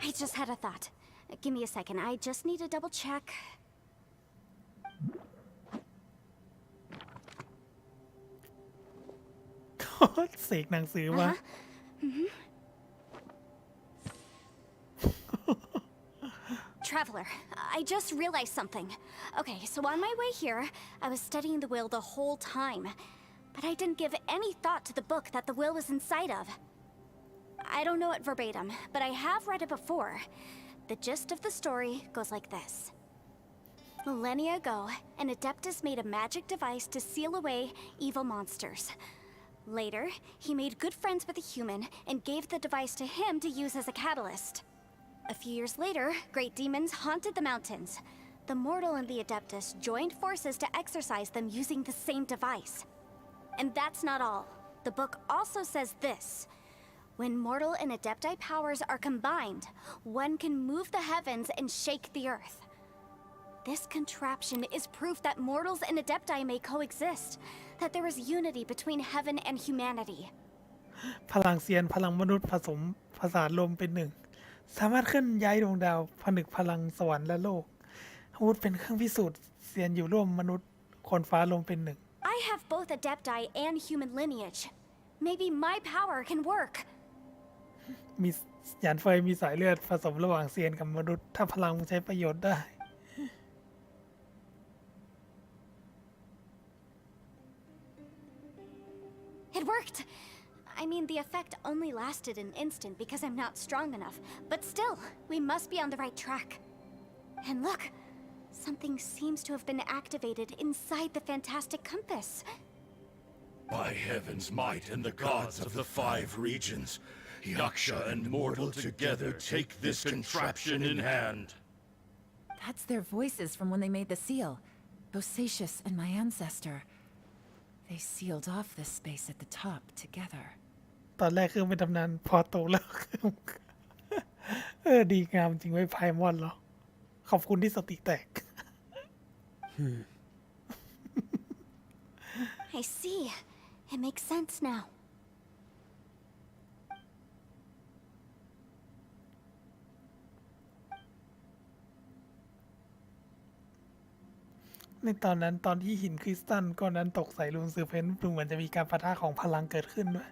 I just had a thought. Give me a second. I just need to double check. เสกหนังสือมา Traveler, I just realized something. Okay, so on my way here, I was studying the will the whole time. But I didn't give any thought to the book that the will was inside of. I don't know it verbatim, but I have read it before. The gist of the story goes like this. Millennia ago, an Adeptus made a magic device to seal away evil monsters. Later, he made good friends with a human and gave the device to him to use as a catalyst. A few years later, great demons haunted the mountains. The mortal and the Adeptus joined forces to exorcise them using the same device. And that's not all. The book also says this. When mortal and Adepti powers are combined, one can move the heavens and shake the earth. This contraption is proof that mortals and Adepti may coexist, that there is unity between heaven and humanity. พลังเซียนพลังมนุษย์ผสมผสานรวมเป็นหนึ่ง สามารถเคลื่อนย้ายดวงดาวผนึกพลังสวรรค์และโลกอาวุธเป็นเครื่องพิสูจน์เซียนอยู่ร่วมมนุษย์คนฟ้ารวมเป็นหนึ่ง I have both Adepti and human lineage. Maybe my power can work. มีหยานเฟยมีสายเลือดผสมระหว่างเซียนกับมนุษย์ถ้าพลังใช้ประโยชน์ได้ It worked! I mean, the effect only lasted an instant because I'm not strong enough. But still, we must be on the right track. And look, something seems to have been activated inside the fantastic compass. By heaven's might and the gods of the 5 regions, Yaksha and mortal together take this contraption in hand. That's their voices from when they made the seal. Bosacius and my ancestor. They sealed off this space at the top together. ตอนแรกคือเป็นตำนานพอโตแล้ว ดีงามจริงไว้ไพมอนเหรอ ขอบคุณที่สติแตก I see. It makes sense now. ในตอนนั้นตอนที่หินคริสตัลก้อนนั้นตกใส่ลูนซือเพนดูเหมือนจะมีการปะทะของพลังเกิดขึ้นด้วย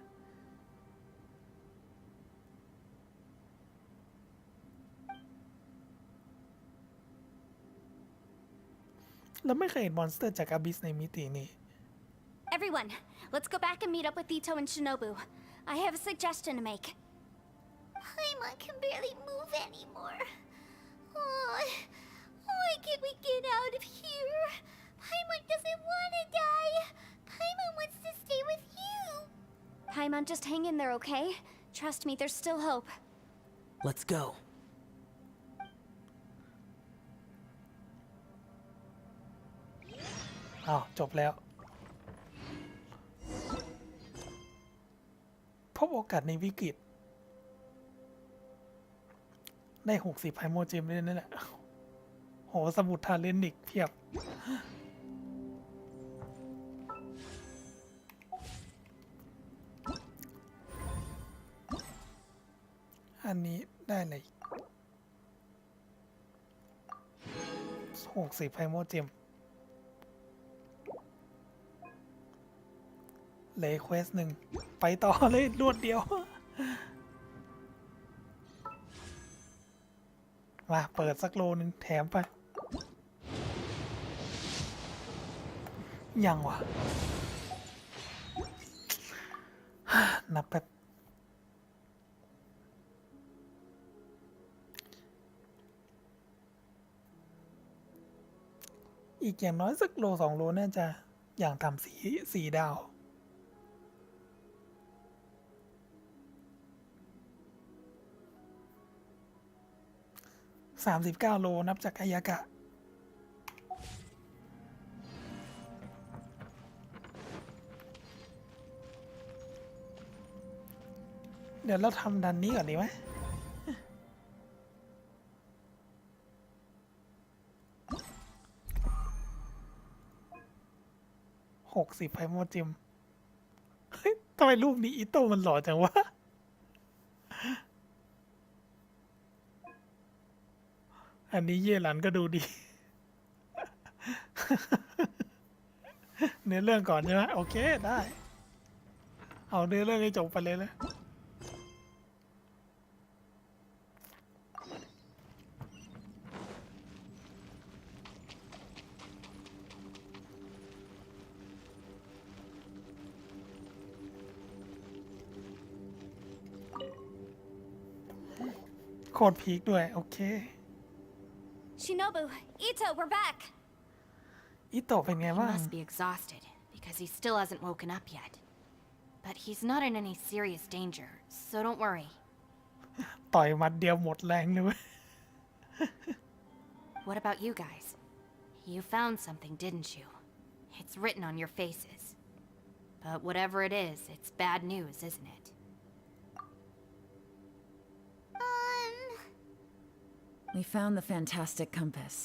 เราไม่เคยเห็นมอนสเตอร์จากอาบิสในมิตินี้ Everyone, let's go back and meet up with Ito and Shinobu. I have a suggestion to make. Paimon can barely move anymore. Oh, why can't we get out of here? Paimon doesn't want to die. Paimon wants to stay with you. Paimon, just hang in there, okay? Trust me, there's still hope. Let's go. อ้าวจบแล้ว พบโอกาสในวิกฤต ได้60ไพโมเจมเลยนั่นแหละ โหสมุดทาเลนนิกเพียบ อันนี้ได้เลย60ไพโมเจมเหลยเควสหนึ่งไปต่อเลยรวดเดียว มาเปิดสักโลนึงแถมไป ยังวะ นับแป๊บ อีกอย่างน้อยสักโล2 โลน่าจะอย่างต่ำสี่ดาว 39 โลนับจากอายากะ เดี๋ยวเราทำดันนี้ก่อนดีไหม อ 60ไพโมเจมเฮ้ยทำไมรูปนี้อิโต้มันหล่อจังวะ อันนี้เย่หลันก็ดูดี เนื้อเรื่องก่อนใช่ไหมโอเคได้ เอาเนื้อเรื่องให้จบไปเลยนะโคตรพีคด้วย โอเค Shinobu, Ito, we're back. อิโตะเป็นไง He บ้าง must be exhausted because he still hasn't woken up yet. But he's not in any serious danger, so don't worry. ต่อยหมัดเดียวหมดแรงเลยเว้ย What about you guys? You found something, didn't you? It's written on your faces. But whatever it is, it's bad news, isn't it? We found the fantastic compass.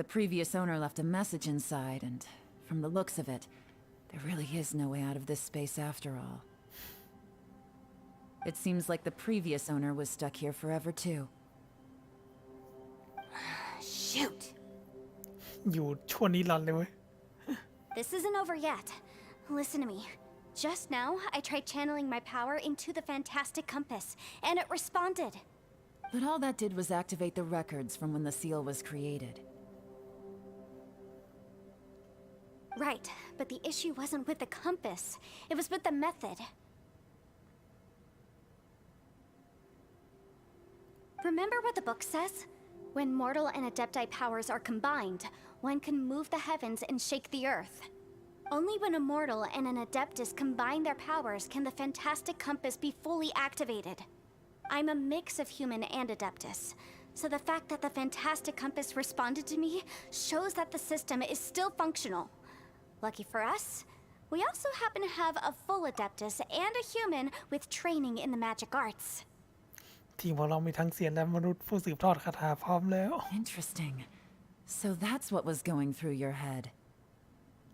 The previous owner left a message inside, and from the looks of it, there really is no way out of this space after all. It seems like the previous owner was stuck here forever too. Shoot! อยู่ช่วงนี้รันเลยเว้ย This isn't over yet. Listen to me. Just now, I tried channeling my power into the fantastic compass, and it responded. But all that did was activate the records from when the seal was created. Right, but the issue wasn't with the compass. It was with the method. Remember what the book says? When mortal and adepti powers are combined, one can move the heavens and shake the earth. Only when a mortal and an adeptus combine their powers can the fantastic compass be fully activated. I'm a mix of human and adeptus, so the fact that the fantastic compass responded to me shows that the system is still functional. Lucky for us, we also happen to have a full adeptus and a human with training in the magic arts. ทีมของเรามีทั้งเซียนและมนุษย์ผู้สืบทอดคาถาพร้อมแล้ว Interesting. So that's what was going through your head.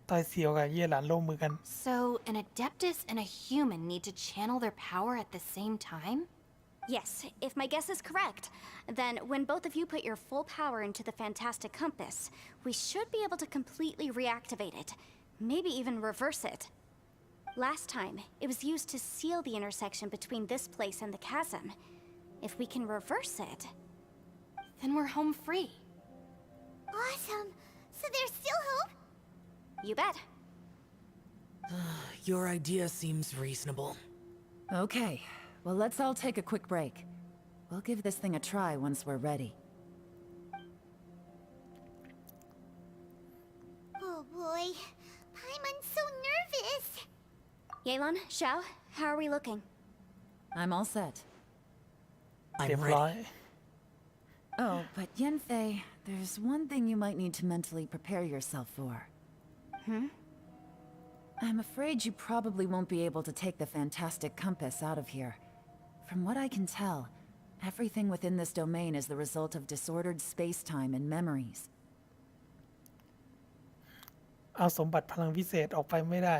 ต่อยเซียวกับเย่หลานร่วมมือกัน So, an adeptus and a human need to channel their power at the same time? Yes, if my guess is correct, then when both of you put your full power into the fantastic compass, we should be able to completely reactivate it, maybe even reverse it. Last time, it was used to seal the intersection between this place and the chasm. If we can reverse it, Then we're home free. Awesome. So there's still hope? you bet. Your idea seems reasonable. Okay, well, let's all take a quick break. We'll give this thing a try once we're ready. Oh boy. Paimon's so nervous. Yelan, Xiao, how are we looking? I'm all set. เรีย I'm บร้อย ready. Oh, but Yanfei, there's one thing you might need to mentally prepare yourself for. I'm afraid you probably won't be able to take the fantastic compass out of here. From what I can tell, everything within this domain is the result of disordered space-time and memories. เอาสมบัติพลังวิเศษออกไปไม่ได้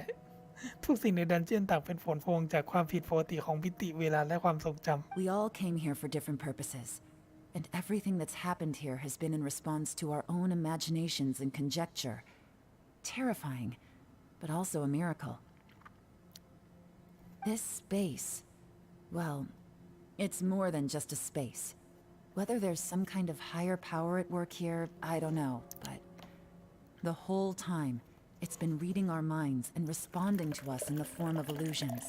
ทุกสิ่งในดันเจียนต่างเป็นผลพวงจากความผิดปกติของมิติเวลาและความทรงจำ We all came here for different purposes, and everything that's happened here has been in response to our own imaginations and conjecture. Terrifying, but also a miracle. This space, well, it's more than just a space. Whether there's some kind of higher power at work here, I don't know, but the whole time, it's been reading our minds and responding to us in the form of illusions.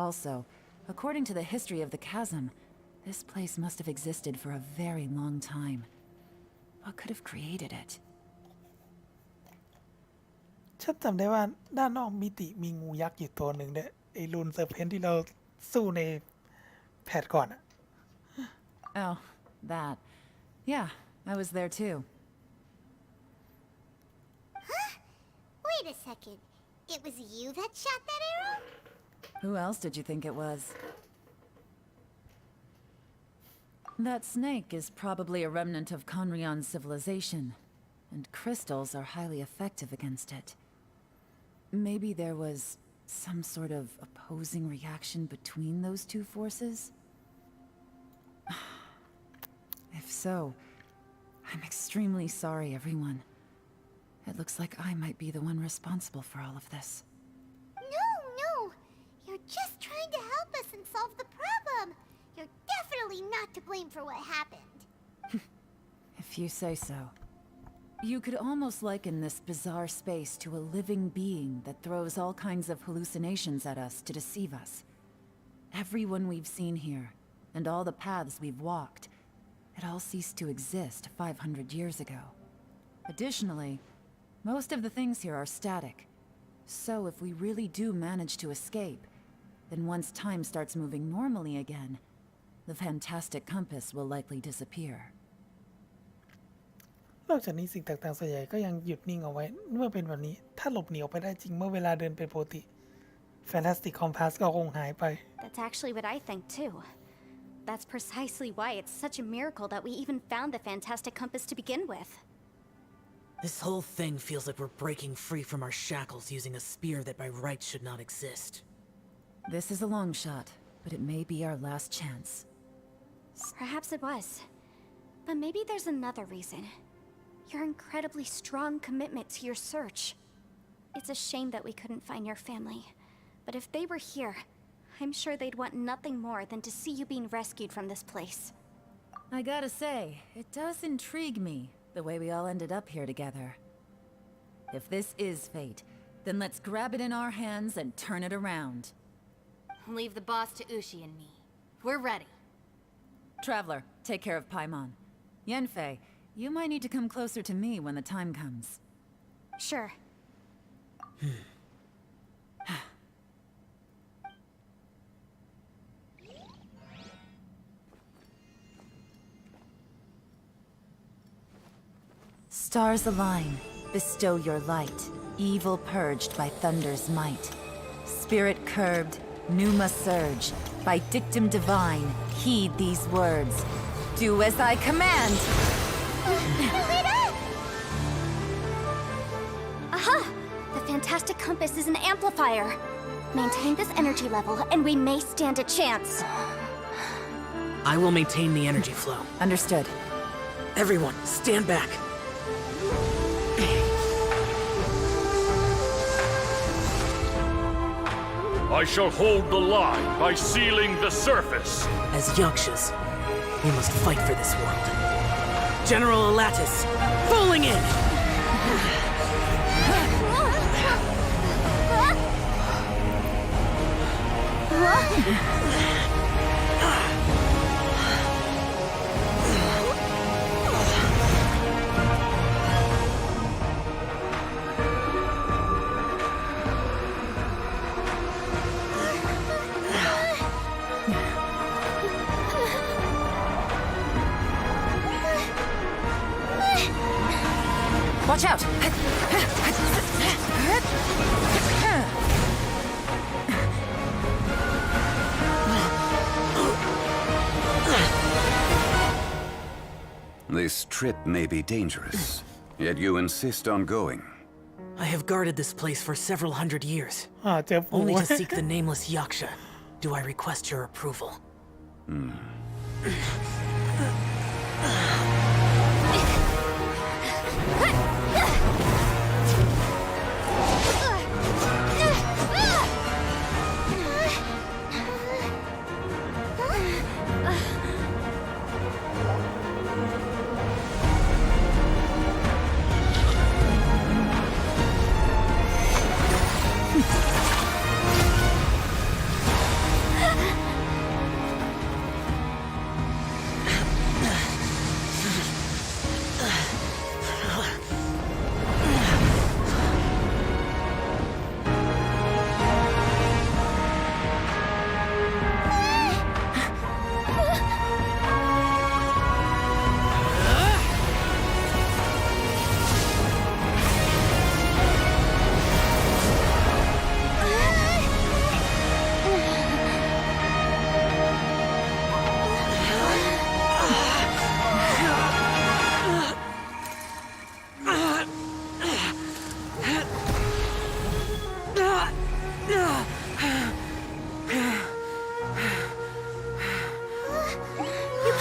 Also, according to the history of the chasm, this place must have existed for a very long time. What could have created it? ฉันจำได้ว่าด้านนอกมิติมีงูยักษ์อยู่ตัวหนึ่งด้วยไอ้ลูนเซอร์เพนที่เราสู้ในแพทก่อนอะ Oh, that. Yeah, I was there too. Wait a second. It was you that shot that arrow? Who else did you think it was? That snake is probably a remnant of Conrion's civilization, and crystals are highly effective against it. Maybe there was some sort of opposing reaction between those two forces? If so, I'm extremely sorry, everyone. It looks like I might be the one responsible for all of this. No. You're just trying to help us and solve the problem. You're definitely not to blame for what happened. If you say so. You could almost liken this bizarre space to a living being that throws all kinds of hallucinations at us to deceive us. Everyone we've seen here, and all the paths we've walked, it all ceased to exist 500 years ago. Additionally, most of the things here are static. So if we really do manage to escape, then once time starts moving normally again, the fantastic compass will likely disappear. นอกจากนี้สิ่งต่างๆส่วนใหญ่ก็ยังหยุดนิ่งเอาไว้เมื่อเป็นแบบนี้ถ้าหลบหนีออกไปได้จริงเมื่อเวลาเดินเป็นปกติ Fantastic Compass ก็คงหายไป That's actually what I think too. That's precisely why it's such a miracle that we even found the fantastic compass to begin with. This whole thing feels like we're breaking free from our shackles using a spear that by rights should not exist. This is a long shot, but it may be our last chance. Perhaps it was. But maybe there's another reason. Your incredibly strong commitment to your search. It's a shame that we couldn't find your family. But if they were here, I'm sure they'd want nothing more than to see you being rescued from this place. I gotta say, it does intrigue me, the way we all ended up here together. If this is fate, then let's grab it in our hands and turn it around. Leave the boss to Ushi and me. We're ready. Traveler, take care of Paimon. Yanfei, you might need to come closer to me when the time comes. Sure. Stars align, bestow your light, evil purged by thunder's might. Spirit curbed, pneuma surge, by dictum divine, heed these words. Do as I command! Aha! The fantastic compass is an amplifier. Maintain this energy level, and we may stand a chance. I will maintain the energy flow. Understood. Everyone, stand back. I shall hold the line by sealing the surface. As Yakshas, we must fight for this world. General Alatus, falling in! Watch out! This trip may be dangerous, yet you insist on going. I have guarded this place for several hundred years. เจอปู่ Only to seek the nameless Yaksha do I request your approval.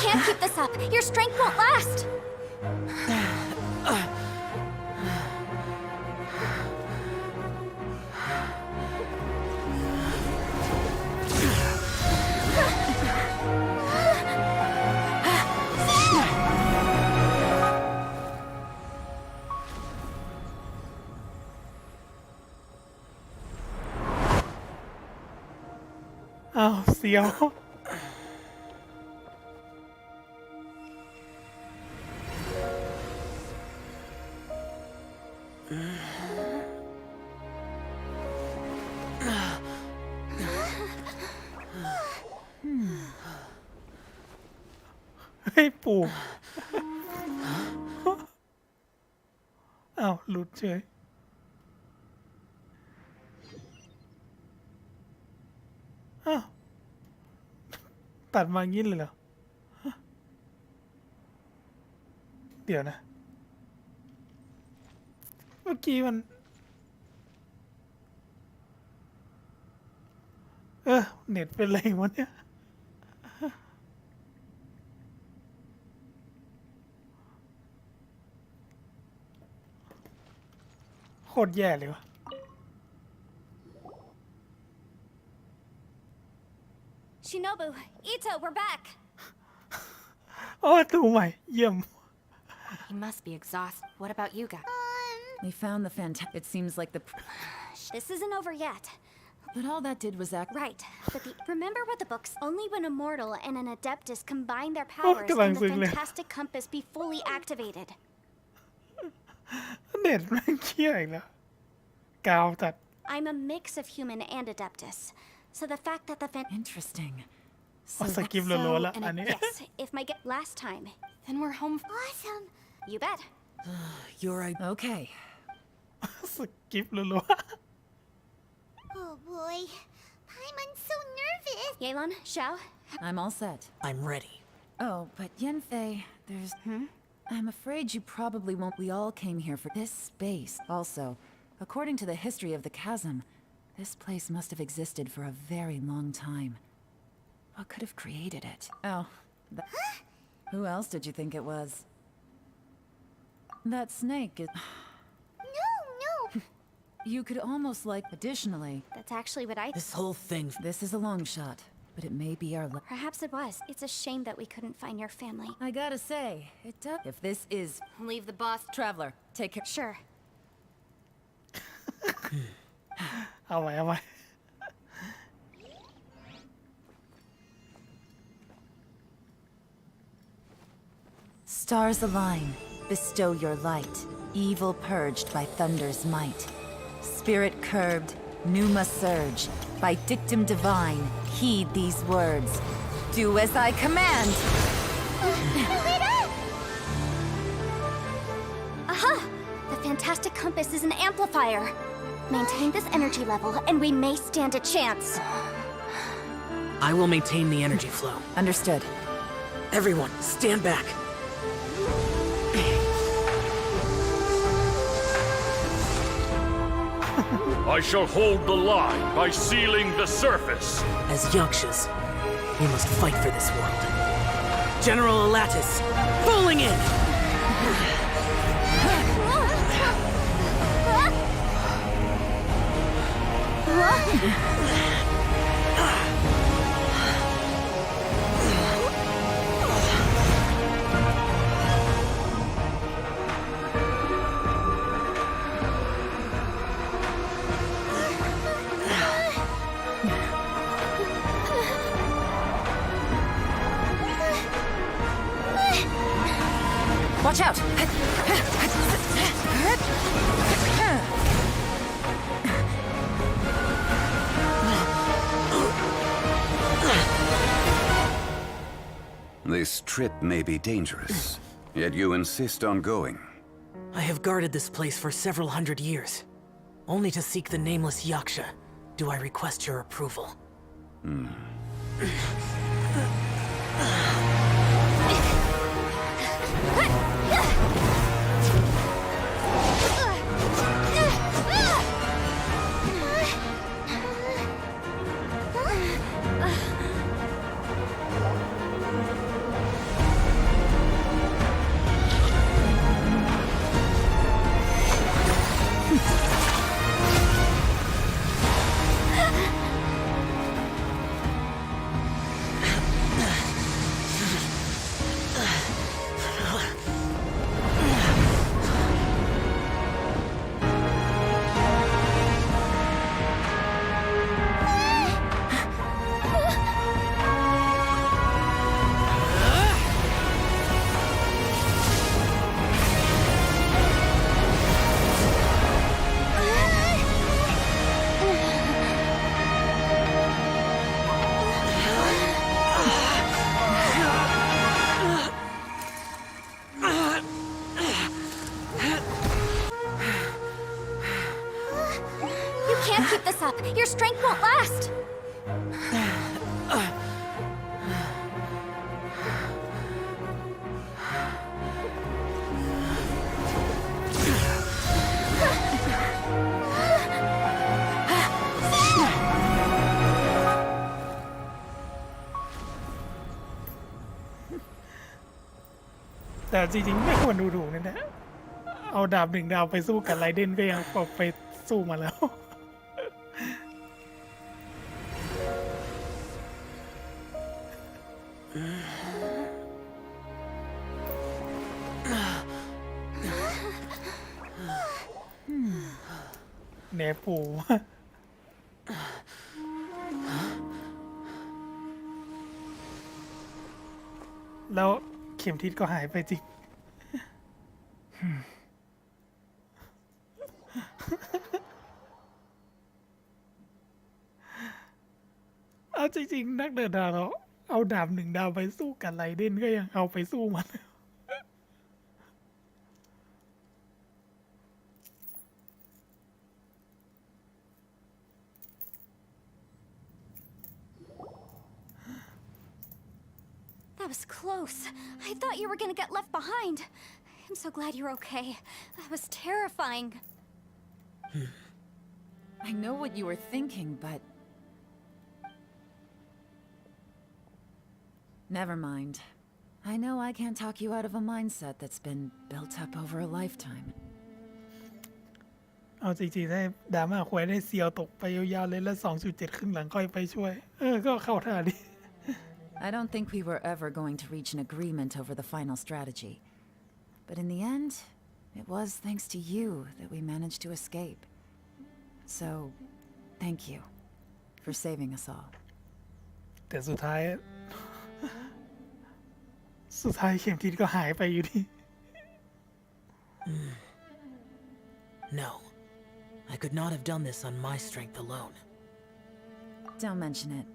can't keep this up. Your strength won't last. Oh, เสียว เฮ้ยปู่ อ้าวหลุดเฉย อ้าว ตัดมางี้เลยเหรอ เดี๋ยวนะ เมื่อกี้มัน เน็ตเป็นไรวะเนี่ย โคตรแย่เลยวะ Shinobu, Ito, we're back. โอ้ตูใหม่ เยี่ยม He must be exhausted. What about you guys? We found the It seems like the. This isn't over yet. But all that did was act. Right. But remember what the books? Only when a mortal and an adeptus combine their powers can the fantastic compass be fully activated. เน็ตแม่งเชี่ยอีกแล้ว กาวจัด I'm a mix of human and adeptus. So the fact that the Interesting. ว่าสกิปรัวๆแล้ว and อันนี้ yes, if my get last time, then we're home. Awesome. You bet. You're right. Okay. สกิปรัว Oh boy. Paimon's so nervous. Yelan, Xiao, I'm all set. I'm ready. Oh, but Yanfei, there's. I'm afraid you probably won't. We all came here for this space. Also, according to the history of the chasm, this place must have existed for a very long time. What could have created it? Oh. Who else did you think it was? That snake is. No. You could almost like. Additionally, that's actually what I. This whole thing. This is a long shot, but it may be our. Perhaps it was. It's a shame that we couldn't find your family. I gotta say, it does. If this is. Leave the boss. Traveler, take care. Sure. เอาไว้ Stars align, bestow your light. Evil purged by thunder's might. Spirit curbed, pneuma surge. By dictum divine, heed these words. Do as I command! Aha! The fantastic compass is an amplifier. Maintain this energy level, and we may stand a chance. I will maintain the energy flow. Understood. Everyone, stand back. I shall hold the line by sealing the surface. As Yakshas, we must fight for this world. General Alatus, falling in! Watch out! This trip may be dangerous, yet you insist on going. I have guarded this place for several hundred years. Only to seek the nameless Yaksha, do I request your approval. Your strength won't last!แต่จริงๆไม่ควรดูถูกนั่นแหละเอาดาบหนึ่งดาวไปสู้กับไรเดนก็ยังไปสู้มาแล้ว แหนปู แล้วเข็มทิศก็หายไปจริง เอาจริงๆนักเดินทางเราเอาดาบหนึ่งดาวไปสู้กับไรเดนก็ยังเอาไปสู้มัน That was close. I thought you were gonna get left behind. I'm so glad you're okay. That was terrifying. I know what you were thinking, but... Never mind. I know I can't talk you out of a mindset that's been built up over a lifetime. เอาจริงๆได้ดราม่าควายได้เซียวตกไปยาวๆเลยแล้ว 2.7 ครึ่งหลังค่อยไปช่วย ก็เข้าท่าดี I don't think we were ever going to reach an agreement over the final strategy. But in the end, it was thanks to you that we managed to escape. So, thank you for saving us all. แต่สุดท้าย เข็มทิศก็หายไปอยู่ดี No. I could not have done this on my strength alone. Don't mention it.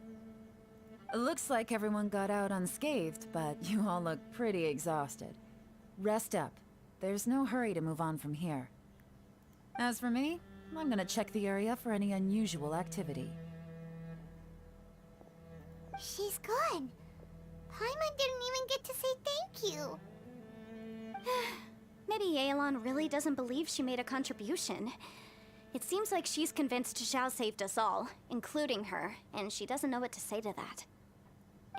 It looks like everyone got out unscathed, but you all look pretty exhausted. Rest up. There's no hurry to move on from here. As for me, I'm gonna check the area for any unusual activity. She's gone. Paimon didn't even get to say thank you. Maybe Yelan really doesn't believe she made a contribution. It seems like she's convinced Xiao saved us all, including her, and she doesn't know what to say to that.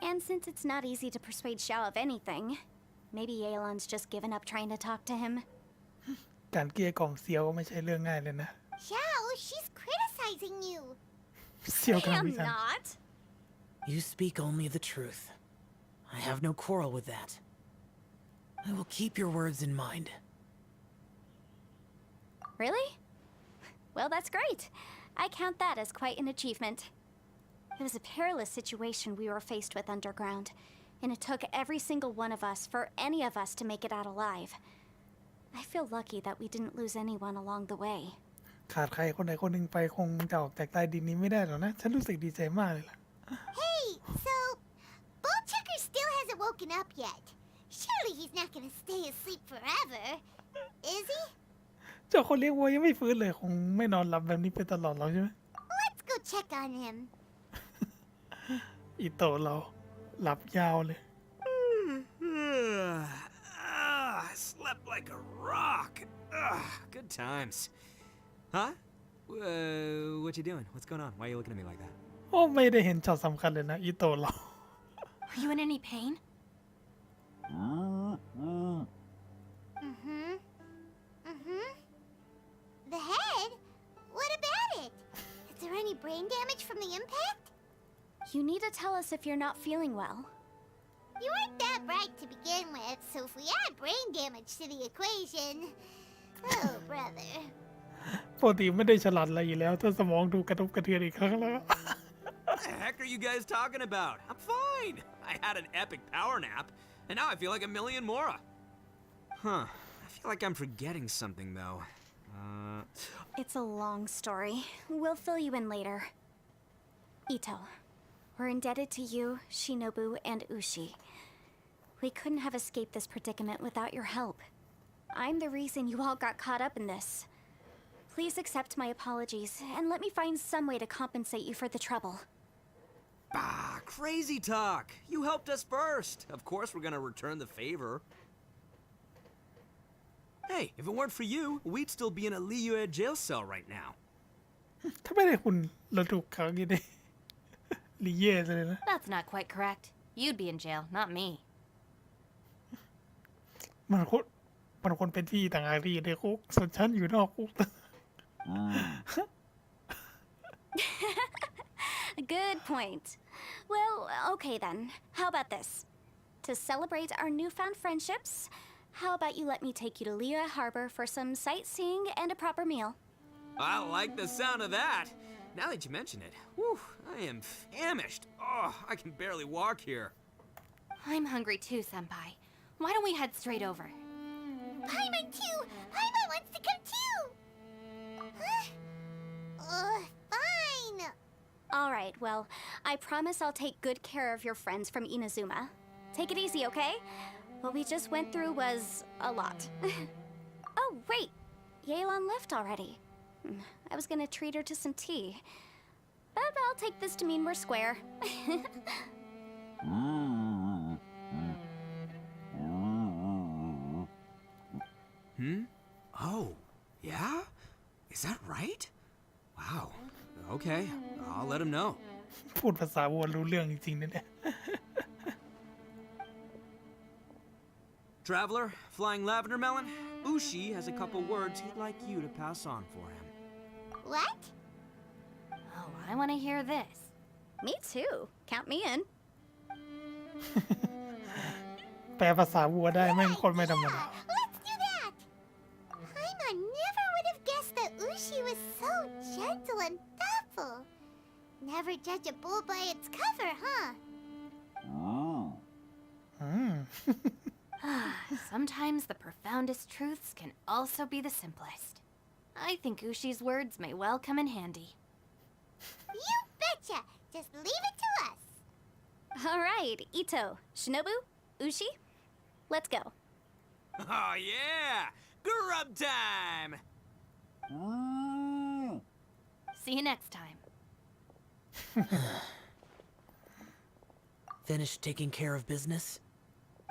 And since it's not easy to persuade Xiao of anything, maybe Yelan's just given up trying to talk to him. การเกลี้ยกล่อมเซียวก็ไม่ใช่เรื่องง่ายเลยนะ Xiao, she's criticizing you. เซียวกำลัง I วิ am จารณ์ not. You speak only the truth. I have no quarrel with that. I will keep your words in mind. Really? Well, that's great. I count that as quite an achievement. It was a perilous situation we were faced with underground, and it took every single one of us for any of us to make it out alive. I feel lucky that we didn't lose anyone along the way. ขาดใครคนใดคนหนึ่งไปคงจะออกจากใต้ดินนี้ไม่ได้หรอกนะ ฉันรู้สึกดีใจมากเลยล่ะ Hey, so Bull Checker still hasn't woken up yet. Surely he's not gonna stay asleep forever, is he? เจ้าคนเลี้ยงวัวยังไม่ฟื้นเลยคงไม่นอนหลับแบบนี้ไปตลอดหรอกใช่ไหม Let's go check on him. อีโตเราหลับยาวเลย I slept like a rock. Good times. Huh? What you doing? What's going on? Why are you looking at me like that? โอ้ไม่ได้เห็นช็อตสำคัญเลยนะอีโตเรา Are you in any pain? The head? What about it? Is there any brain damage from the impact? You need to tell us if you're not feeling well. You weren't that bright to begin with, so if we add brain damage to the equation... Oh, brother. ปกติไม่ได้ฉลาดอะไรอยู่แล้ว ถ้าสมองดูกระทบกระเทือนอีกครั้งแล้ว What the heck are you guys talking about? I'm fine. I had an epic power nap, and now I feel like a million more. Huh. I feel like I'm forgetting something, though. It's a long story. We'll fill you in later. Ito, we're indebted to you, Shinobu, and Ushi. We couldn't have escaped this predicament without your help. I'm the reason you all got caught up in this. Please accept my apologies and let me find some way to compensate you for the trouble. Ah, crazy talk. You helped us first. Of course we're gonna return the favor. Hey, if it weren't for you, we'd still be in a Liyue jail cell right now. ถ้าไม่ได้คุณเราถูกขังอยู่ใน ลีเย่เลยนะ That's not quite correct. You'd be in jail, not me. มันคนเป็นพี่ต่างหากที่อยู่ในคุกส่วนฉันอยู่นอกคุก Good point. Well, okay then. How about this? To celebrate our newfound friendships, how about you let me take you to Liyue Harbor for some sightseeing and a proper meal? I like the sound of that. Now that you mention it, whew, I am famished. Oh, I can barely walk here. I'm hungry too, Senpai. Why don't we head straight over? Paimon too! Paimon wants to come too! Fine! Alright, well, I promise I'll take good care of your friends from Inazuma. Take it easy, okay? What we just went through was a lot. Oh, wait! Yelan left already. I was gonna treat her to some tea. But I'll take this to mean we're square. Oh, yeah? Is that right? Wow. Okay, I'll let him know. พูดภาษาวัวรู้เรื่องจริงๆนะเนี่ย Traveler, flying lavender melon, Ushi has a couple words he'd like you to pass on for him. What? Oh, I want to hear this. Me too. Count me in. แปลภาษาวัวได้แม่งคนไม่ธรรมดา Let's do that! Paimon never would have guessed that Ushi was so gentle and thoughtful. Never judge a bull by its cover, huh? Sometimes the profoundest truths can also be the simplest. I think Ushi's words may well come in handy. You betcha! Just leave it to us. Alright, Ito, Shinobu, Ushi, let's go. Oh, yeah! Grub time! See you next time. Finished taking care of business?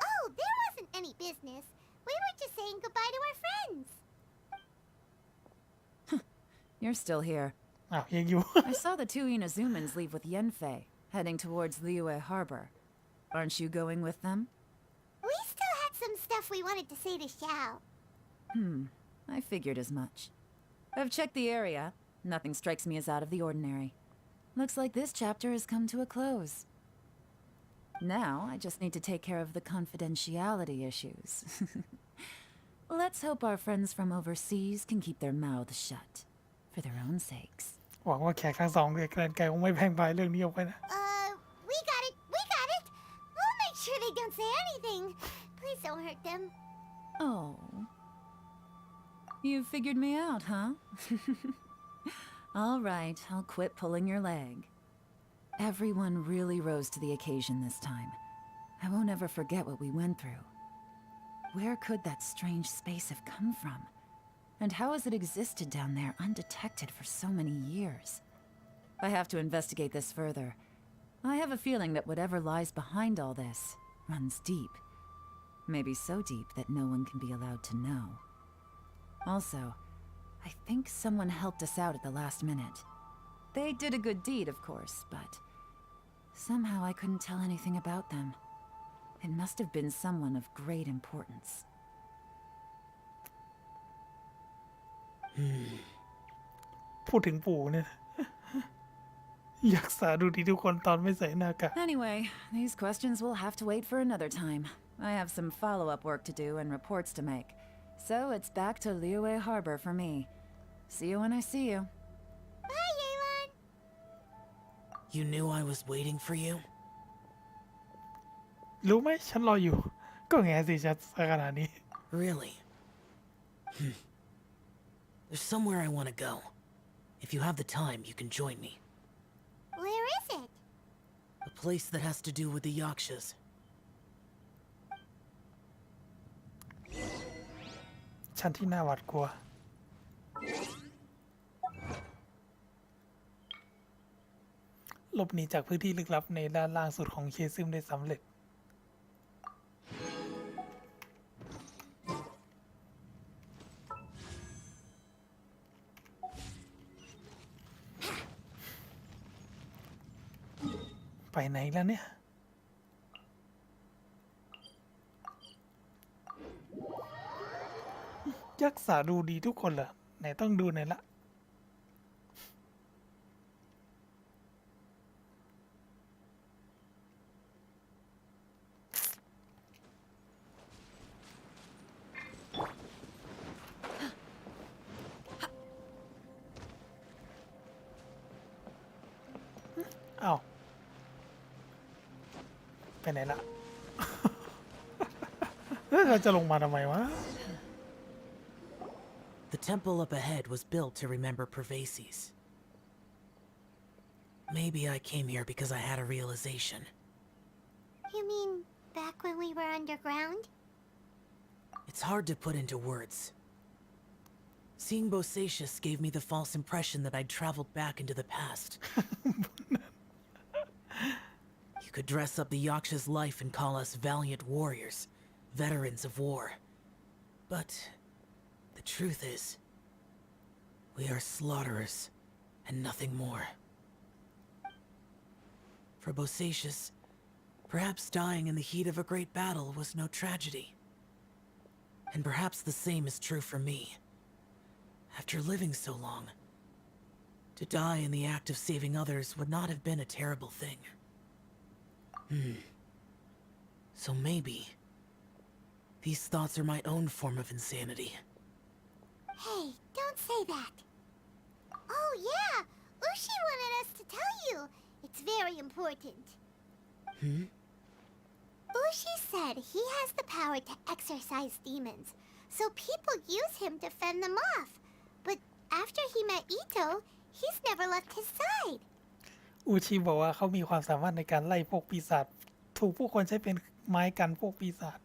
Oh, there wasn't any business. We were just saying goodbye to our friends. You're still here. อ้าวยังอยู่ I saw the two Inazumans leave with Yenfei, heading towards Liyue Harbor. Aren't you going with them? We still had some stuff we wanted to say to Xiao. I figured as much. I've checked the area. Nothing strikes me as out of the ordinary. Looks like this chapter has come to a close. Now, I just need to take care of the confidentiality issues. Let's hope our friends from overseas can keep their mouths shut, for their own sakes. หวังว่าแขกทั้งสองเด็กแกรนไกคงไม่แพร่งพรายเรื่องนี้ออกไปนะ We got it! We got it! We'll make sure they don't say anything. Please don't hurt them. Oh. You figured me out, huh? All right, I'll quit pulling your leg. Everyone really rose to the occasion this time. I won't ever forget what we went through. Where could that strange space have come from? And how has it existed down there undetected for so many years? I have to investigate this further. I have a feeling that whatever lies behind all this runs deep. Maybe so deep that no one can be allowed to know. Also, I think someone helped us out at the last minute. They did a good deed, of course, but somehow I couldn't tell anything about them. It must have been someone of great importance. พูดถึงปู่เนี่ย อยากสาดูดีทุกคนตอนไม่ใส่หน้ากาก Anyway, these questions will have to wait for another time. I have some follow-up work to do and reports to make. So it's back to Liyue Harbor for me. See you when I see you. Bye, Yelan! You knew I was waiting for you? รู้ไหมฉันรออยู่ ก็แง่สิฉันขนาดนี้ Really? There's somewhere I want to go. If you have the time, you can join me. Where is it? A place that has to do with the Yakshas. ฉันที่น่าหวาดกลัว หลบหนีจากพื้นที่ลึกลับในด้านล่างสุดของเคซึมได้สำเร็จไปไหนแล้วเนี่ยยักษ์สาดูดีทุกคนเหรอไหนต้องดูหน่อยละอ้าวไปไหนละ เราจะลงมาทำไมวะ The temple up ahead was built to remember Pervases. Maybe I came here because I had a realization. You mean back when we were underground? It's hard to put into words. Seeing Bosacius gave me the false impression that I'd traveled back into the past. You could dress up the Yaksha's life and call us valiant warriors, veterans of war. But the truth is, we are slaughterers and nothing more. For Bosacius, perhaps dying in the heat of a great battle was no tragedy. And perhaps the same is true for me. After living so long, to die in the act of saving others would not have been a terrible thing. So maybe these thoughts are my own form of insanity. Hey, don't say that. Oh yeah, Ushi wanted us to tell you. It's very important. Ushi said he has the power to exorcise demons, so people use him to fend them off. But after he met Ito, he's never left his side. อูชิบอกว่าเขามีความสามารถในการไล่พวกปีศาจถูกผู้คนใช้เป็นไม้กันพวกปีศาจ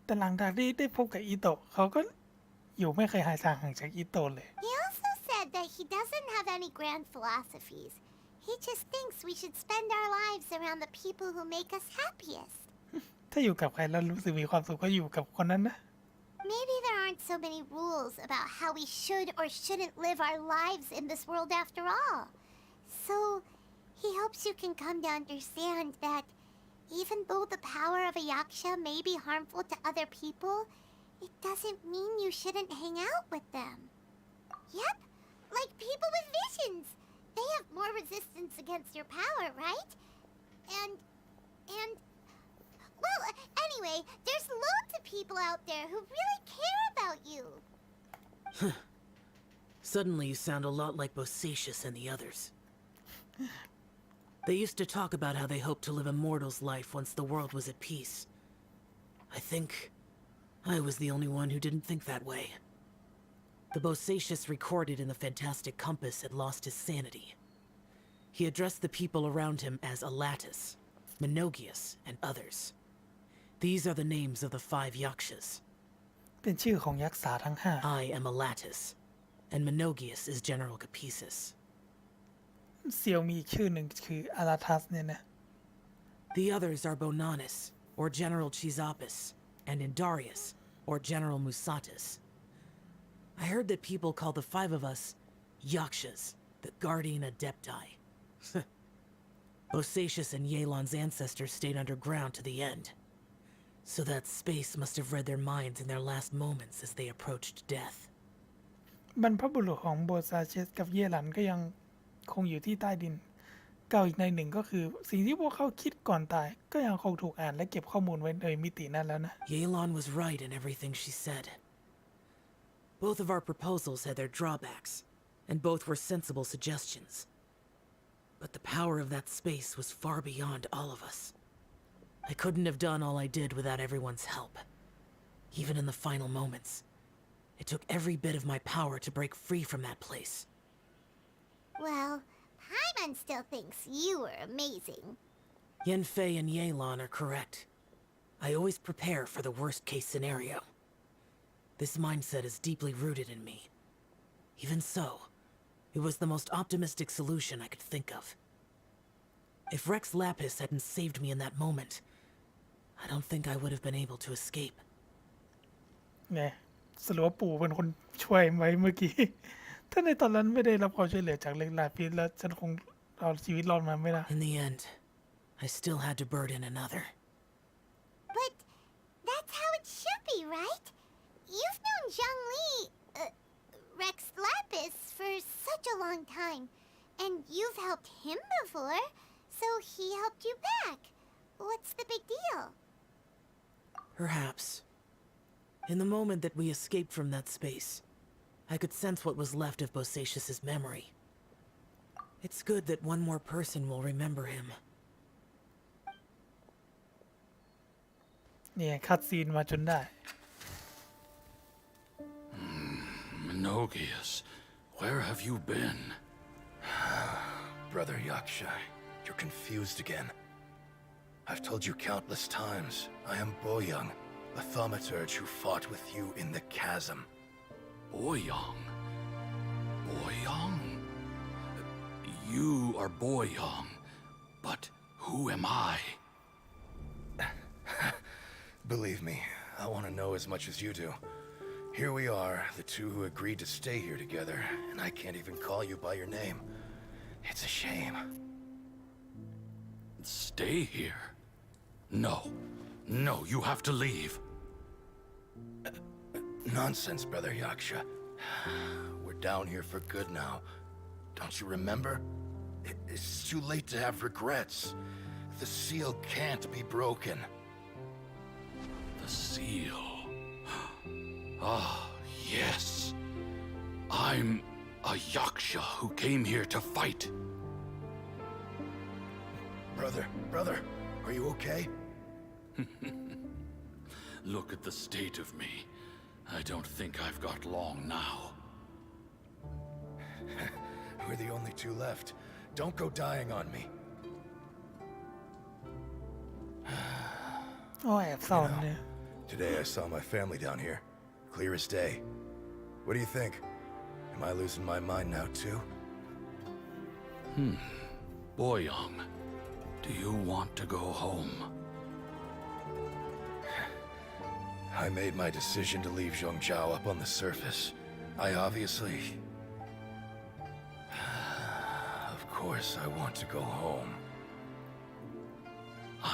แต่หลังจากที่ได้พบกับอิโตะเขาก็อยู่ไม่เคยหายห่างจากอิโตะเลย He also said that he doesn't have any grand philosophies. He just thinks we should spend our lives around the people who make us happiest. ถ้าอยู่กับใครแล้วรู้สึกมีความสุขก็อยู่กับคนนั้นนะ Maybe there aren't so many rules about how we should or shouldn't live our lives in this world after all. So, he hopes you can come to understand that even though the power of a yaksha may be harmful to other people, it doesn't mean you shouldn't hang out with them. Yep, like people with visions. They have more resistance against your power, right? And... Well, anyway, there's loads of people out there who really care about you. Suddenly you sound a lot like Bosacius and the others. They used to talk about how they hoped to live a mortal's life once the world was at peace. I think I was the only one who didn't think that way. The Bosacius recorded in the Fantastic Compass had lost his sanity. He addressed the people around him as Alatus, Minogius, and others. These are the names of the 5 Yakshas. เป็นชื่อของยักษ์สาทั้งห้า I am Alatus, and Minogius is General Capisis. เซียวมีอีกชื่อหนึ่งคืออาราทัสเนี่ยนะ The others are Bonanis, or General Chisapis, and Indarius, or General Musatis. I heard that people call the 5 of us Yakshas, the Guardian Adepti. Bosacius and Yelan's ancestors stayed underground to the end. So that space must have read their minds in their last moments as they approached death. บรรพบุรุษของโบซาเชสกับเยลันก็ยังคงอยู่ที่ใต้ดินกล่าวอีกในหนึ่งก็คือสิ่งที่พวกเขาคิดก่อนตายก็ยังคงถูกอ่านและเก็บข้อมูลไว้ในมิตินั้นแล้วนะ Yelan was right in everything she said. Both of our proposals had their drawbacks, and both were sensible suggestions. But the power of that space was far beyond all of us. I couldn't have done all I did without everyone's help. Even in the final moments, it took every bit of my power to break free from that place. Well, Paimon still thinks you were amazing. Yanfei and Yelan are correct. I always prepare for the worst-case scenario. This mindset is deeply rooted in me. Even so, it was the most optimistic solution I could think of. If Rex Lapis hadn't saved me in that moment, I don't think I would have been able to escape. เนี่ยสรุปว่าปู่เป็นคนช่วยไว้เมื่อกี้ ถ้าในตอนนั้นไม่ได้รับความช่วยเหลือจากเล็กลาพิษแล้วฉันคงเอาชีวิตรอดมาไม่ได้ In the end, I still had to burden another. But that's how it should be, right? You've known Zhongli, Rex Lapis, for such a long time. And you've helped him before, so he helped you back. What's the big deal? Perhaps. In the moment that we escaped from that space, I could sense what was left of Bosacius's memory. It's good that one more person will remember him. เนี่ยคัดซีนมาจนได้ Menogias, where have you been? Brother Yaksha, you're confused again. I've told you countless times, I am Boyoung, a thaumaturge who fought with you in the chasm. Boyoung? Boyoung? You are Boyoung, but who am I? Believe me, I want to know as much as you do. Here we are, the two who agreed to stay here together, and I can't even call you by your name. It's a shame. Stay here? No. No, you have to leave. Nonsense, Brother Yaksha. We're down here for good now. Don't you remember? It's too late to have regrets. The seal can't be broken. The seal. Ah, yes. I'm a Yaksha who came here to fight. Brother, are you okay? Look at the state of me. I don't think I've got long now. We're the only two left. Don't go dying on me. โอ้แอบซ่อนเนี่ย Today I saw my family down here. Clear as day. What do you think? Am I losing my mind now too? Boyoung, do you want to go home? I made my decision to leave Zhongzhou up on the surface. I obviously... Of course I want to go home.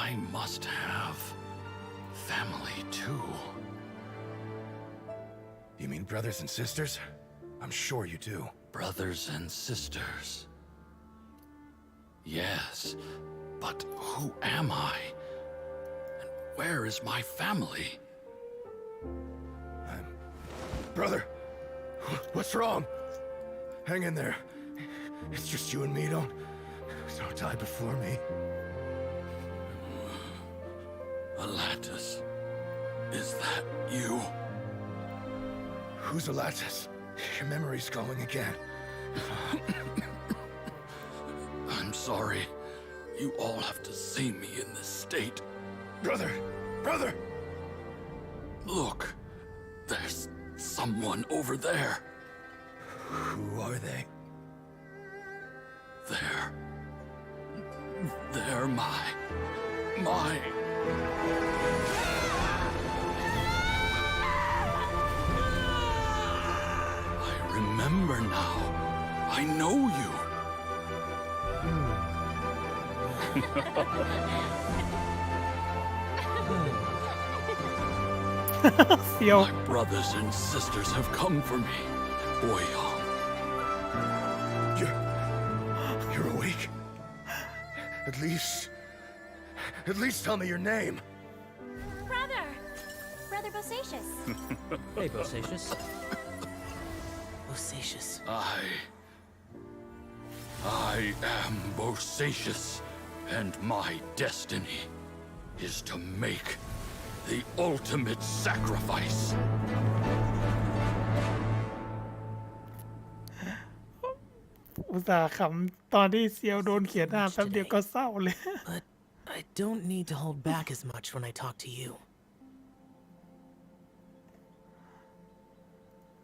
I must have family too. You mean brothers and sisters? I'm sure you do. Brothers and sisters. Yes, but who am I? And where is my family? Brother, what's wrong? Hang in there. It's just you and me. Don't die before me. Alatus, is that you? Who's Alatus? Your memory's going again. I'm sorry. You all have to see me in this state. Brother! Look, there's someone over there. Who are they? They're my... I remember now. I know you. My brothers and sisters have come for me, Boyoung. You're awake? At least tell me your name. Brother Bosacius. Hey, Bosacius. Bosacius. I am Bosacius, and my destiny is to make the ultimate sacrifice. อุตส่าห์ขำตอนที่เซียวโดนเขียนหน้าแป๊บเดียวก็เศร้าเลย But I don't need to hold back as much when I talk to you.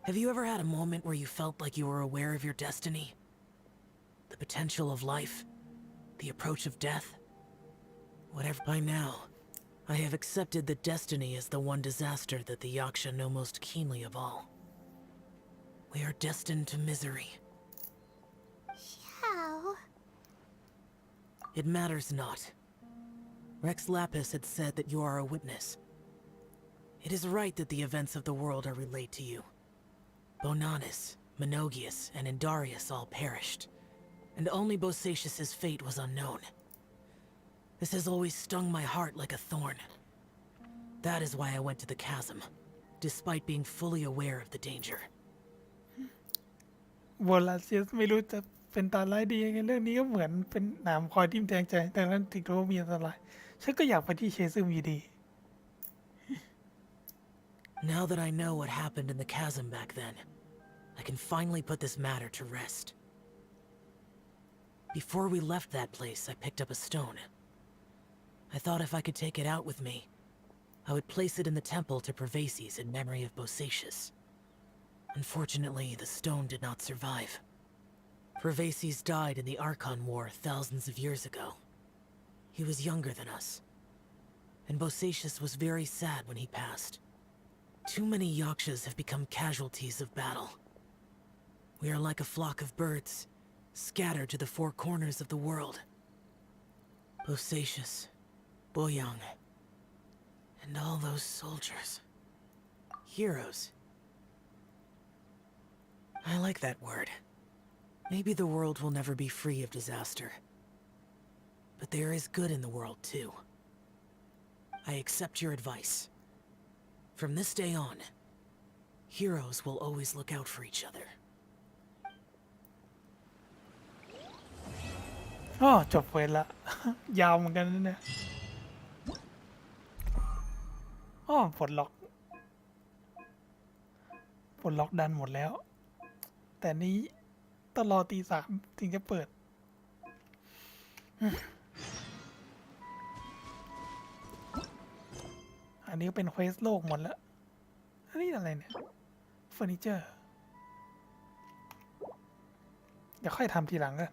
Have you ever had a moment where you felt like you were aware of your destiny? The potential of life? The approach of death? Whatever. By now, I have accepted that destiny is the one disaster that the Yaksha know most keenly of all. We are destined to misery. How? It matters not. Rex Lapis had said that you are a witness. It is right that the events of the world are relayed to you. Bonanis, Menogius, and Indarius all perished, and only Bosatius's fate was unknown. This has always stung my heart like a thorn. That is why I went to the chasm, despite being fully aware of the danger. วอลาเซียสไม่รู้จะเป็นตาร้ายดียังไงเรื่องนี้ก็เหมือนเป็นหนามคอยทิ่มแทงใจแต่นั้นถึงรู้ว่ามีอันตรายฉันก็อยากไปที่เชซึมอยู่ดี Now that I know what happened in the chasm back then, I can finally put this matter to rest. Before we left that place, I picked up a stone. I thought if I could take it out with me, I would place it in the temple to Pervases in memory of Bosatius. Unfortunately, the stone did not survive. Pervases died in the Archon War thousands of years ago. He was younger than us, and Bosatius was very sad when he passed. Too many Yakshas have become casualties of battle. We are like a flock of birds, scattered to the four corners of the world. Bosatius, Boyang, and all those soldiers. Heroes. I like that word. Maybe the world will never be free of disaster. But there is good in the world, too. I accept your advice. From this day on, heroes will always look out for each other. อ๋อจบเวรละ ยาวเหมือนกันนะเนี่ยอ๋อปลดล็อกดันหมดแล้ว แต่นี้ต้องรอตี 3ถึงจะเปิด อันนี้ก็เป็นเควสโลกหมดแล้ว อันนี้อะไรเนี่ยเฟอร์นิเจอร์ เดี๋ยวค่อยทำทีหลังกัน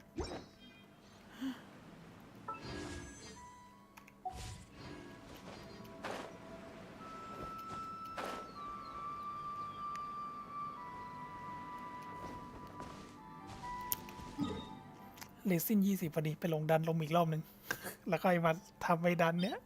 เลซิน20พอดีไปลงดันลงอีกรอบหนึ่ง แล้วก็มาทำไปดันเนี้ย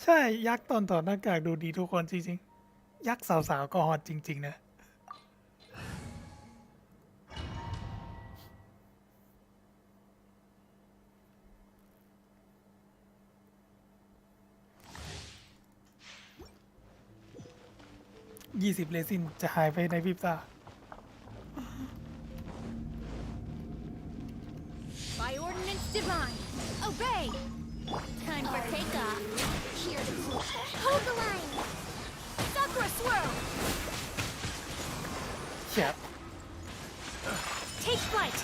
ใช่ยักษ์ตอนถอดหน้ากากดูดีทุกคนจริงๆ ยักษ์สาวๆก็ฮอตจริงๆนะ 20 เลซินจะหายไปในพริบตา By ordinance divine, obey! Time for takeoff. Here to hold the line. Sakura swirl! เฉียบ Take flight!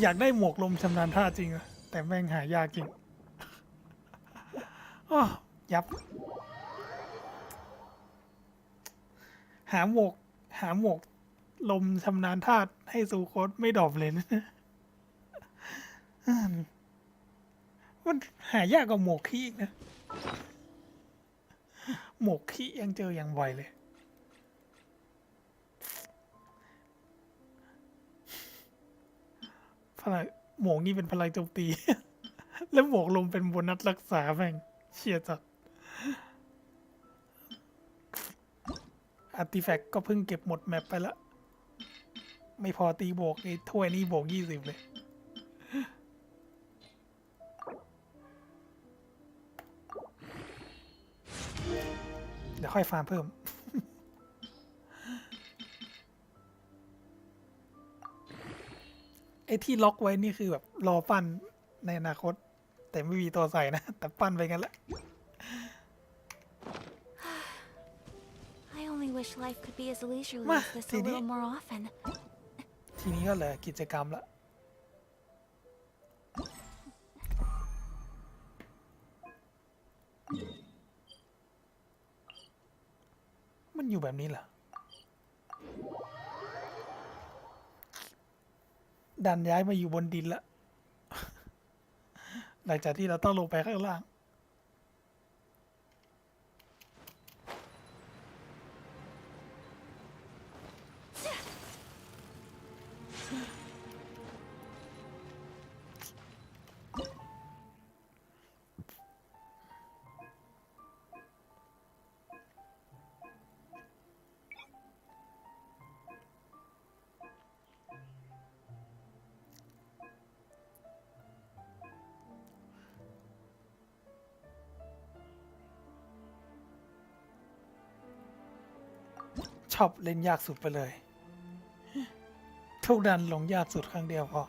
อยากได้หมวกลมชำนาญท่าจริงอะแต่แม่งหายากจริงอ้อยับ หาหมวกลมชำนาญท่าให้ซูโคสไม่ดรอปเลยนะมันหายากกว่าหมวกขี้อีกนะ หมวกขี้ยังเจออย่างบ่อยเลย หมวกนี่เป็นพลังโจมตี แล้วหมวกลมเป็นโบนัสรักษาแม่งเชียจัดอาร์ติแฟกต์ก็เพิ่งเก็บหมดแมปไปแล้ว ไม่พอตีโบกไอ้ถ้วยนี่โบก20เลย เดี๋ยวค่อยฟาร์มเพิ่ม ไอ้ที่ล็อกไว้นี่คือแบบรอปั้นในอนาคต แต่ไม่มีตัวใส่นะ แต่ปั้นไปกันละ I only wish life could be as leisurely มา as this ที a นี้ little more often. ทีนี้ก็เหลือกิจกรรมละมันอยู่แบบนี้เหรอ ดันย้ายมาอยู่บนดินละ หลังจากที่เราต้องลงไปข้างล่าง ชอบเล่นยากสุดไปเลย ทุกดันลงยากสุดครั้งเดียวพอ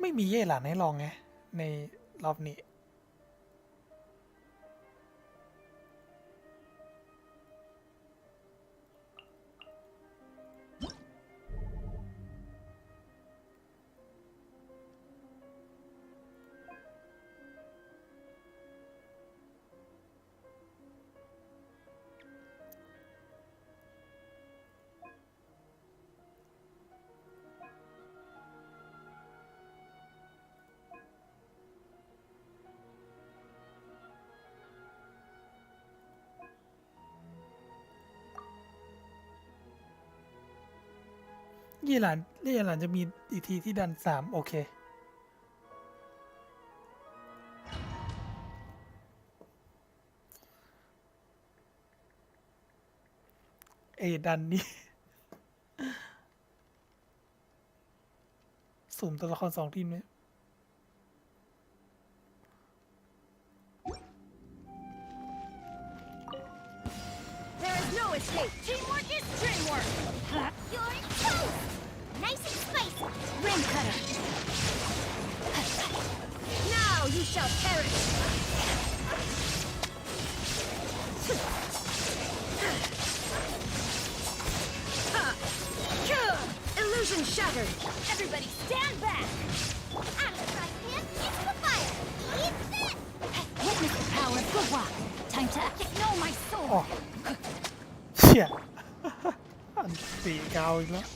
ไม่มีเย่หลานให้ลองไง ในรอบนี้ ยี่หลานจะมีอีกทีที่ดัน3โอเค ดันนี้ สุ่มตัวละคร2 ทีมเนี่ย There is no escape. Teamwork is dreamwork. You're toast! Nice and spicy! Rim cutter. Now you shall perish. Illusion shattered. Everybody stand back. Out of the frying pan, into the fire! Eat this! Witness the power of good rock. Time to know my soul. อ๋อเชี่ย อันตีกาวอีกแล้ว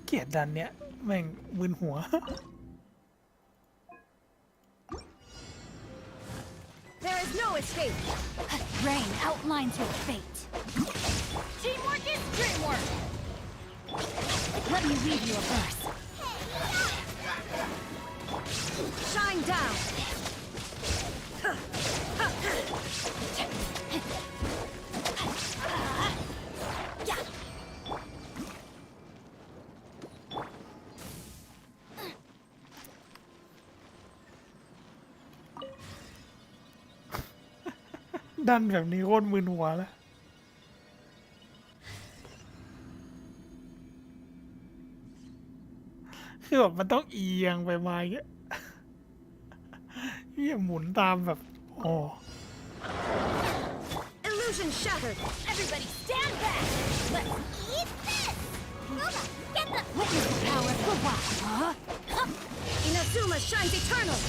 เกลียดดันเนี้ยแม่งมึนหัว There is no escape. Rain outlines your fate. Teamwork is dreamwork. Let me read you a verse. Shine down. Yeah. ดันแบบนี้โคตรมึนหัวแล้ว คือแบบมันต้องเอียงไปมาอย่างเงี้ยหมุนตามแบบโอ้ Illusion shattered. Everybody stand back. Let's Eat this! Nova, get the... witness the power of good rock. Inazuma shines eternal.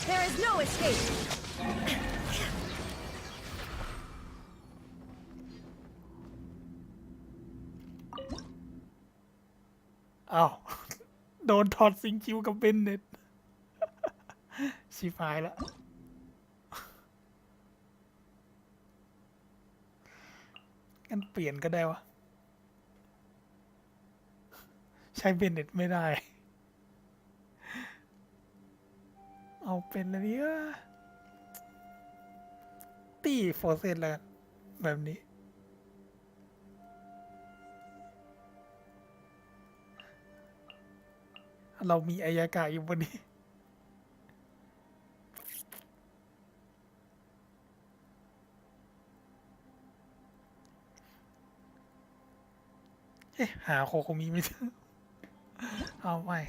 There is no escape. อ้าว โดนถอดซิงคิวกับเบนเน็ต ชิบหายแล้ว กันเปลี่ยนก็ได้วะใช้เบนเน็ตไม่ได้ เอาเป็นอะไรเนี่ยตีโฟเซตแล้วแบบนี้เรามีอายากาอยู่บนนี้หาโคโคมิไม่เจอเอาไม่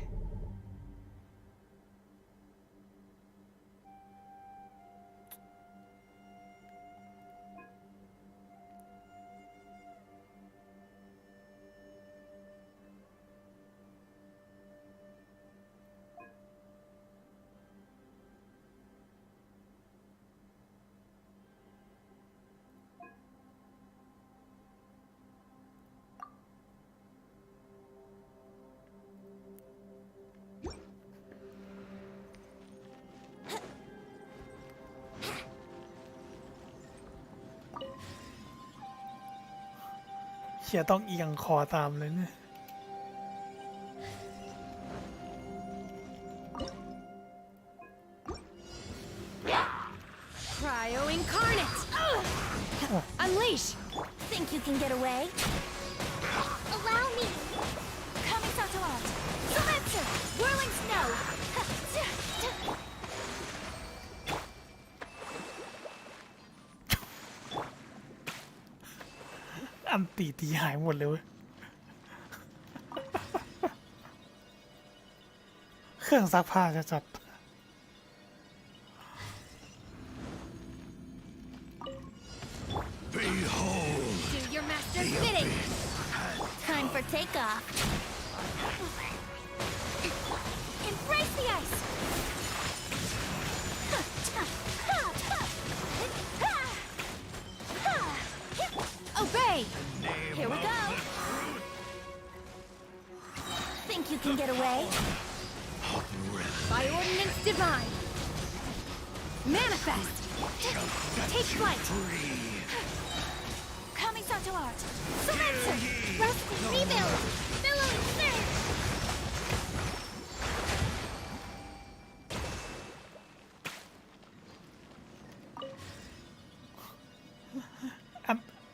เชียต้องเอียงคอตามเลยเนี่ย Cryo incarnate! Unleash! Think you can get away? Allow me. Coming out art. Spencer! Whirling snow! อันตีหายหมดเลยเว้ยเครื่องซักผ้าจะจัด Behold! Do your master's bidding! Time for takeoff. Embrace the ice! Obey! Here we go! Think you can get away? By ordinance divine! Manifest! Take flight! Coming out art. Spencer! Rest and rebuild. Billowing surge.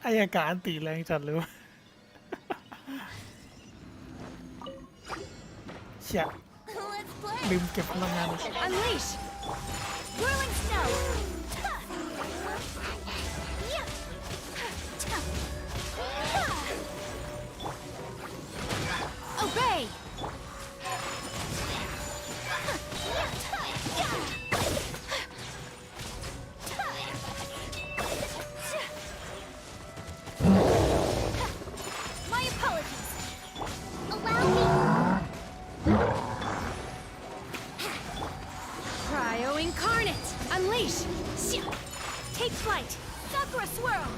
อายการอันตีแรงจัดเลยเว้ยเชี่ย Let's play. ลืมเก็บพลังงาน Unleash! Whirling snow! Obey! My apologies! Allow me. Cryo incarnate! Unleash! Take flight! Sakura swirl!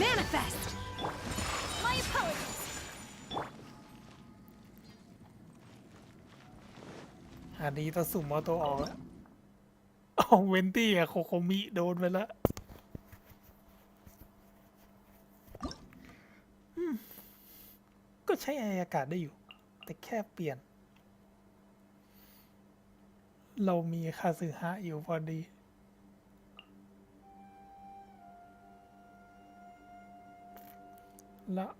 Manifest! My apologies! อันนี้ต้องสุ่มเอาตัวออกแล้วเอาเวนตี้อะโคโคมิโดนไปแล้วก็ใช้อายากาศได้อยู่ แต่แค่เปลี่ยน เรามีคาสึฮะอยู่พอดี แล้ว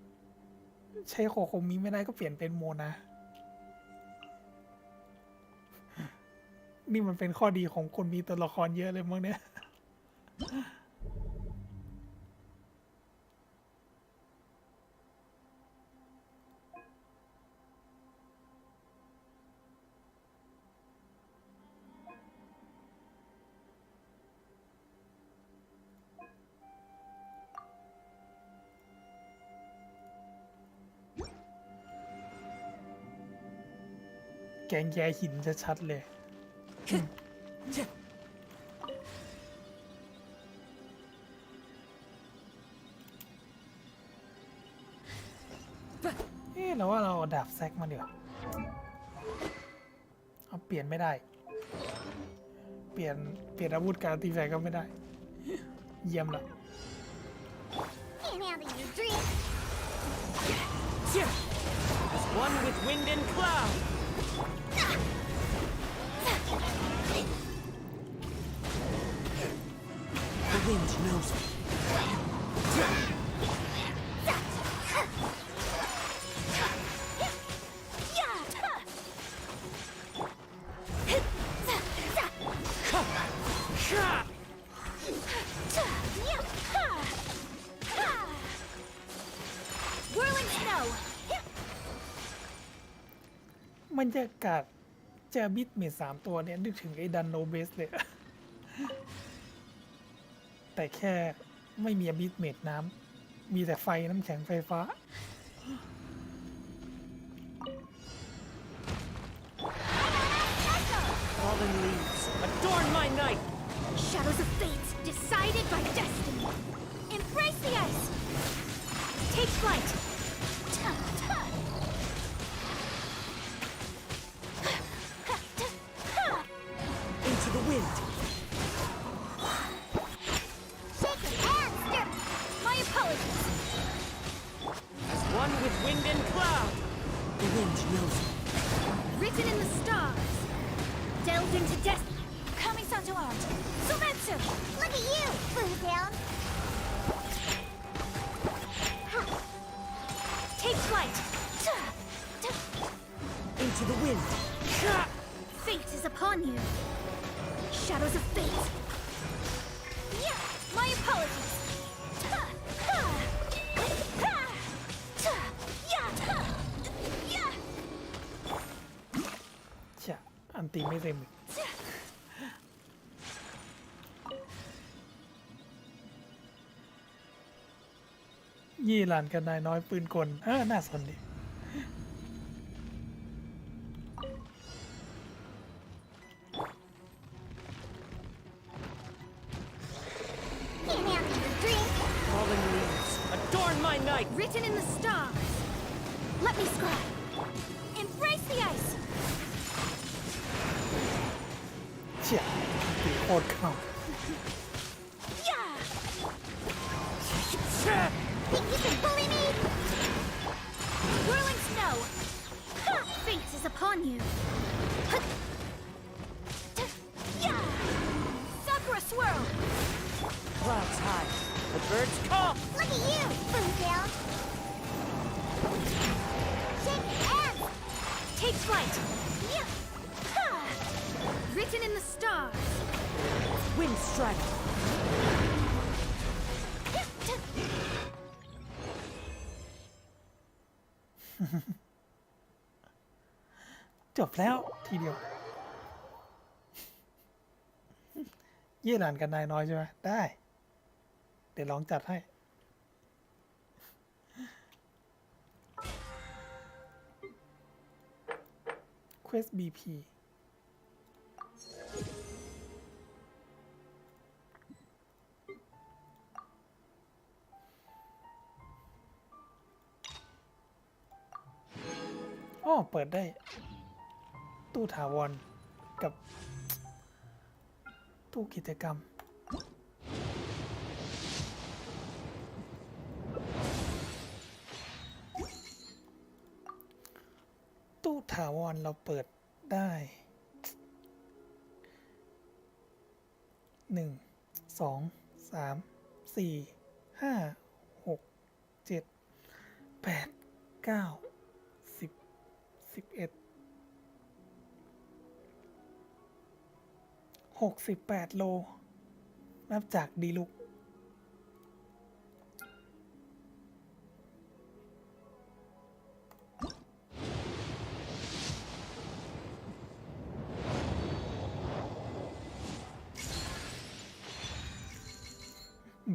ใช้โคโคมิไม่ได้ก็เปลี่ยนเป็นโมนา นี่มันเป็นข้อดีของคนมีตัวละครเยอะเลยมั้งเนี่ย แกงแย่หินจะชัดเลย เราว่าเราเอาดาบแซกมาเดี๋ยวเอาเปลี่ยนไม่ได้ เปลี่ยนอาวุธการตีแฝงก็ไม่ได้ เยี่ยมละ Can't handle your drink. As one with wind and cloud. The wind knows me. Whirling snow. บรรยากาศเจอบิทเมท3 ตัวเนี่ยนึกถึงไอ้ดันโนเบสเลย แต่แค่ไม่มีบิทเมทน้ำมีแต่ไฟน้ำแข็งไฟฟ้า Fallen leaves, adorn my night. Shadows of fate decided by destiny. Embrace the ice. Take flight. Into the wind. Shake your hands, stir. My apologies. As one with wind and cloud. The wind knows me. Written in the stars. Delved into destiny. Coming to art. Sumetsu. Look at you, Foodhound. Take flight. Into the wind. Fate is upon you. Shadows of fate. Yeah, my apologies. Yeah. ใช่อันตีไม่เต็มอีกยี่หลานกันนายน้อยปืนกลน่าสนดี Can't handle your drink. Fallen leaves, adorn my night. Written in the stars. Let me scribe. Embrace the ice. เชี่ยตีโคตรเข้า Yeah. Think you can bully me? Whirling snow. Fate is upon you. Yeah. Sakura swirl. Clouds high, the birds call. Look at you, Foodhound. Shake hands. Take flight. Yeah. Written in the stars. Wind strike. จบแล้วทีเดียว เยี่หลานกันนายน้อยใช่ไหมได้ เดี๋ยวลองจัดให้ Quest BP อ๋อเปิดได้ ตู้ถาวรกับ ตู้กิจกรรม ตู้ถาวรเราเปิดได้ 1 2 3 4 5 6 7 8 9 10 11 68 โล นับจากดีลุก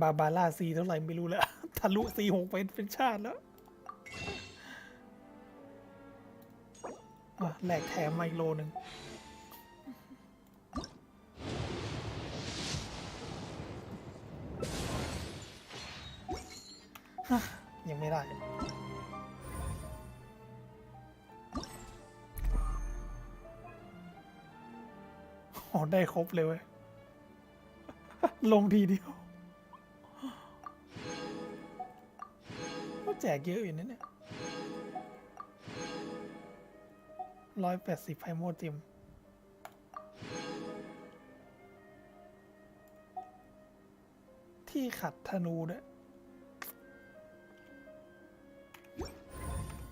บาบาร่าซีเท่าไหร่ไม่รู้แล้ว ทะลุC6เป็นชาติแล้วแหลกแถมมาอีกโลนึง ยังไม่ได้ โอ้ อได้ครบเลยเว้ย ลงทีเดียวก็แจกเยอะอยู่นะเนี่ย180ไพโมจิมที่ขัดธนูด้วย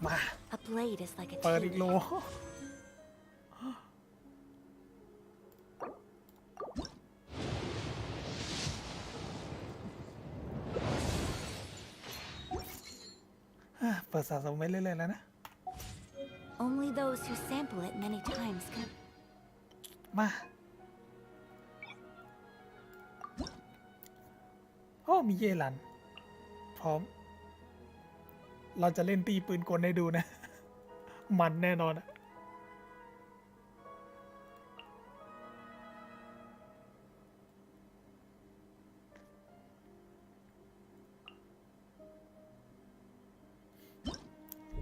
มา A blade is like a เปิดอีก teeth. โล เปิดสะสมไว้เรื่อยๆแล้วนะ Only those who sample it many times can. มาโอ้มีเยลัน พร้อม เราจะเล่นตีปืนกลให้ดูนะ มันแน่นอนอะ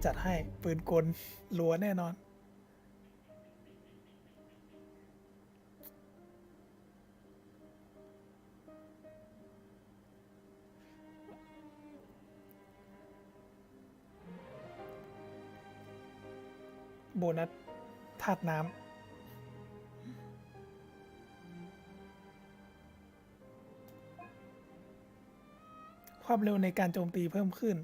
จัดให้ปืนกลรัวแน่นอน โบนัสธาตุน้ำ ความเร็วในการโจมตีเพิ่มขึ้น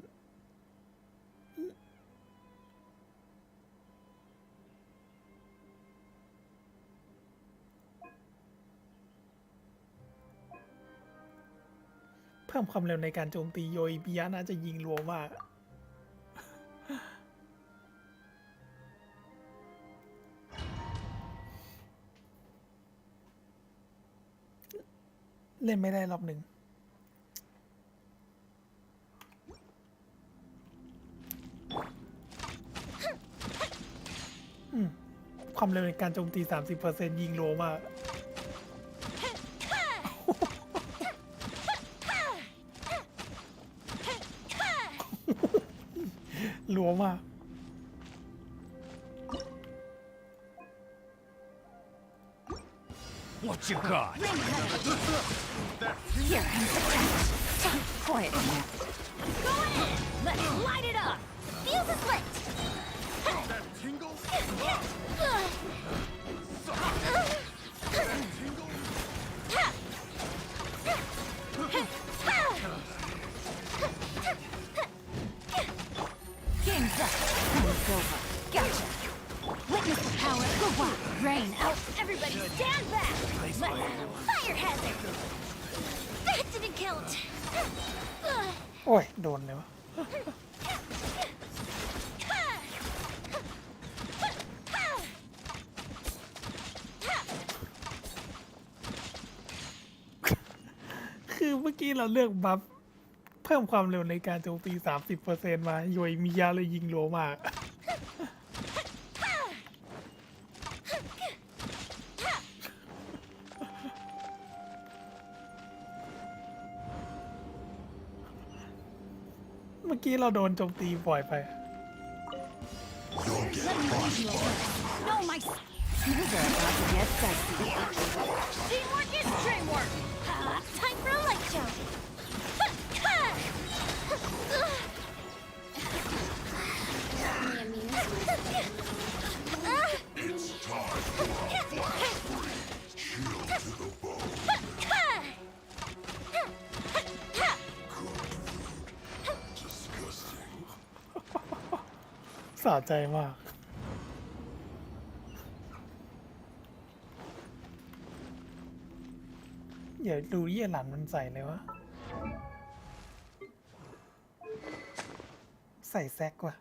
เพิ่มความเร็วในการโจมตีโยยปิยะน่าจะยิงรัวมาก เล่นไม่ได้รอบหนึ่ง ความเร็วในการโจมตี 30% ยิงโลมาก รัวมาก What you got? Here comes the test. Quiet now. Go in! Let's light it up! Fuse is lit! That tingle? Game's up. Time's over. Gotcha. Witness the power. Go wild. Rain out. Everybody stand back! Fire hazard! That didn't count! โอ้ย โดนเลยวะ คือเมื่อกี้เราเลือกบัฟเพิ่มความเร็วในการโจมตี 30% มาโยยมิยะเลยยิงโลมาก เมื่อกี้เราโดนโจมตีบ่อยไป No, my. These are about to get sexy. Teamwork is dreamwork! Time for a light show! It's time for a flashpoint. Chill to the bone. Disgusting. สะใจมาก อย่าดูเยี่ยหลันมันใส่เลยวะ ใส่แซกว่ะ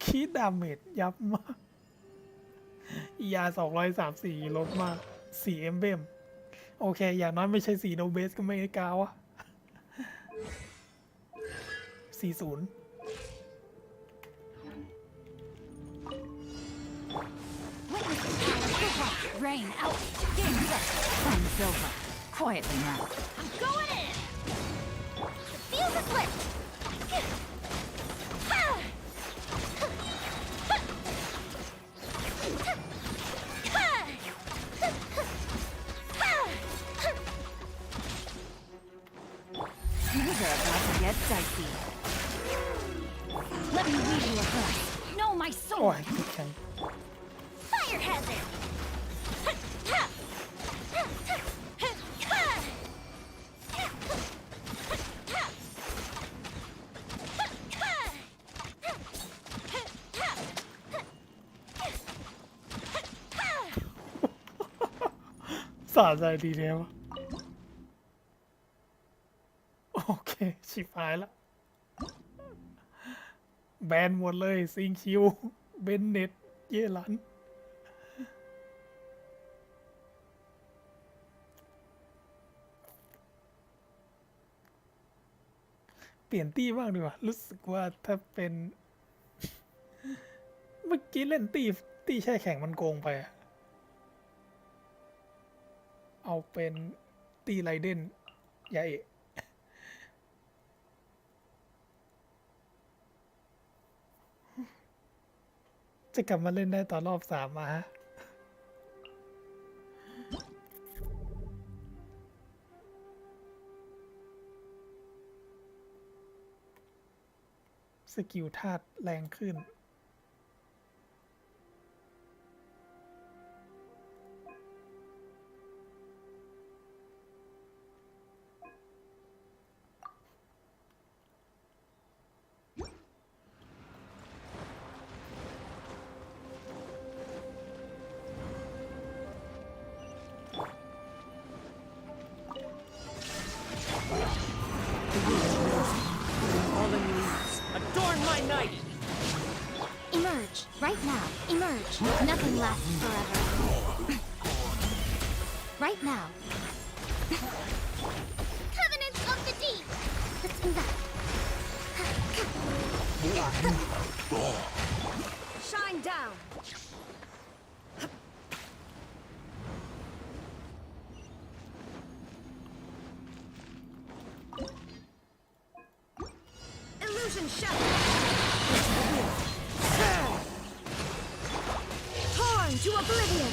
คีดดาเมจยับมาก ยา234ลดมาก4เอมเบมโอเค อย่างน้อยไม่ใช่4โนเบสก็ไม่กาวอะ40 Rain out. Game's up. Time's over. Quietly now. I'm going in! The fuse is lit! get dicey. Let me lead you a first. Know my โอ้ย sword. ติดแข็ง Fire hazard! สาใจดีแล้วะโอเค ชิบหายละแบนหมดเลยซิงคิว เบนเน็ต เยลัน เปลี่ยนตี้บ้างดีกว่า รู้สึกว่าถ้าเป็น เมื่อกี้เล่นตี้แช่แข็งมันโกงไปอะเอาเป็นตีไรเดนใหญ่ จะกลับมาเล่นได้ตอนรอบ3มาฮะสกิลธาตุแรงขึ้น Fallen leaves, adorn my night! Emerge, right now. Emerge. Nothing lasts forever. Right now. Covenants of the Deep! Let's move out. Shine down! Illusion shattered! Torn to oblivion!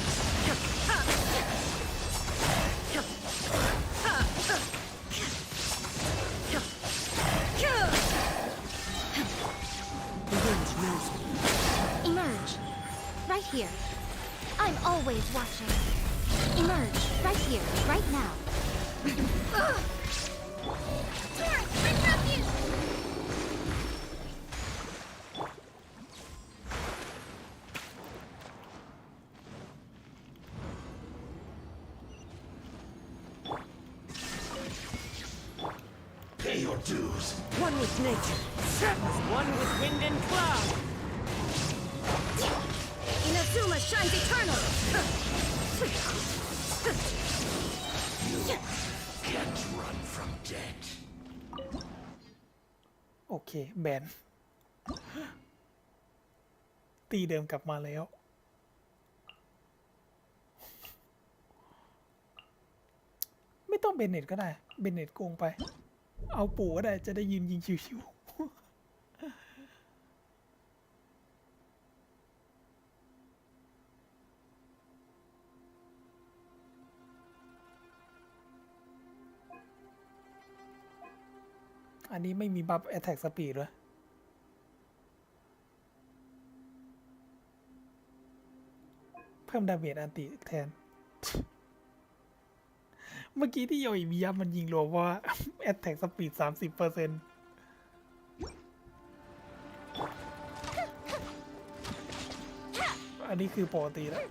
The wind knows me. Emerge. Right here. I'm always watching. Emerge. Right here. Right now. Torrent, retribution! Pay your dues. One with nature, as one with wind and cloud. Inazuma shines eternal! Can't run from death. โอเค แบน ตีเดิมกลับมาแล้ว ไม่ต้องเบนเน็ตก็ได้ เบนเน็ตโกงไป เอาปู่ก็ได้จะได้ยืนยิงชิวๆ อันนี้ไม่มีบัฟ Attack Speed ด้วยเพิ่มดาเมจอันติแทน เมื่อกี้ที่โยอิมิยะมันยิงรัวเพราะว่า Attack Speed 30% อันนี้คือปกติแล้ว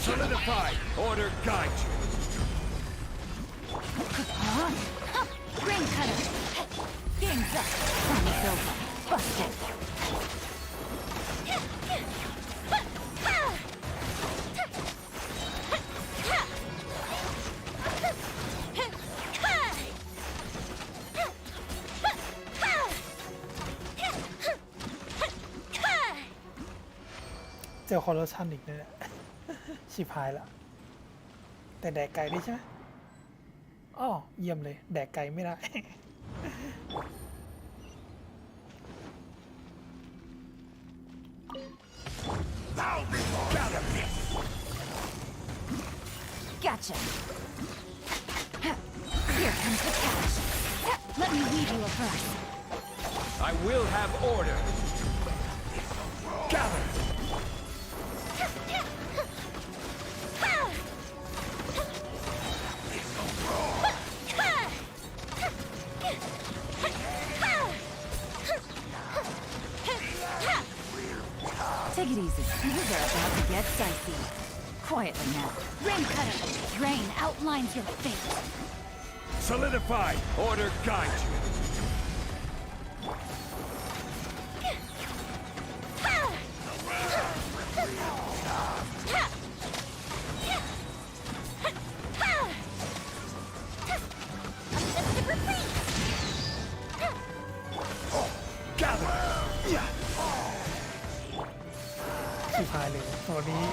Solidified! Order guide you! Rain cutter. Game's up. Time's over. Busted.เจอคอร์รัปชันอีกเนี่ย ชิบหายละแต่แดกไก่ได้ใช่ไหมอ้อเยี่ยมเลย แดกไก่ไม่ได้ Thou Gotcha. Here comes the catch. Let me lead you a verse. I will have order. Gather. Take it easy. Things are about to get dicey. Quietly now. Rain cutter. Rain outlines your fate. Solidify. Order guide you. Gather. ชิบหายเลยตัวนี้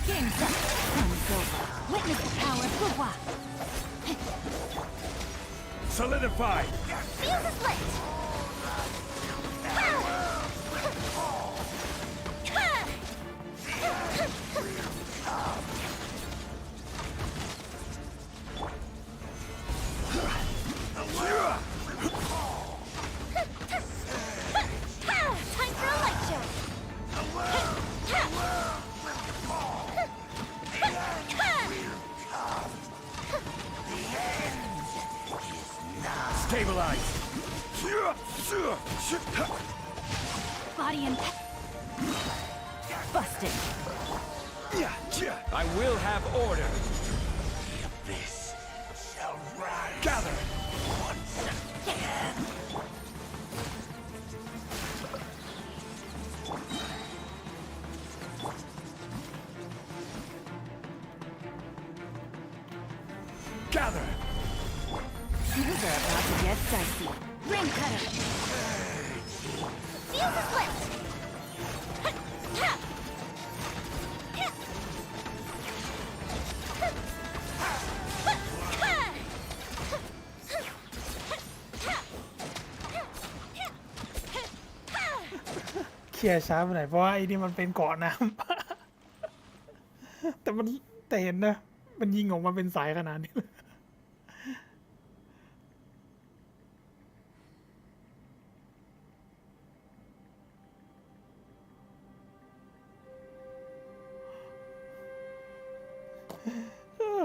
Game's up. Time's over. Witness the power of Guwa. Solidify. Fuse is lit! Time for a light show! Stabilize. Body impact. Busted. I will have order. This shall rise. Gather. Once again. Gather. Things are about to get dicey. Rain cutter. Fuse is lit!เคลียร์ช้าไปหน่อยเพราะว่าไอ้นี่มันเป็นเกาะน้ำ แต่เห็นนะ มันยิงออกมาเป็นสายขนาดนี้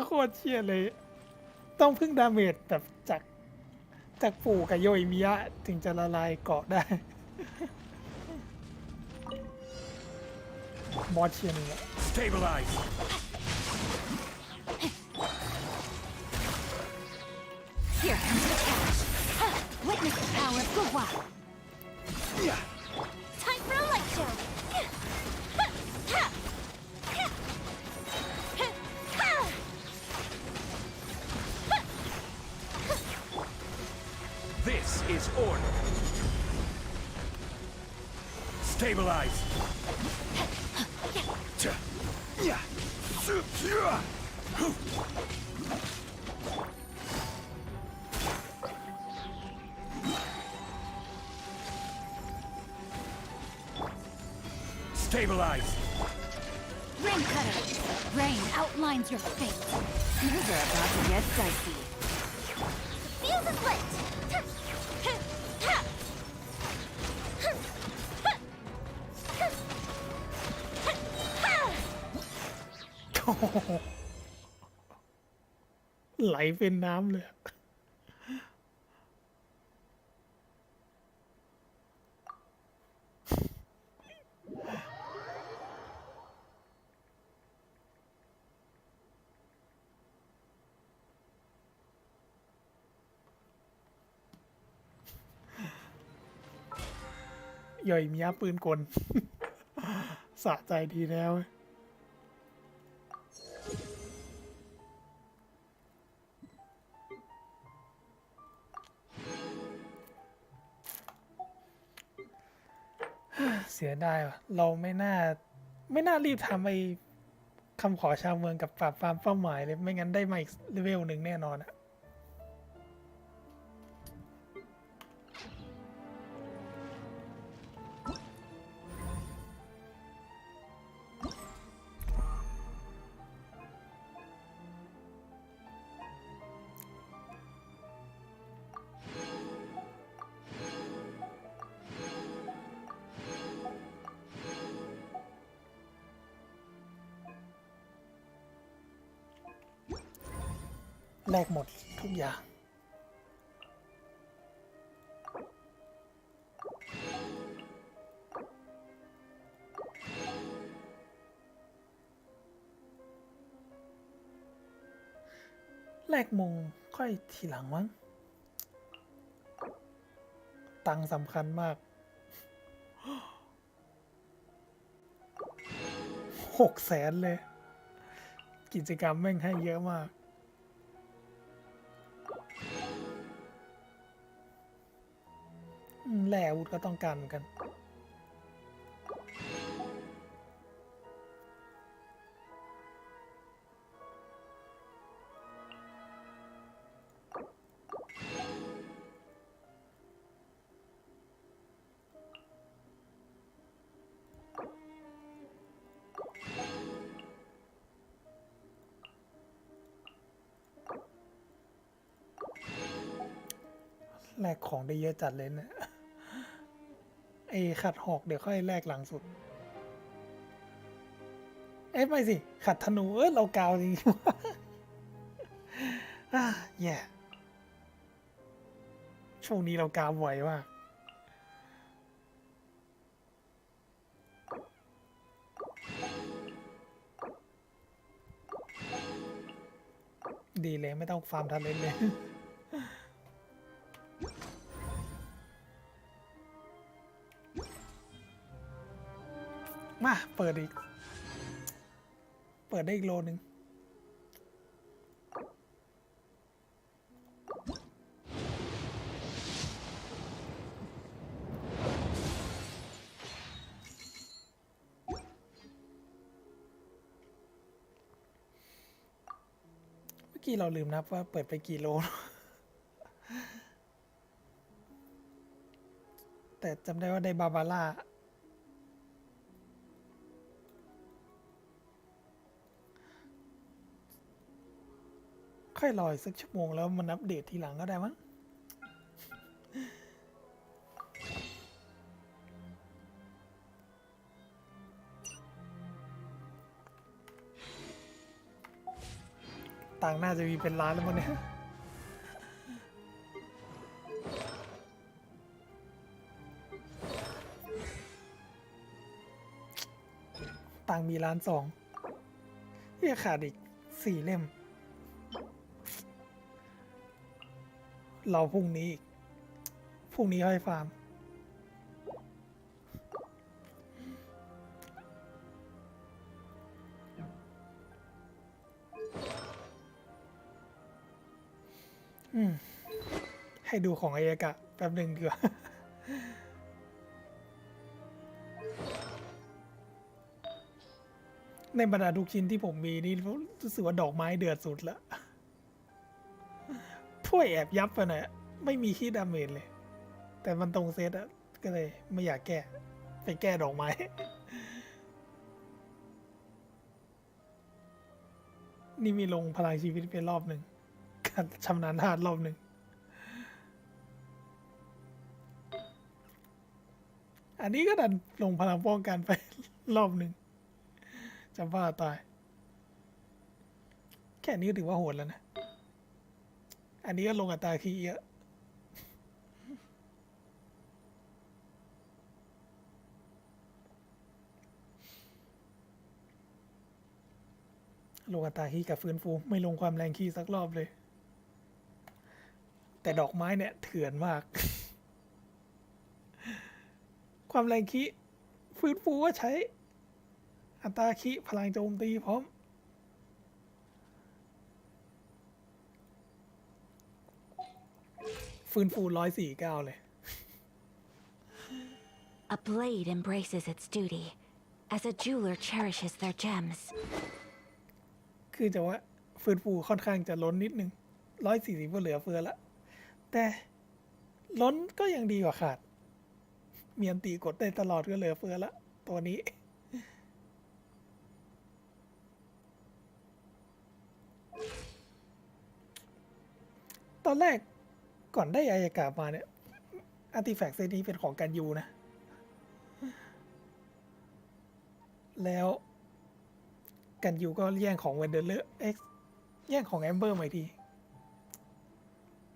โคตรเชี่ยเลย ต้องพึ่งดาเมจแบบจากปู่กับโยอิมิยะถึงจะละลายเกาะได้ บอสเชียร์นี่แหละ Stabilize. Here comes the catch. Witness the power of Guwa. Time for a light show! This is order. Stabilize. Stabilize. Rain cutter. Rain outlines your fate. Things are about to get dicey. Fuse is lit! Oh. ไหลเป็นน้ำเลย ย่อยมียาปืนกล สะใจดีแล้ว เสียดายว่ะเราไม่น่า ไม่น่ารีบทำไอ้คำขอชาวเมืองกับปราบปรามเป้าหมายเลยไม่งั้นได้มาอีกเลเวลหนึ่งแน่นอนอะแลกหมดทุกอย่างแลกมงค่อยทีหลังมั้งตังค์สำคัญมาก600,000เลยกิจกรรมแม่งให้เยอะมากแร่อาวุธก็ต้องการเหมือนกันแลกของได้เยอะจัดเลยนะไอ้ขัดหอกเดี๋ยวค่อยแลกหลังสุดไม่สิขัดธนูเรากาวจริงแย่ช่วงนี้เรากาวบ่อยมากดีเลยไม่ต้องฟาร์มทันเล่นเลยมาเปิดอีกเปิดได้อีกโลนึงเมื่อกี้เราลืมนับว่าเปิดไปกี่โลแต่จำได้ว่าได้บาบาร่าค่อยรออีกสักชั่วโมงแล้วมันอัปเดตทีหลังก็ได้มั้งต่างน่าจะมีเป็นล้านแล้วมั้งเนี่ยต่างมี1.2 ล้านที่ขาดอีก4 เล่มเราพรุ่งนี้ค่อยฟาร์มให้ดูของอายกะแป๊บหนึ่งดีกว่าในบรรดาทุกชิ้นที่ผมมีนี่รู้สึกว่าดอกไม้เดือดสุดละถ้วยแอบยับไปหน่อยไม่มีขี้ดาเมจเลยแต่มันตรงเซตอะก็เลยไม่อยากแก้ไปแก้ดอกไม้นี่มีลงพลังชีวิตไปรอบหนึ่งการชำนาญธาตุรอบหนึ่งอันนี้ก็ดันลงพลังป้องกันไปรอบหนึ่งจะบ้าตายแค่นี้ก็ถือว่าโหดแล้วนะอันนี้ก็ลงอัตราคีเยอะลงอัตราคีกับฟื้นฟูไม่ลงความแรงคีสักรอบเลยแต่ดอกไม้เนี่ยเถื่อนมากความแรงคีฟื้นฟูก็ใช้อัตราคีพลังโจมตีพร้อมฟื้นฟู149เลย A blade embraces its duty, as a jeweler cherishes their gems. คือจะว่าฟื้นฟูค่อนข้างจะล้นนิดนึง140ก็เหลือเฟือละแต่ล้นก็ยังดีกว่าขาดมีอันตีกดได้ตลอดก็เหลือเฟือละตัวนี้ตอนแรกก่อนได้อายากาศมาเนี่ยอาร์ติแฟกต์เซตนี้เป็นของกันยูนะแล้วกันยูก็แย่งของเวนเดอร์แย่งของแอมเบอร์ใหม่ที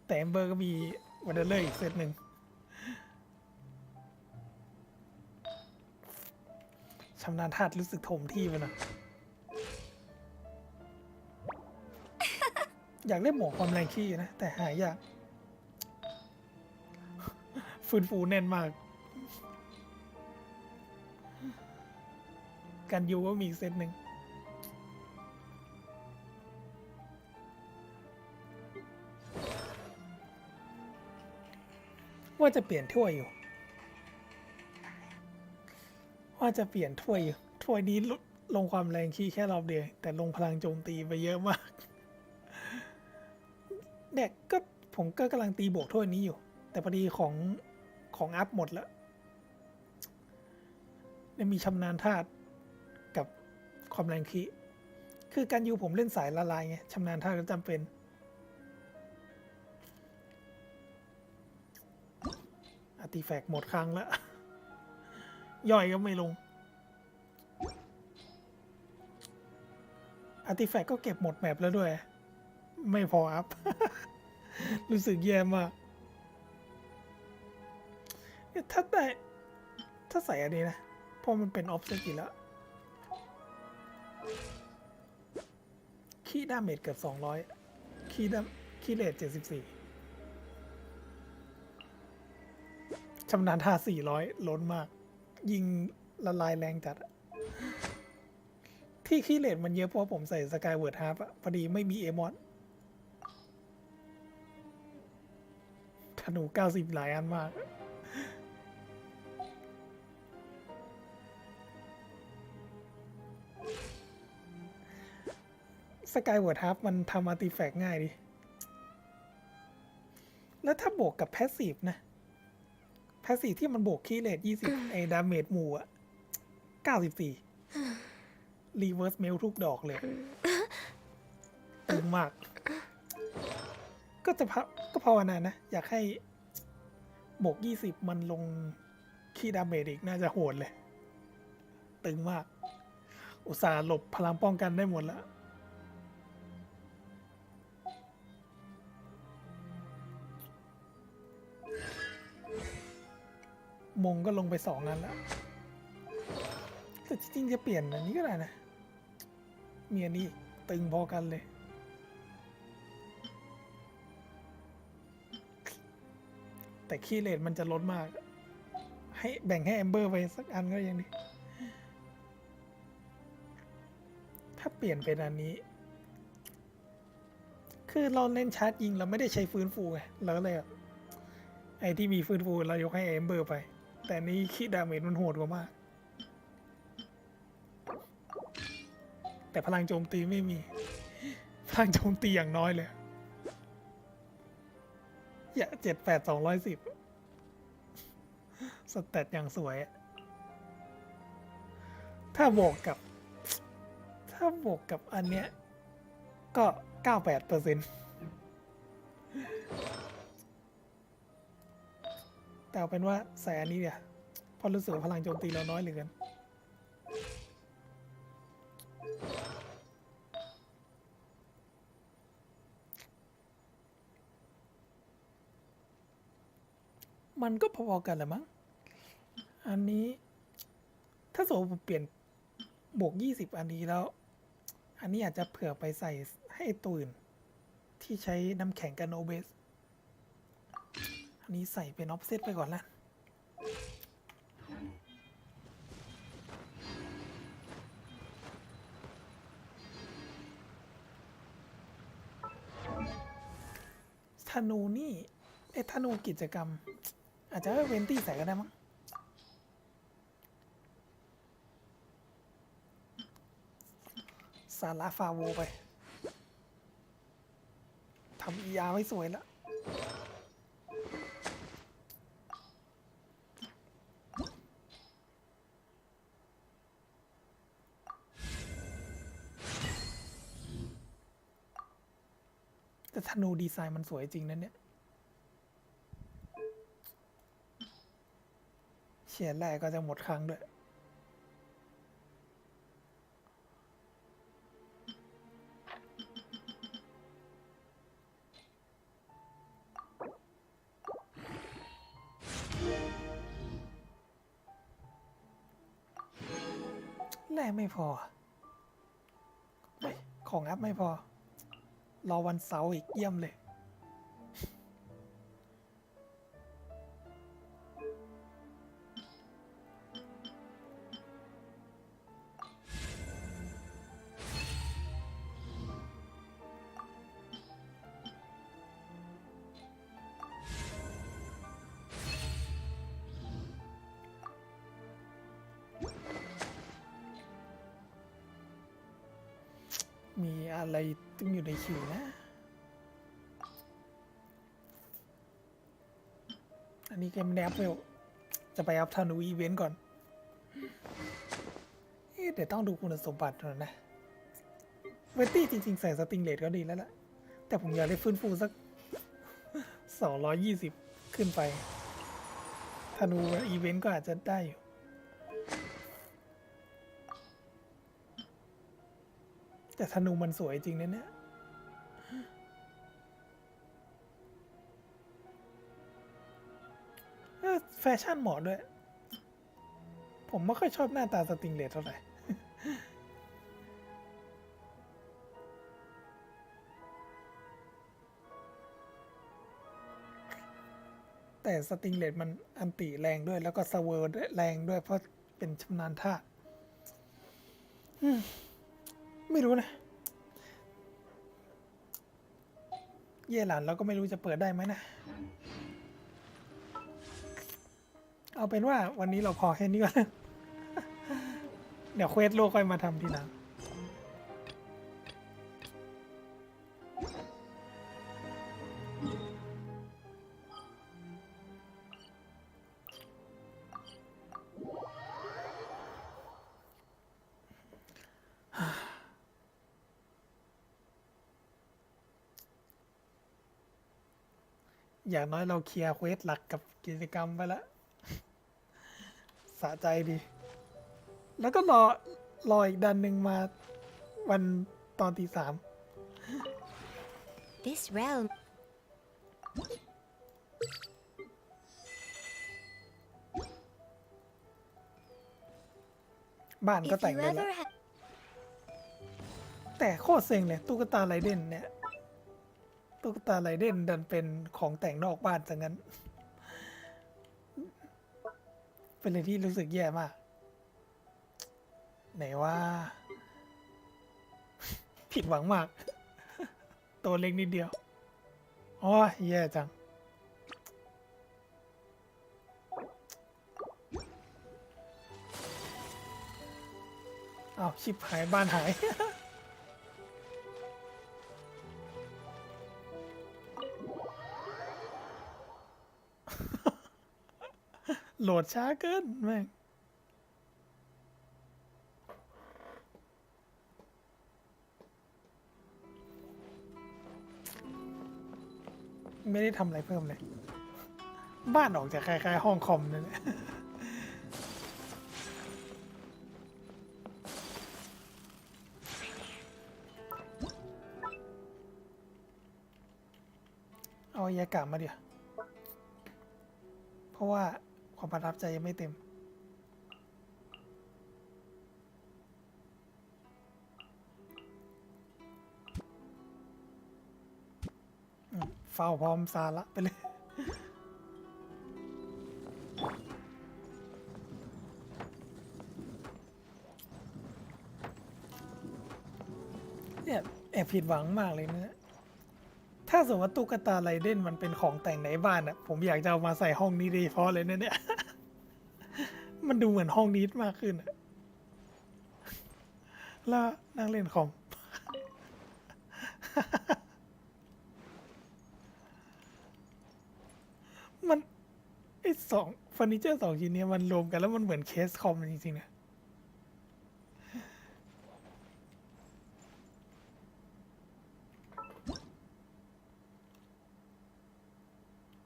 แต่แอมเบอร์ก็มีเวนเดอร์อีกเซตหนึ่งชำนาญธาตุรู้สึกถมที่ไปนะอยากได้หมวกความแรงขี้นะแต่หายากฟื้นฟูแน่นมากกันยูก็มีอีกเซตหนึ่งว่าจะเปลี่ยนถ้วยอยู่ถ้วยนี้ลงความแรงขี้แค่รอบเดียวแต่ลงพลังโจมตีไปเยอะมากเด็กก็ผมก็กำลังตีบวกถ้วยนี้อยู่แต่พอดีของอัพหมดแล้วเนี่ยมีชำนาญธาตุกับความแรงขี้คือการยูผมเล่นสายละลายไงชำนาญธาตุก็จำเป็นอาร์ติแฟกต์หมดครั้งแล้วย่อยก็ไม่ลงอาร์ติแฟกต์ก็เก็บหมดแมปแล้วด้วยไม่พออัพ รู้สึกแย่มากถ้าใส่อันนี้นะเพราะมันเป็นออฟเซตอยู่แล้วคีดาเมจเกือบ200คีเรท74ชำนาญท่า400ล้นมากยิงละลายแรงจัดที่คีเรทมันเยอะเพราะผมใส่สกายเวิร์ดฮาร์ปพอดีไม่มีเอมอนธนู90หลายอันมากสกายเวิร์ดฮาร์ปมันทำอาร์ติแฟกต์ง่ายดิแล้วถ้าบวกกับแพสซีฟนะแพสซีฟที่มันบวกคีเรท20ไอ้ดาเมจหมู่อะ94รีเวิร์สเมลทุกดอกเลยตึงมากก็ภาวนานะอยากให้บวก20มันลงคีดาเมจอีกน่าจะโหดเลยตึงมากอุตส่าห์หลบพลังป้องกันได้หมดแล้วมงก็ลงไป2นั้นแล้วแต่จริงๆจะเปลี่ยนอันนี้ก็ได้นะมีอันนี้ตึงพอกันเลยแต่คีย์เรทมันจะลดมากให้แบ่งให้แอมเบอร์ไปสักอันก็ยังดีถ้าเปลี่ยนเป็นอันนี้คือเราเล่นชาร์จยิงเราไม่ได้ใช้ฟื้นฟูไงเราก็เลยไอ้ที่มีฟื้นฟูเรายกให้แอมเบอร์ไปแต่นี้คีย์ดาเมจมันโหดกว่ามากแต่พลังโจมตีไม่มีพลังโจมตีอย่างน้อยเลยอย่า78 210สเตตอย่างสวยถ้าบวกกับอันเนี้ยก็ 98% แต่เอาเป็นว่าใส่อันนี้เนี่ยพอรู้สึกพลังโจมตีเราน้อยเหลือเกินมันก็พอๆกันแหละมั้งอันนี้ถ้าสมมติผมเปลี่ยนบวก20อันนี้แล้วอันนี้อาจจะเผื่อไปใส่ให้ตัวอื่นที่ใช้น้ำแข็งกับโนเบสอันนี้ใส่เป็นออฟเซตไปก่อนละธนูนี่ธนูกิจกรรมอาจจะเวนตี้ใส่ก็ได้มั้ง ซาร่าฟาโวไปทำอีอาร์ไว้สวยแล้วแต่ธนูดีไซน์มันสวยจริงนะเนี่ยเชียร์แรกก็จะหมดครั้งด้วยแรกไม่พอของอัพไม่พอรอวันเสาร์อีกเยี่ยมเลยมีอะไรตึงอยู่ในคิวนะอันนี้เกมแนบเร็วจะไปอัพธนูอีเวนต์ก่อนเดี๋ยวต้องดูคุณสมบัติหน่อยนะเวตตี้จริงๆใส่สติงเลดก็ดีแล้วล่ะแต่ผมอยากได้ฟื้นฟูสัก220ขึ้นไปธนูอีเวนต์ก็อาจจะได้อยู่แต่ธนูมันสวยจริงนะเนี่ยแฟชั่นเหมาะด้วย ผมไม่ค่อยชอบหน้าตาสติงเลสเท่าไหร่ แต่สติงเลสมันอันติแรงด้วยแล้วก็สเวิร์ดแรงด้วยเพราะเป็นชำนาญท่าไม่รู้นะเย่หลานเราก็ไม่รู้จะเปิดได้ไหมนะ เอาเป็นว่าวันนี้เราพอแค่นี้ก่อน เดี๋ยวเควสโลกค่อยมาทำทีหลังอย่างน้อยเราเคลียร์เควสหลักกับกิจกรรมไปแล้ว สะใจดี แล้วก็รออีกดันหนึ่งมาวันตอนตี 3 This realm. บ้านก็ If แต่ง you ได้แล้ว ever have แต่โคตรเซ็งเลยตุ๊กตาไรเดนเนี่ยตุ๊กตาไรเดนดันเป็นของแต่งนอกบ้านซะงั้น เป็นอะไรที่รู้สึกแย่มาก ไหนว่า ผิดหวังมาก ตัวเล็กนิดเดียวอ๋อแย่จังอ้าวชิบหายบ้านหาย โหลดช้าเกินแม่งไม่ได้ทำอะไรเพิ่มเลย บ้านออกจากคล้ายๆห้องคอมนั่นแหละเอายากาศมาเดี๋ยวเพราะว่าความประทับใจยังไม่เต็มเฝ้าพร้อมซาละไปเลยเนี่ยแอบผิดหวังมากเลยนะถ้าสมมติว่าตุ๊กตาไรเดนมันเป็นของแต่งในบ้านอ่ะผมอยากจะเอามาใส่ห้องนี้โดยเฉพาะเลยนะเนี่ย มันดูเหมือนห้องนี้มากขึ้นแล้วนั่งเล่นคอม มันไอ้สองเฟอร์นิเจอร์2 ชิ้นเนี้ยมันรวมกันแล้วมันเหมือนเคสคอมจริงๆนะ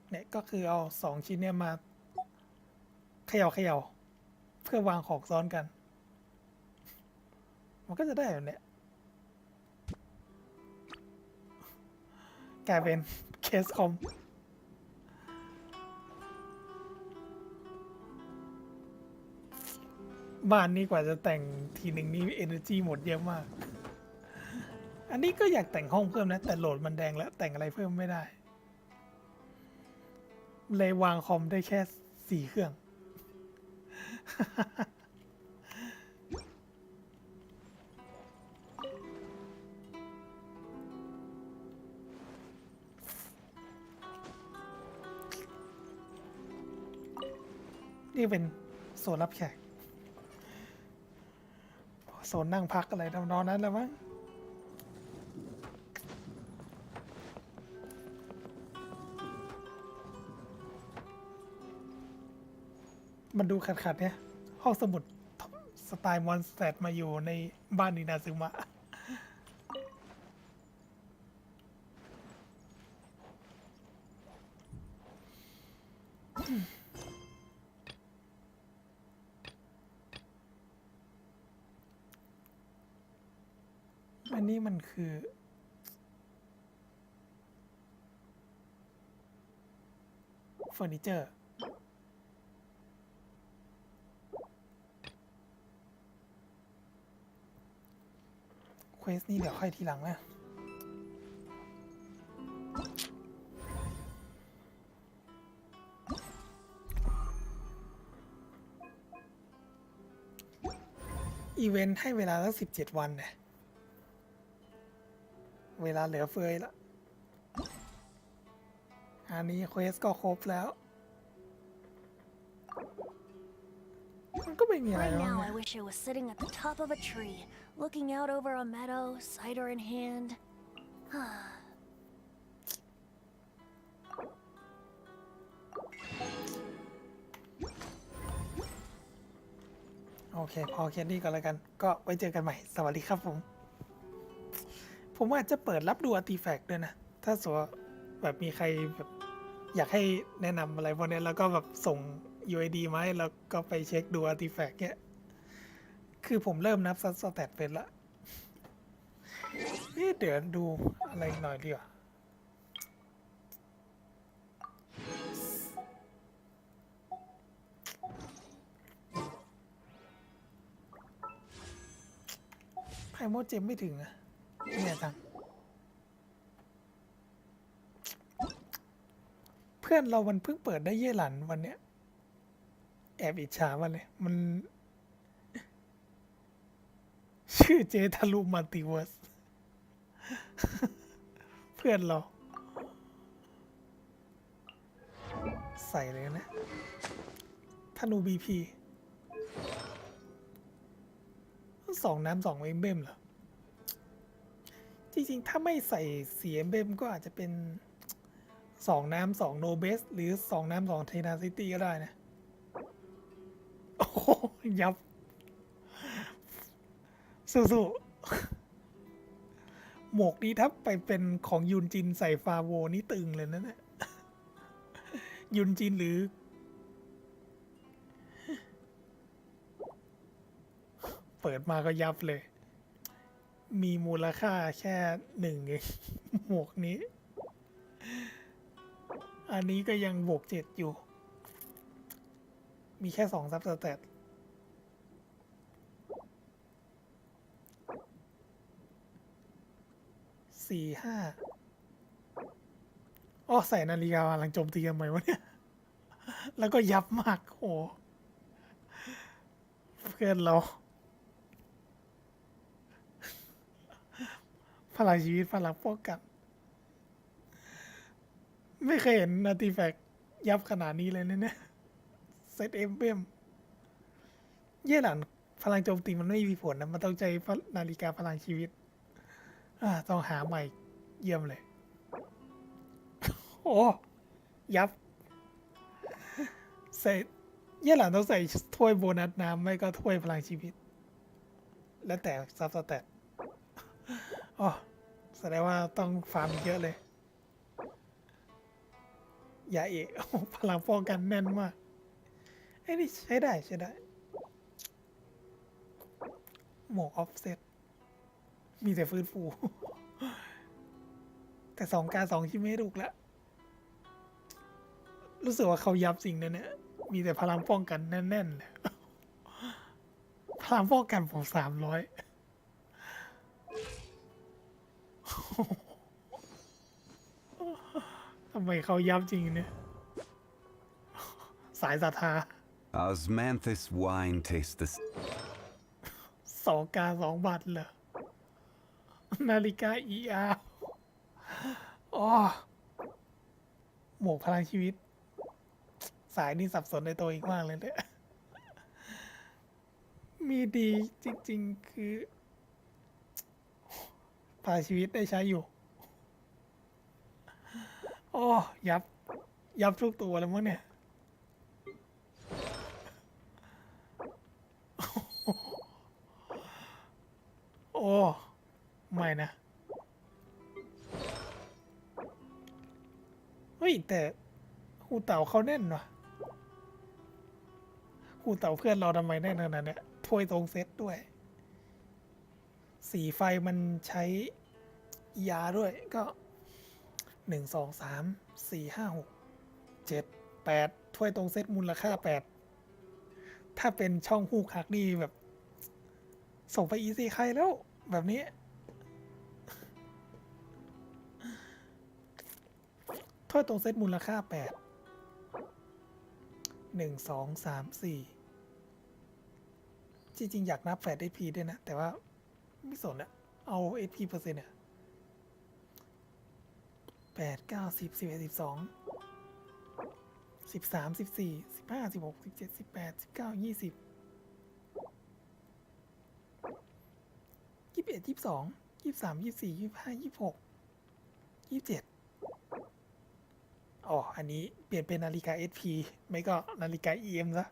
เนี่ยก็คือเอา2 ชิ้นเนี่ยมาเขย่าเพื่อวางของซ้อนกัน มันก็จะได้แบบเนี้ยกลายเป็นเคสคอมบ้านนี้กว่าจะแต่งทีหนึ่งนี่ energy หมดเยอะมาก อันนี้ก็อยากแต่งห้องเพิ่มนะ แต่โหลดมันแดงแล้วแต่งอะไรเพิ่มไม่ได้ เลยวางคอมได้แค่4 เครื่อง นี่เป็นโซนรับแขกโซนนั่งพักอะไรทำนองนั้นแล้วมั้งมันดูขัดๆเนี่ยห้องสมุดสไตล์มอนสเตดมาอยู่ในบ้านนินาซึมะอันนี้มันคือเฟอร์นิเจอร์เควสนี่เดี๋ยวค่อยทีหลังนะอีเวนต์ให้เวลาตั้ง17 วันเนี่ยเวลาเหลือเฟือละอันนี้เควสก็ครบแล้วมันก็ไม่มีอะไร Right แล้ว now, นะ I wish I was sitting at the top of a tree, looking out over a meadow, cider in hand. โอเคพอแค่นี้ก่อนแล้วกันก็ไว้เจอกันใหม่สวัสดีครับผมอาจจะเปิดรับดูอาร์ติแฟกต์ด้วยนะถ้าสมมติแบบมีใครแบบอยากให้แนะนำอะไรพวกนี้แล้วก็แบบส่ง UID มาให้แล้วก็ไปเช็คดูอาร์ติแฟกต์เนี่ยคือผมเริ่มนับสแตทเป็นละเดี๋ยวดูอะไรหน่อยดีกว่าไพโมเจมไม่ถึงอะเนี่ยจังเพื่อนเรามันเพิ่งเปิดได้เย่หลันวันเนี้ยแอบอิจฉามันเลยมันชื่อเจทารุมัลติเวิร์ส เพื่อนเราใส่เลยนะธนูบีพี2 น้ำ2 เอ็มเบมเหรอจริงๆถ้าไม่ใส่4 เอ็มเบมก็อาจจะเป็น2 น้ำ2 โนเบสหรือ2 น้ำ2 เทนาซิตี้ก็ได้นะโอ้โหยับสู้ๆหมวกนี้ถ้าไปเป็นของยุนจินใส่ฟาโวนี่ตึงเลยนะเนี่ยยุนจินหรือเปิดมาก็ยับเลยมีมูลค่าแค่1 เองหมวกนี้อันนี้ก็ยังบวก7อยู่มีแค่2 ซับสแตท4 5ใส่นาฬิกาหลังโจมตีทำไมวะเนี่ยแล้วก็ยับมากโอ้เพื่อนเราพลังชีวิตพลังป้องกันไม่เคยเห็นอาร์ติแฟกต์ยับขนาดนี้เลยเนี่ยเซตเอ็มเบมเย่หลันพลังโจมตีมันไม่มีผลนะมันต้องใช้นาฬิกาพลังชีวิตต้องหาใหม่ เยี่ยมเลย โอ้ยับใส่ย่าหลานต้องใส่ถ้วยโบนัสน้ำไม่ก็ถ้วยพลังชีวิต แล้วแต่ซับสแตทอ๋อแสดงว่าต้องฟาร์มเยอะเลยอย่าเอะพลังป้องกันแน่นมากไอ้นี่ใช้ได้หมวกออฟเซตมีแต่ฟื้นฟู แต่2 ชิ้นไม่ถูกแล้วรู้สึกว่าเขายับสิ่งนั้นเนี่ยมีแต่พลังป้องกันแน่นๆเลย พลังป้องกันผม300 ทำไมเขายับจริงเนี่ย สายศรัทธา Osmanthus wine taste the 2 บาทเหรอ นาฬิกา ER อ๋อหมวกพลังชีวิต สายนี่สับสนในตัวอีกมากเลยเนี่ย มีดีจริงๆคือพลังชีวิตได้ใช้อยู่โอ้ยับทุกตัวแล้วมั้งเนี่ย โอ้ไม่นะเฮ้ยแต่หูเต่าเขาแน่นว่ะหูเต่าเพื่อนเราทำไมแน่นขนาดนี้ถ้วยตรงเซตด้วยสีไฟมันใช้ยาด้วยก็1 2 3 4 5 6 7 8ถ้วยตรงเซตมูลค่า8ถ้าเป็นช่องฮูกหักนี่แบบส่งไปอีซีใครแล้วแบบนี้ถ้วยตรงเซตมูลค่า8 1 2 3 4จริงๆอยากนับแฟด HP ด้วยนะแต่ว่าไม่สนอะเอา HP เปอร์เซ็นต์อะ8 9 10 11 12 13 14 15 16 17 18 19 20 21 22 23 24 25 26 27อ๋ออันนี้เปลี่ยนเป็นนาฬิกา SP ไม่ก็นาฬิกา EM ซะ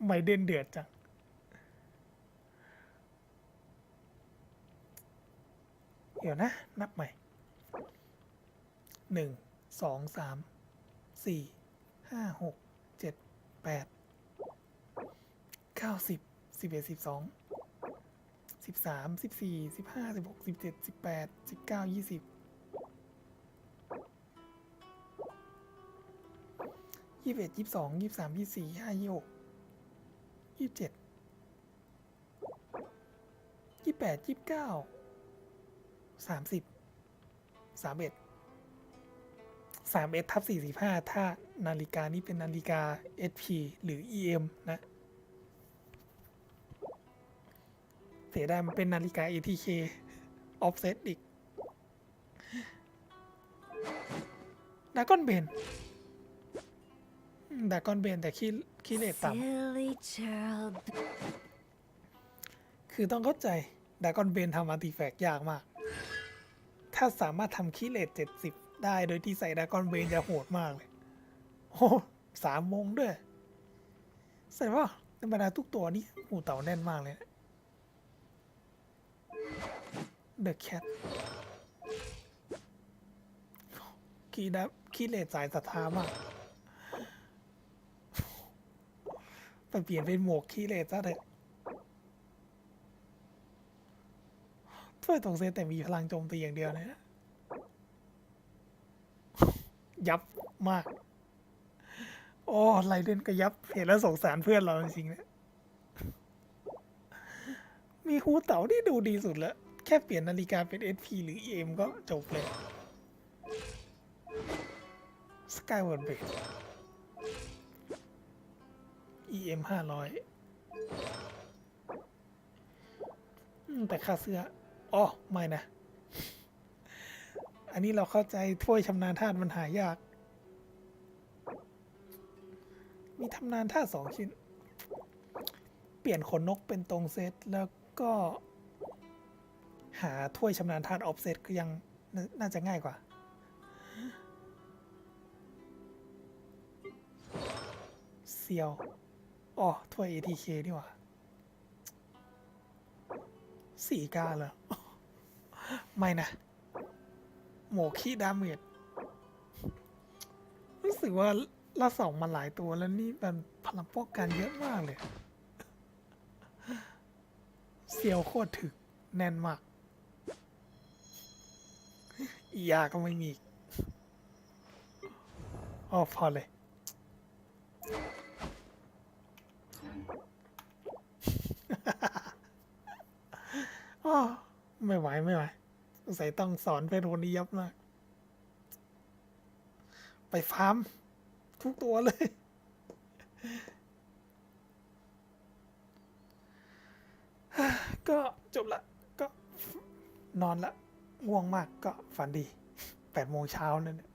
ไม่เด่นเดือดจังเดี๋ยวนะนับใหม่1 2 3 4 5 6 7 8 9 10 11 12 13 14 15 16 17 18 19 20 21 22 23 24 25 26 27 28 29 30 31 31ทับ45ถ้านาฬิกานี้เป็นนาฬิกา SP หรือ EM นะเสียดายมันเป็นนาฬิกา ATK offset อีกดากอนเบนแต่ขี้เลทต่ำคือต้องเข้าใจดากอนเบนทำอาร์ติแฟกต์ยากมากถ้าสามารถทำขี้เลท70ได้โดยที่ใส่ดากอนเบนจะโหดมากเลยโอ้3 โมงด้วยแสดงว่าธรรมดาทุกตัวนี่หูเต่าแน่นมากเลยนะ The Cat ขี้เลทสายศรัทธามากไปเปลี่ยนเป็นหมวกขี้เลทซะเถอะถ้วยตรงเซตแต่มีพลังโจมตีอย่างเดียวนะยับมากโอ้ไรเดนก็ยับเห็นแล้วสงสารเพื่อนเราจริงๆนะมีฮูเต๋าที่ดูดีสุดแล้วแค่เปลี่ยนนาฬิกาเป็น SP หรือ EM ก็จบเลย Skyward Blade EM 500แต่ค่าเสื้ออ๋อไม่นะอันนี้เราเข้าใจถ้วยชำนาญธาตุมันหายาก มีทำนานธาตุ2 ชิ้นเปลี่ยนขนนกเป็นตรงเซตแล้วก็ หาถ้วยชำนาญธาตุออฟเซตก็ยังน่าจะง่ายกว่าเซียวอ๋อถ้วย ATK นี่หว่า4 กาเหรอไม่นะหมวกขี้ดาเมจรู้สึกว่าเราส่องมาหลายตัวแล้วนี่มันพลังป้องกันเยอะมากเลยเซียวโคตรถึกแน่นมากอียาก็ไม่มีอ๋อพอเลยอ๋อไม่ไหวสงสัยต้องสอนเป็นคนนี้ยับมากไปฟาร์มทุกตัวเลยก็จบละก็นอนละง่วงมากก็ฝันดี8 โมงเช้านั่นแหละ